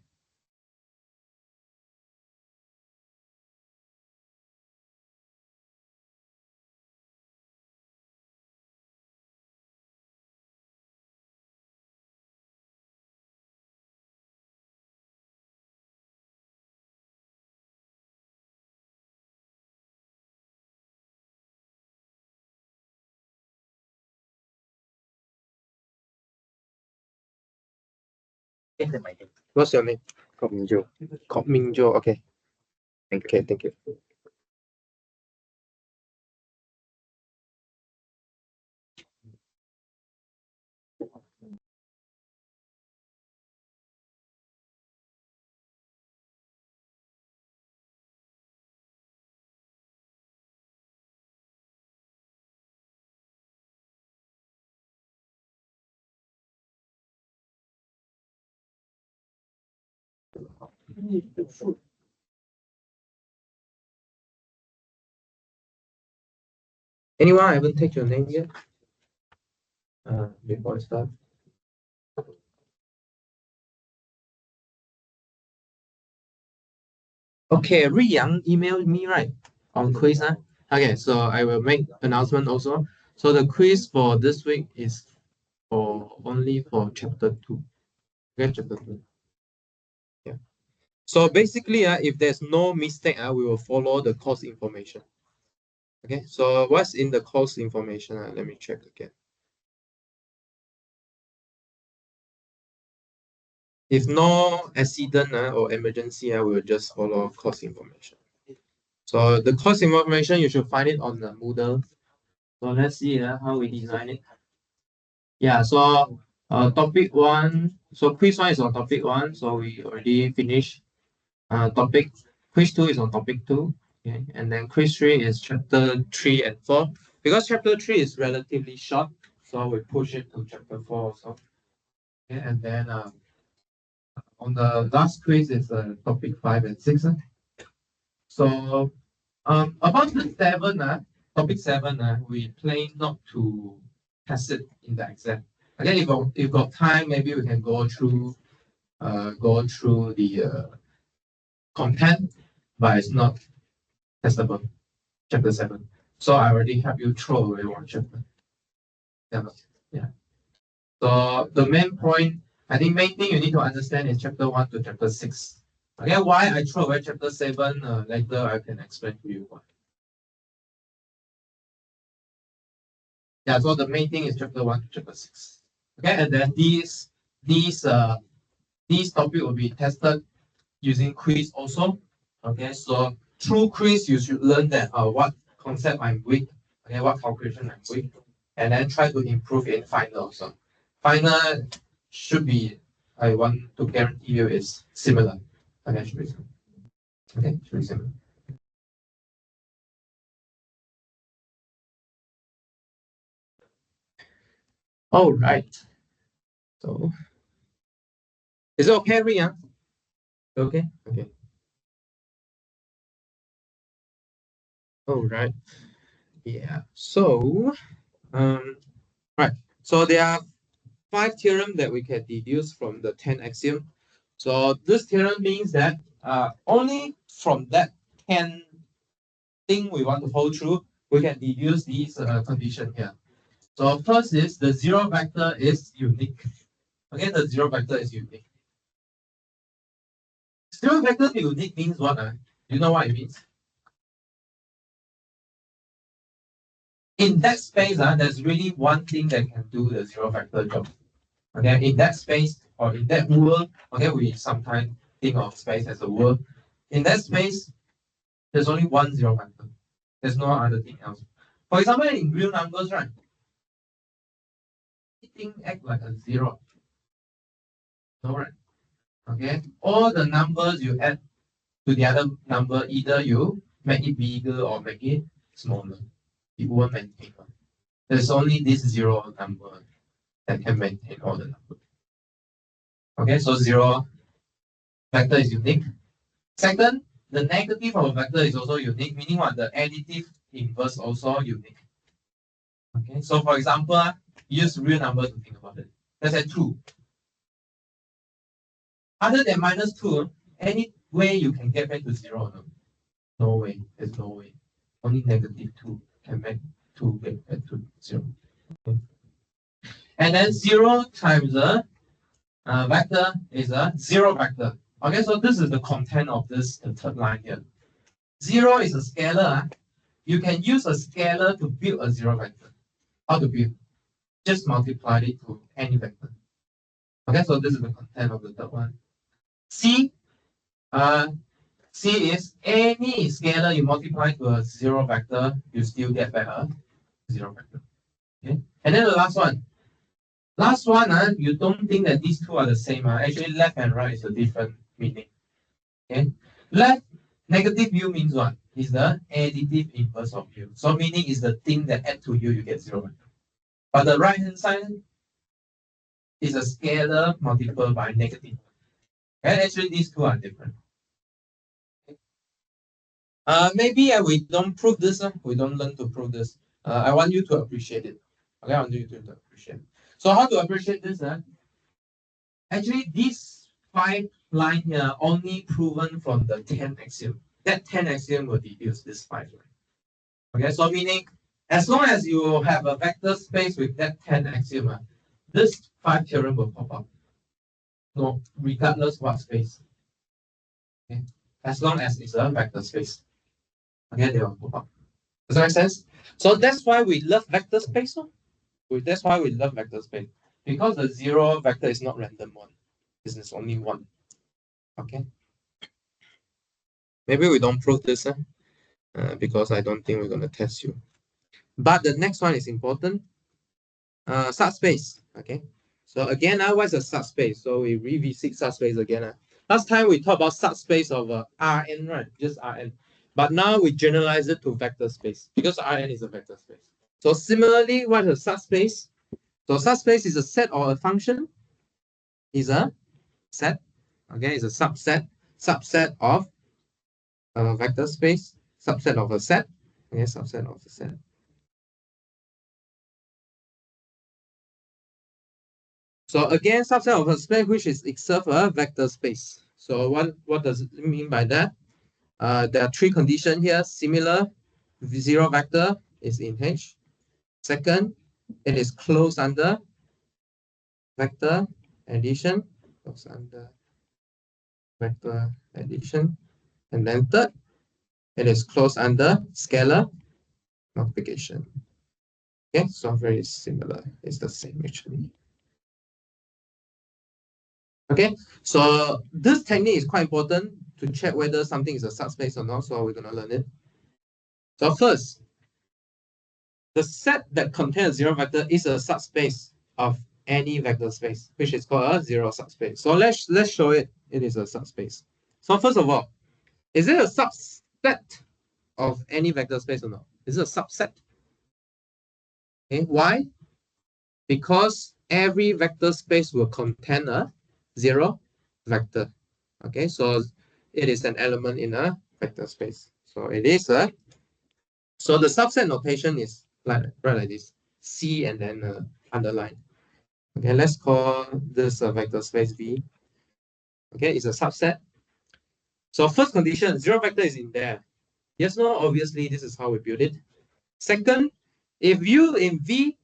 What's your name? 郭明就 Minjo. Okay. Okay, thank you. Anyone I haven't take your name yet? Before I start. Okay, Riyang emailed me right on quiz. Huh? Okay, so I will make announcement also. So the quiz for this week is for only for chapter 2. Okay, chapter 2. Yeah. So basically, if there's no mistake, we will follow the course information. Okay, so what's in the course information? Let me check again. If no accident or emergency, we will just follow course information. So the course information, you should find it on the Moodle. So let's see how we design it. Yeah, so topic 1, so quiz 1 is on topic 1, so we already finished. Quiz 2 is on topic 2, okay, and then quiz 3 is chapter 3 and 4. Because chapter 3 is relatively short, so we push it to chapter 4 also. Okay, and then on the last quiz is topic 5 and 6. So about the 7, topic 7, we plan not to test it in the exam. Again, if you've got time, maybe we can go through the content, but it's not testable. Chapter 7. So I already have you throw away one chapter. Yeah. So the main point, I think main thing you need to understand is chapter 1 to chapter 6. Okay, why I throw away chapter 7, later I can explain to you why. Yeah, so the main thing is chapter 1 to chapter 6. Okay, and then these topic will be tested using quiz also. Okay, so through quiz you should learn that what concept I'm weak, okay, what calculation I'm weak, and then try to improve in final also. Final should be, I want to guarantee you, is similar. Okay, should be similar. Okay, should be similar. All right. So is it okay, Ria? Okay, okay. All right. Yeah. So right. So there are 5 theorems that we can deduce from the 10 axiom. So this theorem means that only from that 10 thing we want to hold true, we can deduce these condition here. So first is the zero vector is unique. Okay, the zero vector is unique. Zero vector unique means what? You know what it means? In that space, there's really one thing that can do the zero vector job. Okay, in that space or in that world, okay, we sometimes think of space as a world. In that space, there's only one zero vector. There's no other thing else. For example, in real numbers, right? Everything act like a zero. Alright. Okay. All the numbers you add to the other number, either you make it bigger or make it smaller. It won't maintain one. There's only this zero number that can maintain all the numbers. Okay, so zero vector is unique. Second, the negative of a vector is also unique, meaning what? The additive inverse also unique. Okay, so for example, use real numbers to think about it. Let's say 2. Other than -2, any way you can get back to 0? No, no way. There's no way. Only -2 can make 2 get back to 0. Okay. And then 0 times a vector is a 0 vector. Okay, so this is the content of this, the third line here. 0 is a scalar. You can use a scalar to build a 0 vector. How to build? Just multiply it to any vector. Okay, so this is the content of the third one. C is any scalar you multiply to a 0 vector, you still get back a 0 vector. Okay, and then the last one. Last one, you don't think that these two are the same. Actually, left and right is a different meaning. Okay, left negative u means what? Is the additive inverse of u. So meaning is the thing that add to u, you get 0 vector. But the right hand side is a scalar multiplied by negative. And actually, these two are different. Maybe we don't prove this. We don't learn to prove this. I want you to appreciate it. Okay, I want you to appreciate it. So how to appreciate this? Actually, these 5 line here only proven from the 10 axiom. That 10 axiom will deduce this 5 line. Okay, so meaning as long as you have a vector space with that 10 axiom, this 5 theorem will pop up. No, regardless what space. Okay, as long as it's a vector space. Okay, they will pop up. Does that make sense? So that's why we love vector space. That's why we love vector space. Because the 0 vector is not random one. It's only one. Okay. Maybe we don't prove this because I don't think we're going to test you. But the next one is important. Subspace. Okay. So again, what's a subspace? So we revisit subspace again. Last time we talked about subspace of Rn, right? Just Rn. But now we generalize it to vector space because Rn is a vector space. So similarly, what is a subspace? So subspace is a set or a function. Is a set. Okay, it's a subset of a vector space, subset of a set. Okay, subset of a set. So again, subset of a space which is itself a vector space. So what does it mean by that? There are 3 conditions here. Similar, 0 vector is in H. Second, it is closed under vector addition. Closed under vector addition. And then third, it is closed under scalar multiplication. Okay, so very similar. It's the same actually. Okay, so this technique is quite important to check whether something is a subspace or not. So we're gonna learn it. So first, the set that contains 0 vector is a subspace of any vector space, which is called a 0 subspace. So let's show it. It is a subspace. So first of all, is it a subset of any vector space or not? Is it a subset? Okay, why? Because every vector space will contain a zero vector. Okay, so it is an element in a vector space. So it is a, so the subset notation is right like this, C and then underline. Okay, let's call this a vector space V. Okay, it's a subset. So first condition, zero vector is in there. Yes, no, obviously this is how we build it. Second, if U in V,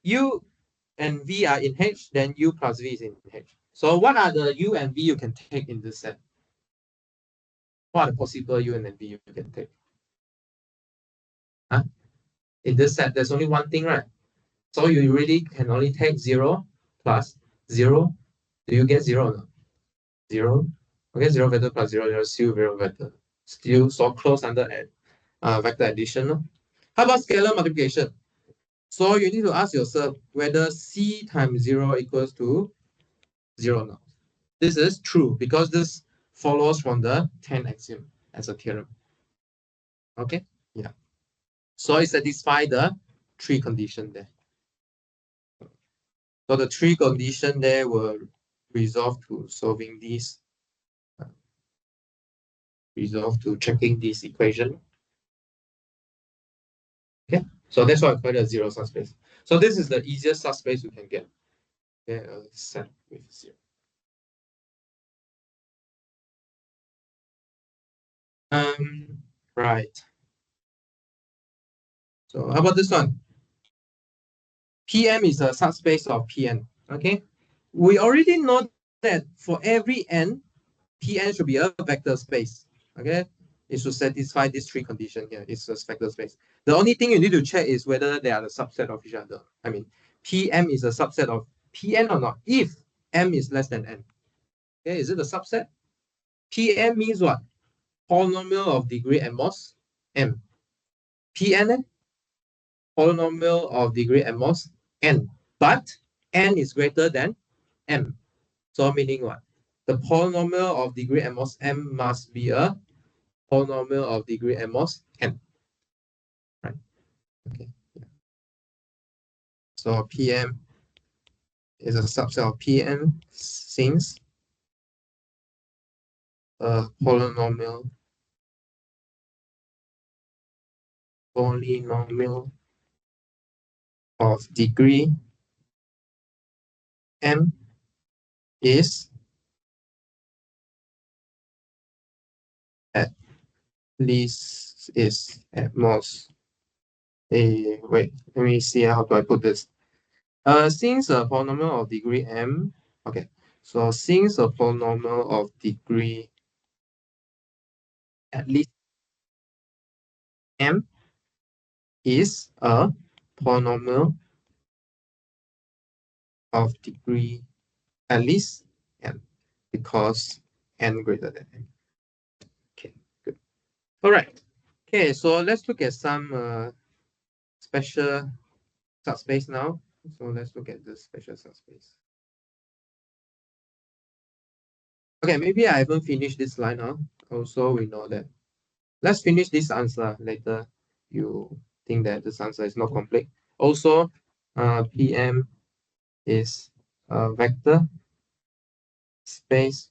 U and V are in H, then U plus V is in H. So what are the U and V you can take in this set? What are the possible U and V you can take? Huh? In this set, there's only one thing, right? So you really can only take 0 plus 0. Do you get 0 or not? 0. Okay, 0 vector plus 0, 0, still 0 vector. Still so close under vector addition. No? How about scalar multiplication? So you need to ask yourself whether C times 0 equals to 0 now. This is true because this follows from the 10 axiom as a theorem. Okay, yeah. So it satisfies the three conditions there. So the three conditions there will resolve to solving this, resolve to checking this equation. Okay, so that's why I call it a zero subspace. So this is the easiest subspace you can get. Okay, a set with 0. Right. So how about this one? Pm is a subspace of Pn. Okay, we already know that for every n, Pn should be a vector space. Okay, it should satisfy these three conditions here. It's a vector space. The only thing you need to check is whether they are a subset of each other. I mean, Pm is a subset of Pn or not. If m is less than n, okay, is it a subset? Pm means what? Polynomial of degree n most m. Pn, polynomial of degree n most n, but n is greater than m. So meaning what? The polynomial of degree n most m must be a polynomial of degree n most n. Right? Okay. Yeah. So Pm is a subset of Pn since a polynomial of degree m is at least is at most a, wait, let me see how do I put this. Since a polynomial of degree m, okay, so since a polynomial of degree at least m is a polynomial of degree at least n, because n greater than m. Okay, good. All right. Okay, so let's look at some special subspace now. So let's look at this special subspace. Okay, maybe I haven't finished this line, huh? Also, we know that. Let's finish this answer later. You think that this answer is not complete. Also, Pm is a vector space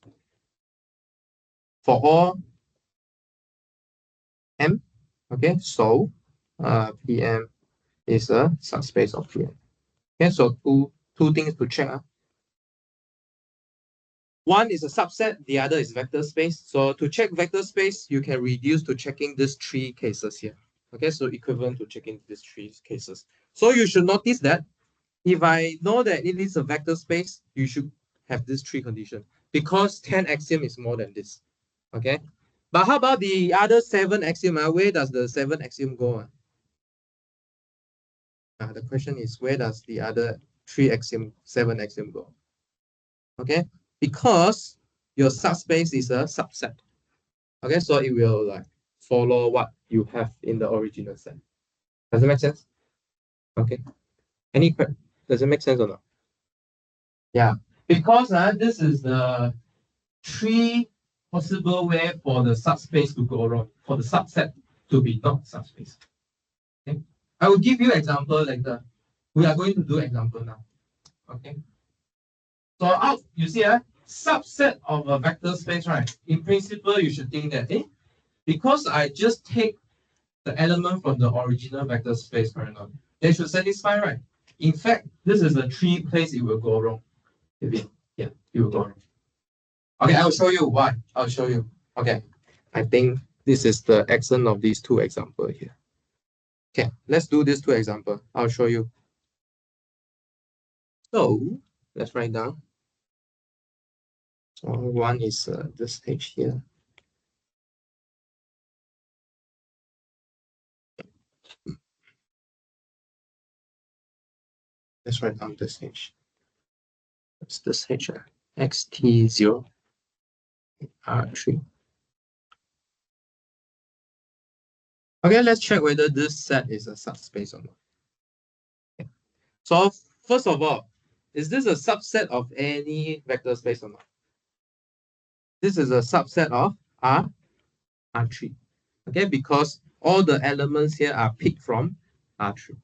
for all m. Okay, so Pm is a subspace of Pm. Okay, so two things to check. One is a subset, the other is vector space. So to check vector space, you can reduce to checking these three cases here. Okay, so equivalent to checking these three cases. So you should notice that if I know that it is a vector space, you should have these three conditions because 10 axiom is more than this. Okay, but how about the other 7 axiom? Where does the 7 axiom go? The question is, where does the other 7 axiom go? Okay, because your subspace is a subset. Okay, so it will like follow what you have in the original set. Does it make sense? Okay. Does it make sense or not? Yeah, because this is the 3 possible way for the subspace to go wrong, for the subset to be not subspace. Okay, I will give you example later. We are going to do example now. Okay. So out, you see a subset of a vector space, right? In principle, you should think that, because I just take the element from the original vector space, right? They should satisfy, right? In fact, this is the three place it will go wrong. Yeah, it will go wrong. Okay, I will show you why. I'll show you. Okay, I think this is the accent of these two examples here. Okay, let's do these two examples. I'll show you. So let's write down. So one is this H here. Let's write down this H. It's this H, xt0 R3. Okay, let's check whether this set is a subspace or not. Okay. So first of all, is this a subset of any vector space or not? This is a subset of R3. Okay, because all the elements here are picked from R3.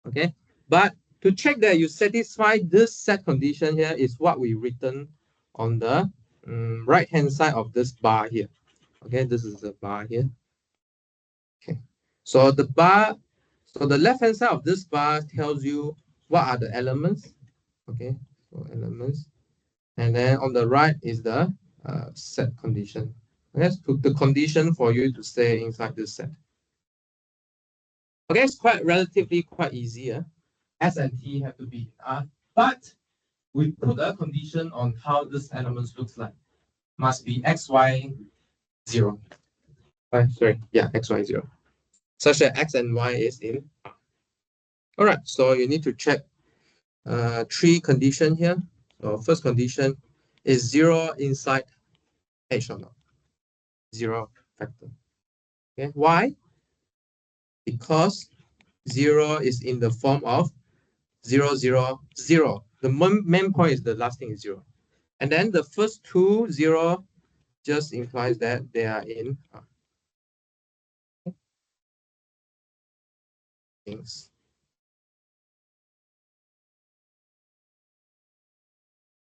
Okay, but to check that you satisfy this set condition here is what we written on the right hand side of this bar here. Okay, this is the bar here. Okay, so the left hand side of this bar tells you what are the elements. Okay, so elements, and then on the right is the set condition. Okay, so the condition for you to stay inside this set. Okay, it's relatively quite easy. S and T have to be in R, but we put a condition on how this element looks like. Must be XY 0. Sorry, yeah, XY 0. Such that X and Y is in R. All right, so you need to check three condition here. So first condition is 0 inside H or not. 0 factor. Okay, why? Because 0 is in the form of 0, 0, 0. The main point is the last thing is 0. And then the first two 0 just implies that they are in things.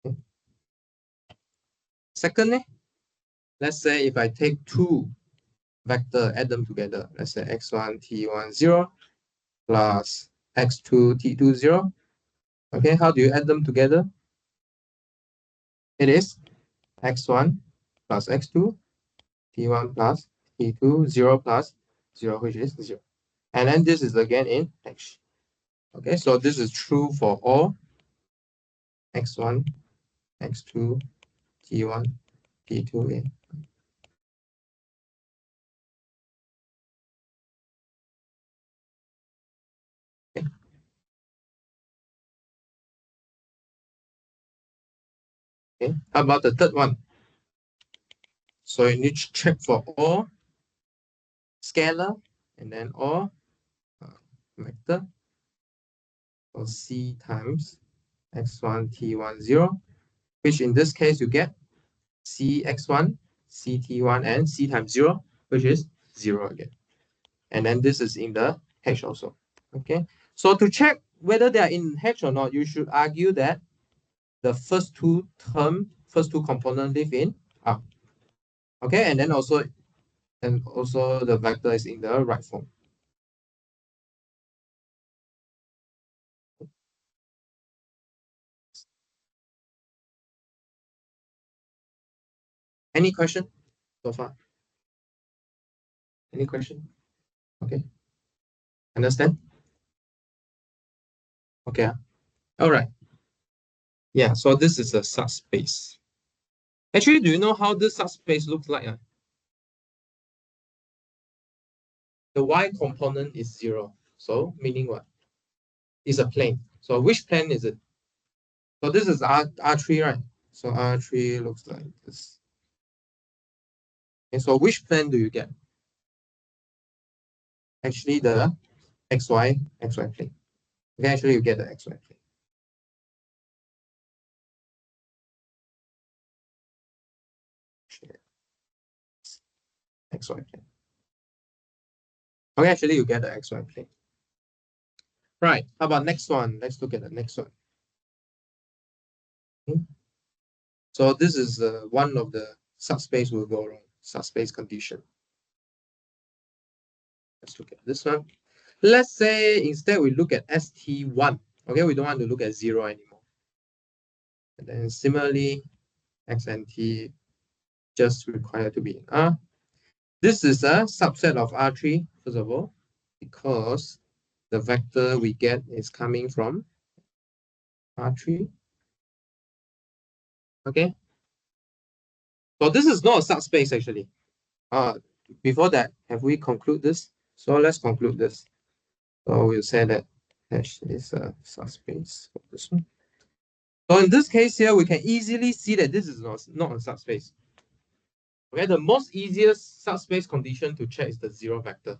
Okay. Second, let's say if I take two vector, add them together, let's say x1, t1, 0 plus x2, t2, 0. Okay, how do you add them together? It is x1 plus x2, t1 plus t2, 0 plus 0, which is 0. And then this is again in H. Okay, so this is true for all x1, x2, t1, t2 in. Okay. Okay, how about the third one? So you need to check for all scalar and then all vector. So C times x1, t1, 0, which in this case you get Cx1, Ct1, and C times 0, which is 0 again. And then this is in the H also. Okay. So to check whether they are in H or not, you should argue that the first two components live in R. Okay, and then also the vector is in the right form. Any question so far? Any question? Okay. Understand? Okay. All right. Yeah, so this is a subspace. Actually, do you know how this subspace looks like? The y component is 0. So meaning what? It's a plane. So which plane is it? So this is R3, right? So R3 looks like this. And so which plane do you get? Actually, the XY plane. Okay, actually you get the XY plane. XY plane. Okay, actually you get the XY plane. Right, how about next one? Let's look at the next one. Okay. So this is one of the subspace will go wrong, subspace condition. Let's look at this one. Let's say instead we look at ST1. Okay, we don't want to look at 0 anymore. And then similarly, X and T just require to be in R. This is a subset of R3, first of all, because the vector we get is coming from R3. Okay. So this is not a subspace actually. Before that, have we conclude this? So let's conclude this. So we'll say that H is a subspace for this one. So in this case here, we can easily see that this is not a subspace. Okay, the most easiest subspace condition to check is the 0 vector.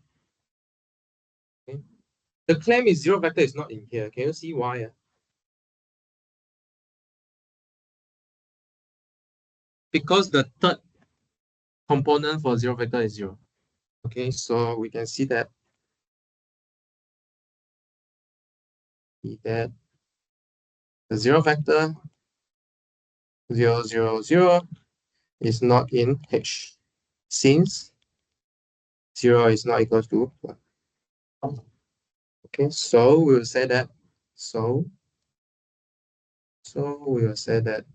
Okay. The claim is 0 vector is not in here. Can you see why? Because the third component for 0 vector is 0. Okay, so we can see that the 0 vector 0, 0, 0 is not in H, since 0 is not equal to 1. Okay, so we'll say that we will say that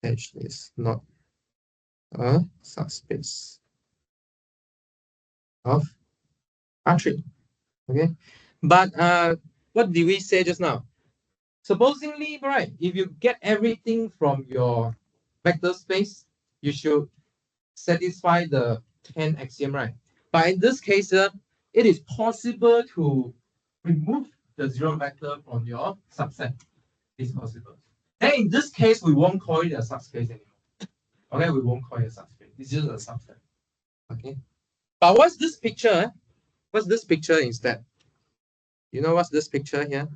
H is not a subspace of R3. Okay, but what did we say just now? Supposingly, right, if you get everything from your vector space, you should satisfy the 10 axiom, right? But in this case, it is possible to remove the 0 vector from your subset. It's possible. Then in this case, we won't call it a subspace anymore. Okay, we won't call it a subspace. It's just a subset. Okay. But what's this picture? What's this picture instead? You know what's this picture here?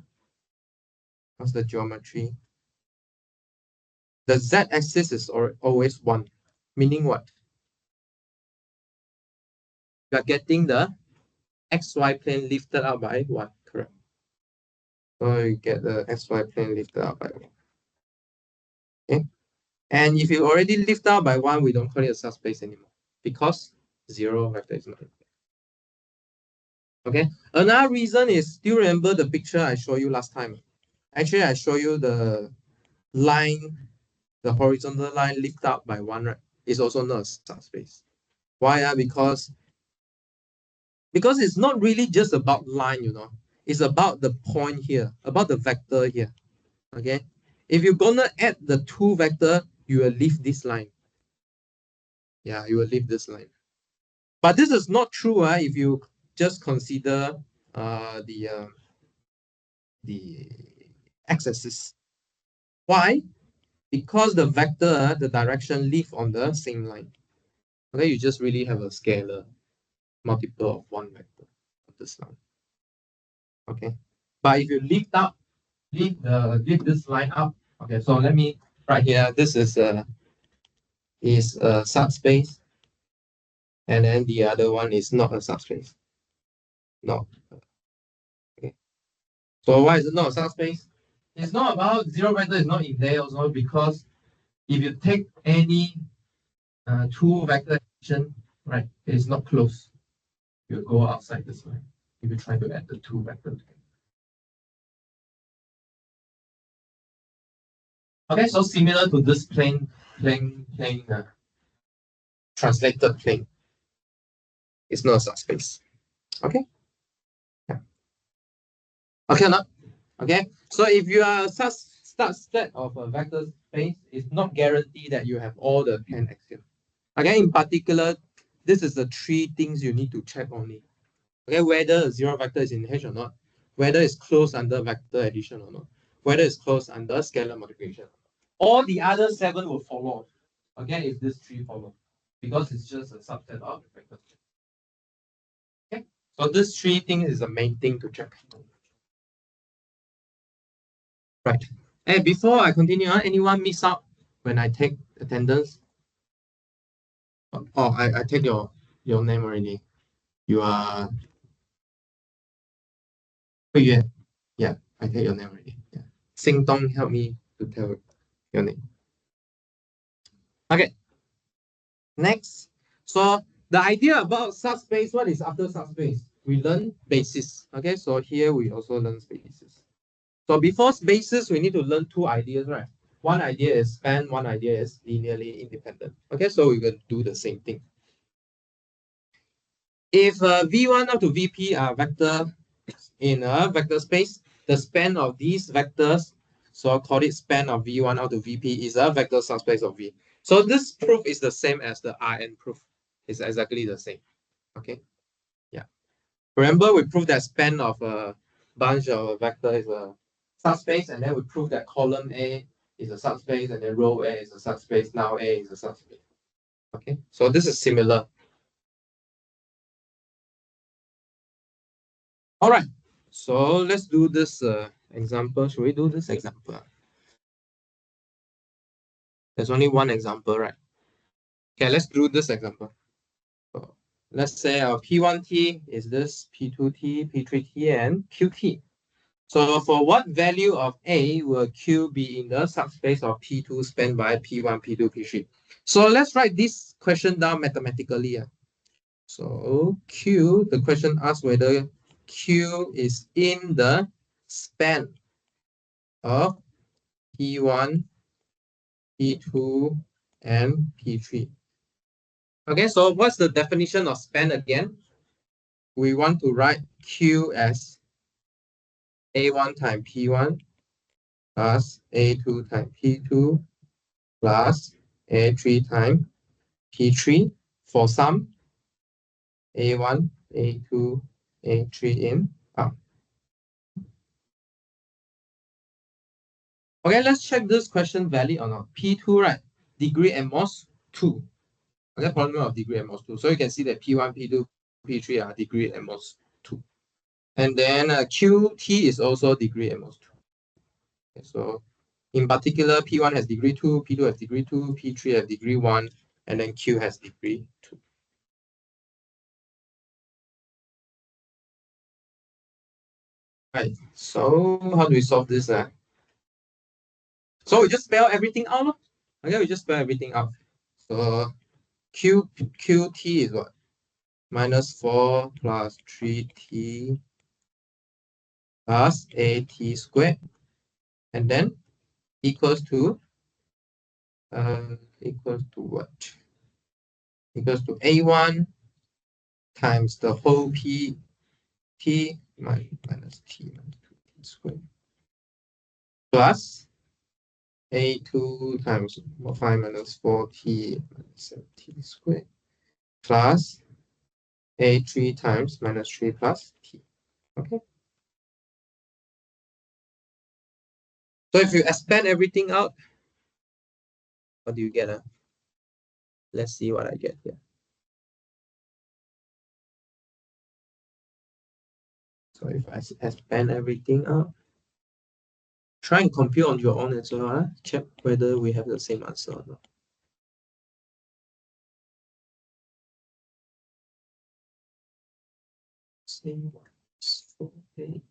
What's the geometry? The z-axis is always 1. Meaning what? You are getting the xy plane lifted up by 1, correct? So you get the xy plane lifted up by 1. Okay. And if you already lift out by 1, we don't call it a subspace anymore because 0 vector is not. Okay. Another reason is, do you remember the picture I showed you last time? Actually, I show you the line, the horizontal line lift up by 1, right? It's also not a subspace. Why? Because it's not really just about line, you know. It's about the point here, about the vector here. Okay. If you're gonna add the 2 vector, you will leave this line. Yeah, you will leave this line. But this is not true if you just consider the x-axis. Why? Because the vector, the direction live on the same line. Okay, you just really have a scalar multiple of 1 vector of this line. Okay, but if you lift this line up. Okay, so let me right here. This is a subspace, and then the other one is not a subspace. No. Okay. So why is it not a subspace? It's not about 0 vector is not in there also, because if you take any 2 vector addition, right, it's not close. You go outside this line if you try to add the 2 vectors. Okay, so similar to this plane translated plane. It's not a subspace. Okay. Yeah. Okay, not okay. So if you are such set of a vector space, it's not guaranteed that you have all the 10 axioms. Okay, in particular, this is the 3 things you need to check only. Okay, whether a 0 vector is in H or not, whether it's closed under vector addition or not, whether it's closed under scalar multiplication. All the other 7 will follow. Okay, if this 3 follow, because it's just a subset of the vector. Okay, so this 3 things is the main thing to check. Right. Hey, before I continue, anyone miss out when I take attendance? Oh, I take your name already. You are Hui Yue. Yeah, I take your name already. Yeah. Sing Dong help me to tell your name. Okay. Next. So the idea about subspace, what is after subspace? We learn basis. Okay, so here we also learn basis. So before basis, we need to learn two ideas, right? One idea is span, one idea is linearly independent. Okay, so we're going to do the same thing. If V1 up to Vp are vector in a vector space, the span of these vectors, so I'll call it span of V1 out to Vp, is a vector subspace of V. So this proof is the same as the Rn proof. It's exactly the same. Okay. Yeah. Remember, we proved that span of a bunch of vector is a subspace, and then we proved that column A is a subspace, and then row A is a subspace. Now A is a subspace. Okay. So this is similar. All right. So let's do this example. Should we do this example? There's only one example, right? Okay, let's do this example. So let's say our P1T is this P2T, P3T, and QT. So for what value of A will Q be in the subspace of P2 spanned by P1, P2, P3? So let's write this question down mathematically. So Q, the question asks whether Q is in the span of P1, P2, and P3. Okay, so what's the definition of span again? We want to write Q as A1 times P1 plus A2 times P2 plus A3 times P3 for some A1, A2, A3 in R. Okay, let's check this question valid or not. P2, right? Degree at most 2. Okay, polynomial of degree at most 2. So you can see that P1, P2, P3 are degree at most 2. And then QT is also degree at most 2. Okay, so in particular, P1 has degree 2, P2 has degree 2, P3 has degree 1, and then Q has degree 2. Right, so how do we solve this? So we just spell everything out. Okay, we just spell everything out. So QT is what? Minus 4 plus 3t plus AT squared. And then equals to what? Equals to A1 times the whole T minus T minus 2T squared plus A2 times 5 minus 4T minus 7T squared plus A3 times minus 3 plus T. Okay. So if you expand everything out, what do you get? Let's see what I get here. So if I expand everything out, try and compute on your own as well. Check whether we have the same answer or not. Same 48.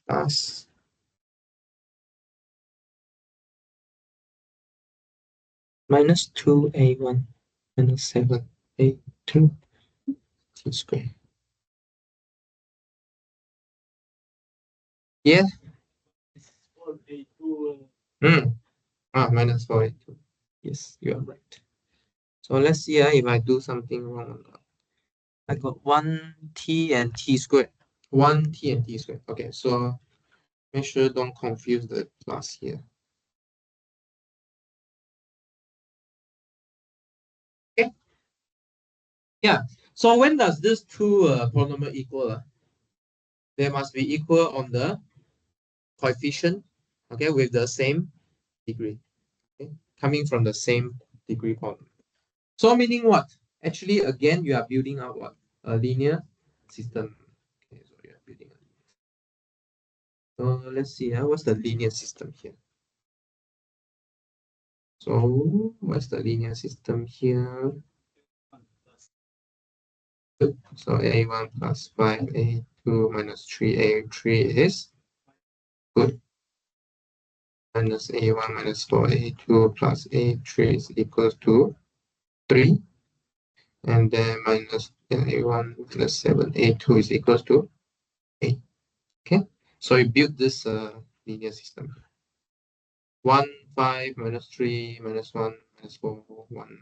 Plus minus 2A1 minus 7A2 T squared. Yeah. Minus 4A2. Yes, you are right. So let's see if I do something wrong or not. I got 1T and T squared. 1T and T squared. Okay, so make sure don't confuse the plus here. Okay. Yeah. So when does this two polynomial equal? They must be equal on the coefficient, okay, with the same degree, okay, coming from the same degree polynomial. So meaning what? Actually, again, you are building out what? A linear system. Okay, so you are building a linear system. So let's see, what's the linear system here? So what's the linear system here? So A1 plus 5A 2 minus 3a3 is good. Minus a1 minus 4a2 plus a3 is equals to 3. And then minus a1 minus 7a2 is equals to 8. Okay, so we build this linear system. 1, 5, minus 3, minus 1, minus 4, 1,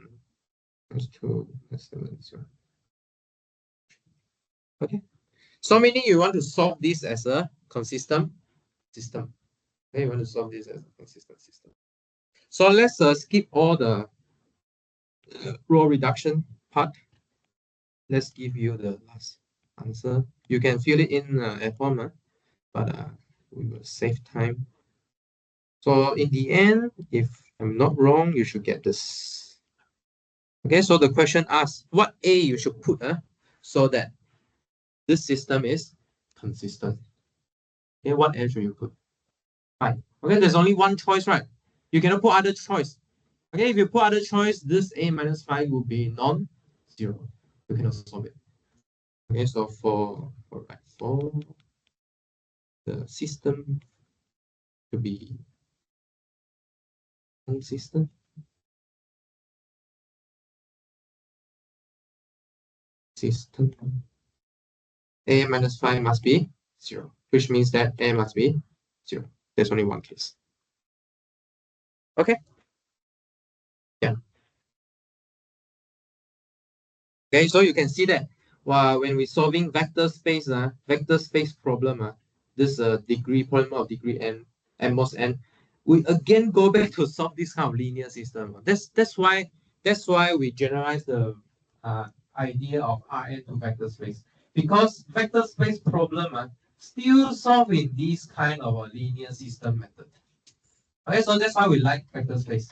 minus 2, minus 7, 0. Okay, so meaning you want to solve this as a consistent system. Okay, you want to solve this as a consistent system. So let's skip all the row reduction part. Let's give you the last answer. You can fill it in at home, but we will save time. So in the end, if I'm not wrong, you should get this. Okay, so the question asks what A you should put so that this system is consistent. Okay, what A should you put? Fine. Okay, there's only one choice, right? You cannot put other choice. Okay, if you put other choice, this A minus 5 will be non-zero. You cannot solve it. Okay, so for the system to be consistent, system A minus 5 must be 0, which means that A must be 0. There's only one case. Okay. Yeah. Okay, so you can see that when we're solving vector space problem, this degree polynomial of degree n most n, we again go back to solve this kind of linear system. That's why we generalize the idea of Rn to vector space, because vector space problem still solve in this kind of a linear system method. Okay, so that's why we like vector space,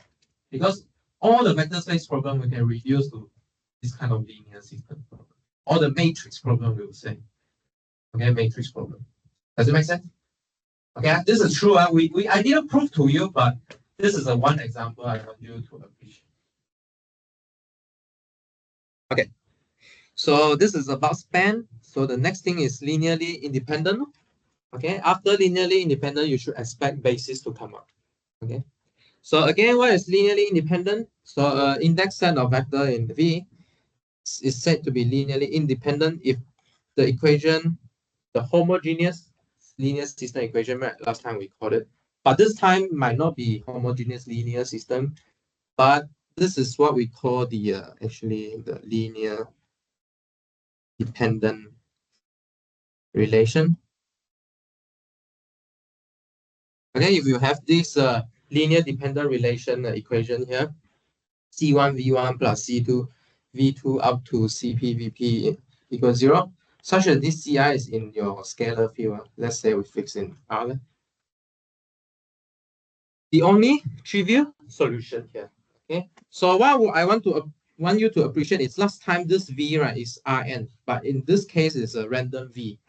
because all the vector space problem we can reduce to this kind of linear system problem, or the matrix problem, we will say. Okay, matrix problem. Does it make sense? Okay, this is true. I didn't prove to you, but this is a one example I want you to appreciate. Okay, so this is about span. So the next thing is linearly independent. Okay, after linearly independent, you should expect basis to come up. Okay, so again, what is linearly independent? So index set of vector in V is said to be linearly independent if the equation, the homogeneous linear system equation, right? Last time we called it, but this time might not be homogeneous linear system, but this is what we call the actually the linear dependent relation. Okay, if you have this linear dependent relation equation here, C1 V1 plus C2 V2 up to CP VP equals 0, such that this CI is in your scalar field. Let's say we fix in R. The only trivial solution here. Okay, so what I want you to appreciate is last time this V, right, is Rn, but in this case it's a random V.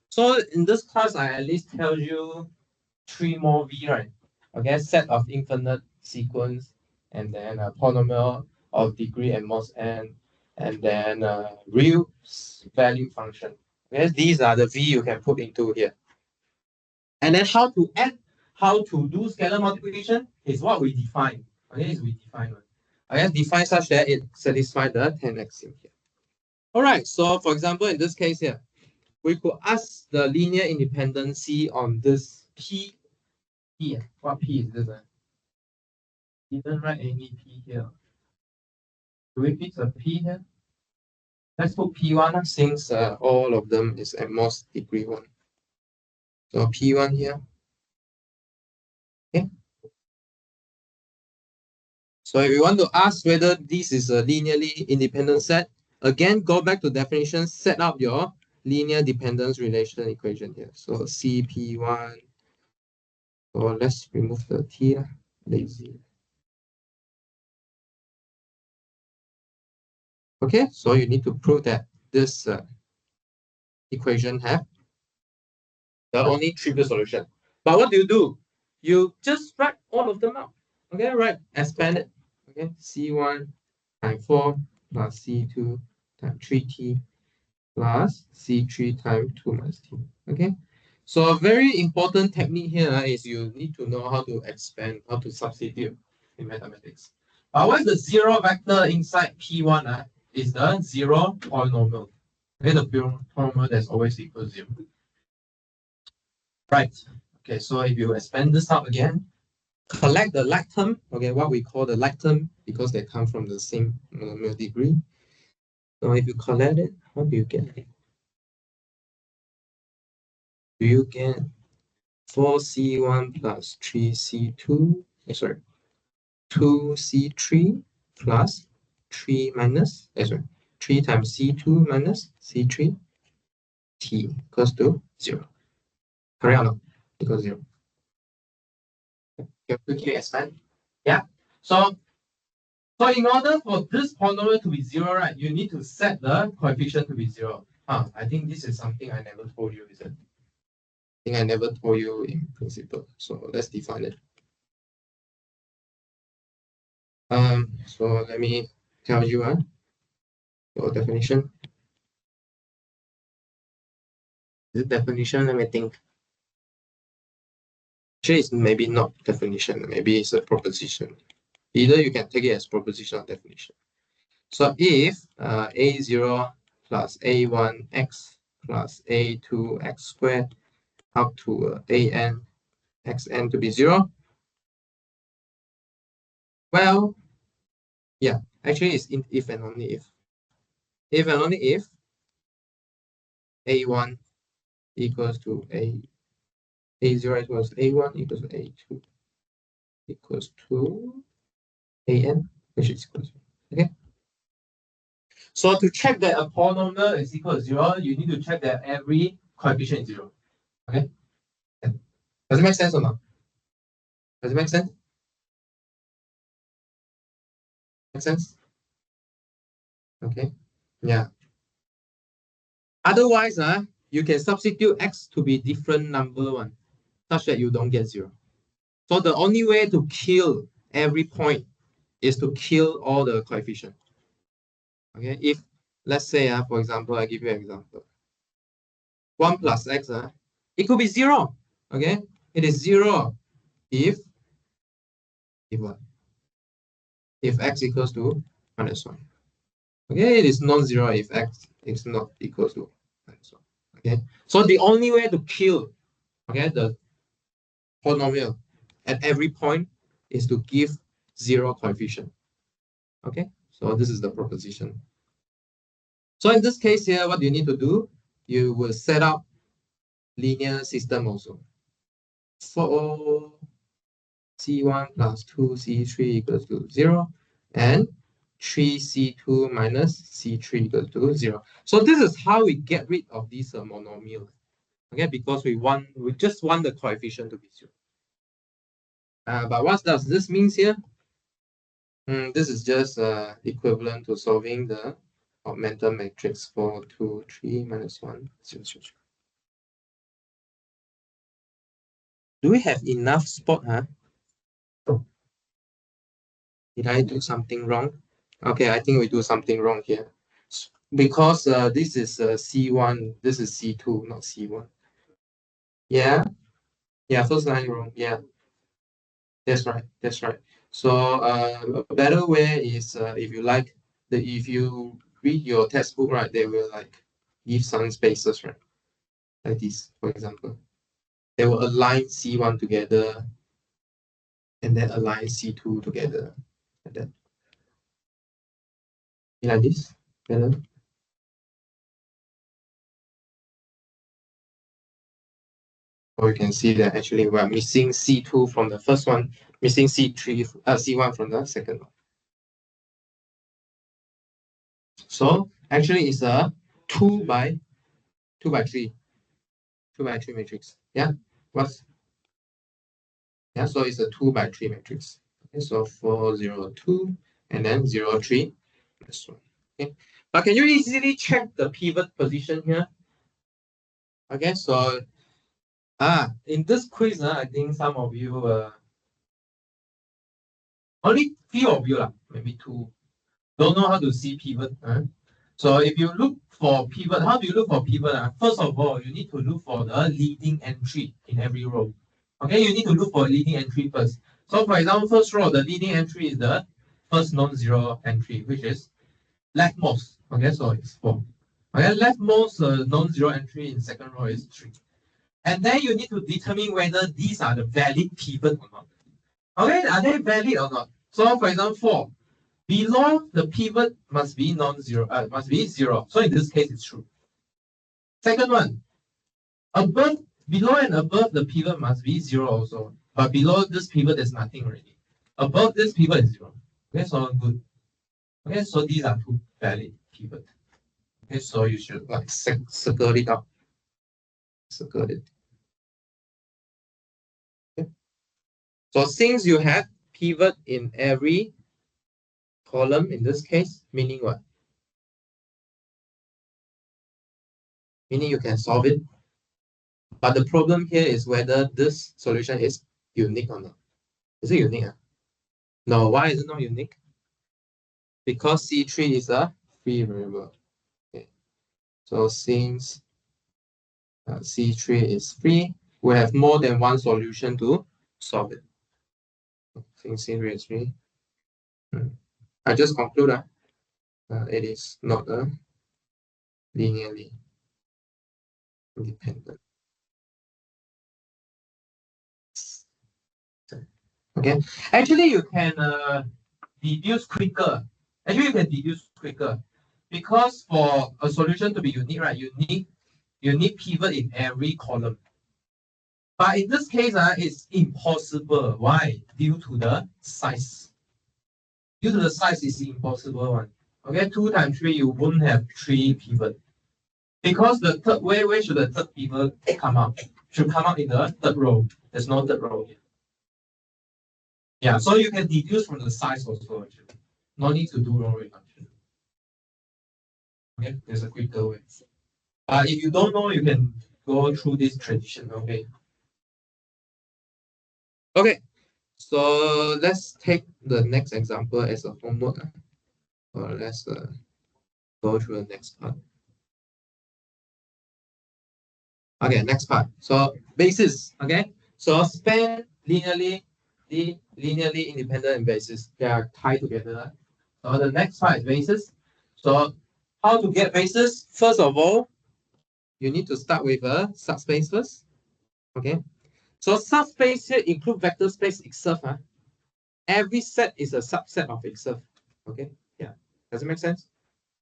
So in this class, I at least tell you 3 more V, right? Okay, set of infinite sequence, and then a polynomial of degree n mod n, and then a real value function. Okay, these are the V you can put into here. And then how to add, how to do scalar multiplication is what we define. Okay, is we define one. Okay, define such that it satisfies the 10 axiom here. All right, so for example, in this case here, we could ask the linear independency on this P. What P is this? Didn't write any P here. Do we fix a P here? Let's put P1 since all of them is at most degree 1. So P1 here. Okay. So if you want to ask whether this is a linearly independent set, again, go back to definition, set up your linear dependence relation equation here. So CP1, or let's remove the T, lazy. Okay, so you need to prove that this equation have the only trivial solution. But what do? You just write all of them out. Okay, right, expand it. Okay, C1 times 4 plus C2 times 3T plus C3 times 2 minus T. Okay. So a very important technique here is you need to know how to expand, how to substitute in mathematics. What is the zero vector inside P1 is the zero polynomial. Okay, the polynomial that's always equal to 0. Right. Okay, so if you expand this out again, collect the like term, okay, what we call the like term, because they come from the same monomial degree. So if you collect it, what do you get? Do you get 4C1 plus 3C2, sorry, 2C3 plus 3 minus, sorry, 3 times C2 minus C3, T equals to 0. Correct or not? Equals 0. You quickly expand. Yeah. So in order for this polynomial to be 0, right, you need to set the coefficient to be 0. I think this is something I never told you, is it? I think I never told you in principle. So let's define it. So let me tell you your definition. Is it definition? Let me think. Actually, it's maybe not definition. Maybe it's a proposition. Either you can take it as proposition or definition. So if a0 plus a1x plus a2x squared up to an xn to be 0, well, yeah, actually it's if and only if. If and only if a1 equals to a0 equals to a1 equals to a2 equals to an, which is equal to, okay? So to check that a polynomial is equal to 0, you need to check that every coefficient is 0. Okay? Does it make sense or not? Does it make sense? Make sense? Okay. Yeah. Otherwise, you can substitute x to be different number one, such that you don't get 0. So the only way to kill every point is to kill all the coefficients. Okay. If let's say, for example, I give you an example. 1 plus x, it could be 0. Okay. It is 0 if what? If x equals to minus 1. Okay, it is non-zero if x is not equal to minus 1. Okay, so the only way to kill, okay, the polynomial at every point is to give 0 coefficient. Okay, so this is the proposition. So in this case here, what you need to do, you will set up linear system also. 4C1 plus 2C3 equals to 0, and 3C2 minus C3 equals to 0. So this is how we get rid of this monomial. Okay, because we just want the coefficient to be 0. But what does this mean here? This is just equivalent to solving the augmented matrix 4, 2, 3, minus 1, 0, 0, 0. Do we have enough spot? Did I do something wrong? Okay, I think we do something wrong here. Because this is C1, this is C2, not C1. Yeah, first line wrong. Yeah, that's right. So a better way is if you like, if you read your textbook, right, they will like give some spaces, right, like this, for example. They will align C1 together and then align C2 together, like that. Like this, better. Or you can see that actually we're missing C2 from the first one, missing C1 from the second one. So actually it's a 2 by 3 matrix. Yeah, so it's a 2 by 3 matrix. Okay, so 4, 0, 2, and then 0, 3. This one. Okay, but can you easily check the pivot position here? Okay, so in this quiz, I think some of you, only few of you, maybe 2, don't know how to see pivot. So if you look for pivot, how do you look for pivot? First of all, you need to look for the leading entry in every row. Okay, you need to look for leading entry first. So for example, first row, the leading entry is the first non-zero entry, which is leftmost. Okay, so it's 4. Okay, leftmost non-zero entry in second row is 3. And then you need to determine whether these are the valid pivot or not. Okay, are they valid or not? So for example, 4. Below the pivot must be non-zero, must be 0. So in this case, it's true. Second one, above, below and above the pivot must be 0 also. But below this pivot, there's nothing already. Above this pivot is 0. Okay, so good. Okay, so these are two valid pivot. Okay, so you should like circle it up. Circle it. Okay. So since you have pivot in every column in this case, meaning what? Meaning you can solve it. But the problem here is whether this solution is unique or not. Is it unique? No, why is it not unique? Because C3 is a free variable. Okay. So since C3 is free, we have more than one solution to solve it. Since C3 is free, I just conclude that it is not a linearly independent. Okay, actually you can deduce quicker. Actually, you can deduce quicker because for a solution to be unique, right, you need pivot in every column. But in this case, it's impossible. Why? Due to the size. Due to the size, it's impossible one. Okay, 2 times 3, you won't have 3 pivot. Because the third, where should the third pivot come out? Should come out in the third row. There's no third row here. Yeah, so you can deduce from the size also actually. No need to do row reduction. Okay, there's a quicker way. If you don't know, you can go through this traditional way. Okay, so let's take the next example as a homework. Or let's go through the next part. Okay, next part. So basis. Okay, so span linearly independent and basis. They are tied together. So the next part is basis. So how to get basis? First of all, you need to start with a subspace first. Okay, so subspace here include vector space itself. Every set is a subset of itself. Okay, yeah, does it make sense?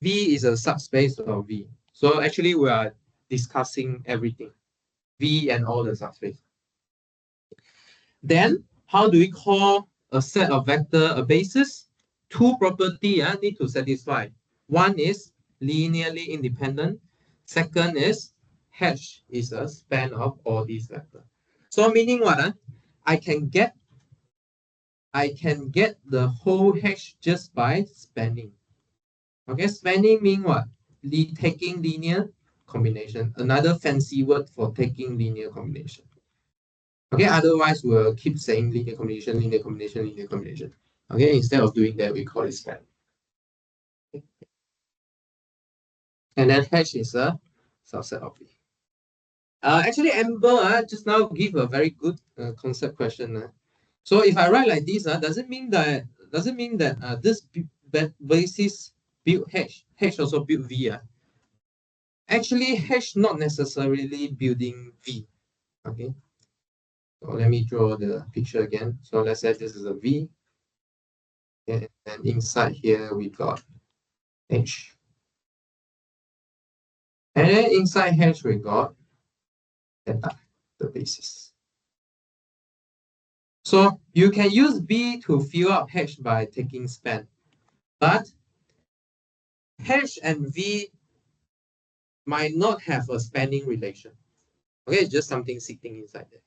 V is a subspace of V. So actually we are discussing everything. V and all the subspace. Then how do we call a set of vector a basis? Two property need to satisfy. One is linearly independent. Second is hash is a span of all these vectors. So meaning what? I can get the whole hash just by spanning. Okay, spanning mean what? Taking linear combination. Another fancy word for taking linear combination. Okay, otherwise we'll keep saying linear combination, linear combination, linear combination. Okay, instead of doing that, we call it span. Okay. And then hash is a subset of V. Actually, Amber just now give a very good concept question. So if I write like this, does it mean that this basis build hash also build V? Actually, hash not necessarily building V. Okay. So let me draw the picture again. So let's say this is a V. And inside here we got H. And then inside H we got theta, the basis. So you can use B to fill up H by taking span. But H and V might not have a spanning relation. Okay, it's just something sitting inside there.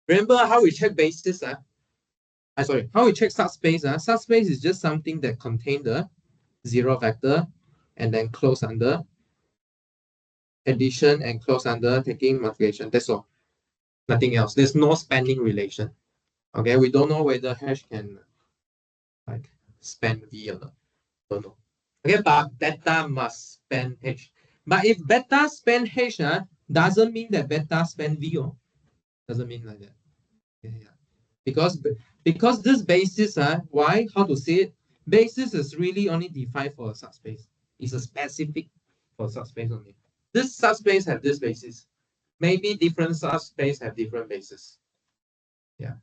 Remember how we check basis? How we check subspace? Subspace is just something that contains the zero vector and then close under addition and close under taking multiplication. That's all. Nothing else. There's no spanning relation. Okay, we don't know whether hash can like span V or not. Don't know. Okay, but beta must span H. But if beta span H, doesn't mean that beta span V. Doesn't mean like that. Yeah. Because this basis, why? How to say it? Basis is really only defined for a subspace. It's a specific for subspace only. This subspace have this basis. Maybe different subspace have different basis. Yeah.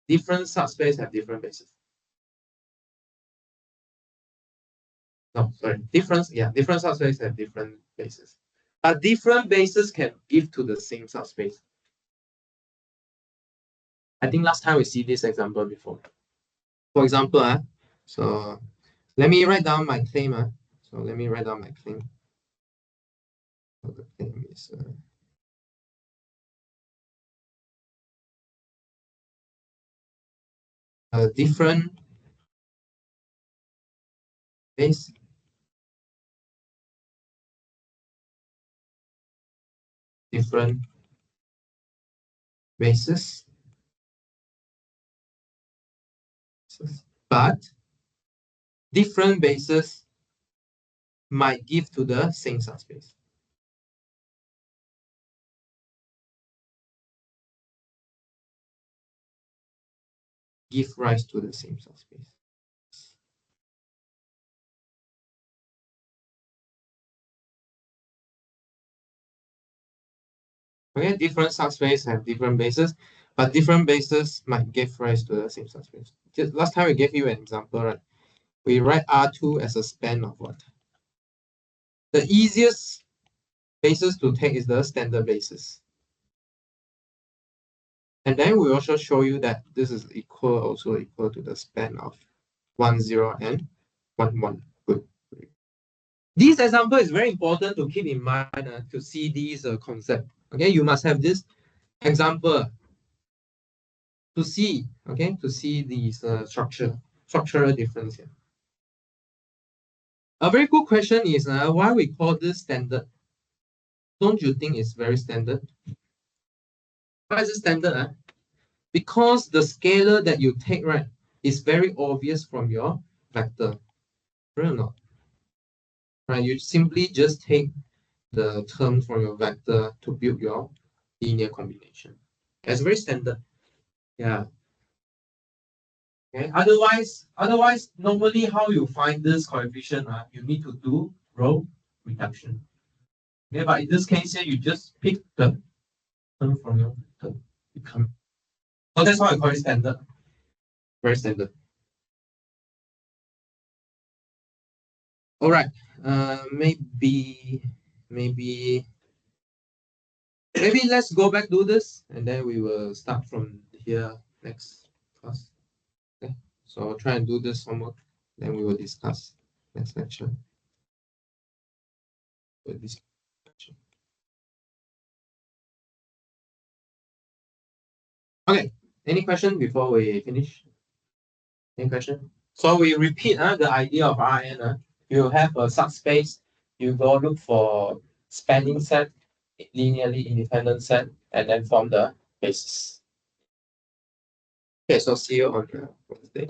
Different subspace have different basis. No, sorry. Different subspace have different bases. But different bases can give to the same subspace. I think last time we see this example before. For example, so let me write down my claim. So let me write down my claim. So the claim is a different base. Different bases. But different bases might give to the same subspace. Give rise to the same subspace. Okay, different subspace have different bases, but different bases might give rise to the same subspace. Just last time we gave you an example, right? We write R2 as a span of what? The easiest basis to take is the standard basis. And then we also show you that this is also equal to the span of 1, 0, and 1, 1. Good. This example is very important to keep in mind to see these concept. Okay, you must have this example to see. Okay, to see these structural difference here. A very good question is why we call this standard. Don't you think it's very standard? Why is it standard? Because the scalar that you take, right, is very obvious from your vector. Right or not? Right, you simply just take the term from your vector to build your linear combination. It's very standard. Yeah. Okay. Otherwise, normally how you find this coefficient, you need to do row reduction. Okay, but in this case here, you just pick the term from your vector. So that's why I call it standard. Very standard. All right. Maybe let's go back do this, and then we will start from here next class. Okay. So I'll try and do this homework, then we will discuss next lecture. Okay. Any question before we finish? Any question? So we repeat the idea of Rn. You have a subspace. You go look for spanning set, linearly independent set, and then form the basis. Okay, so see you on Wednesday.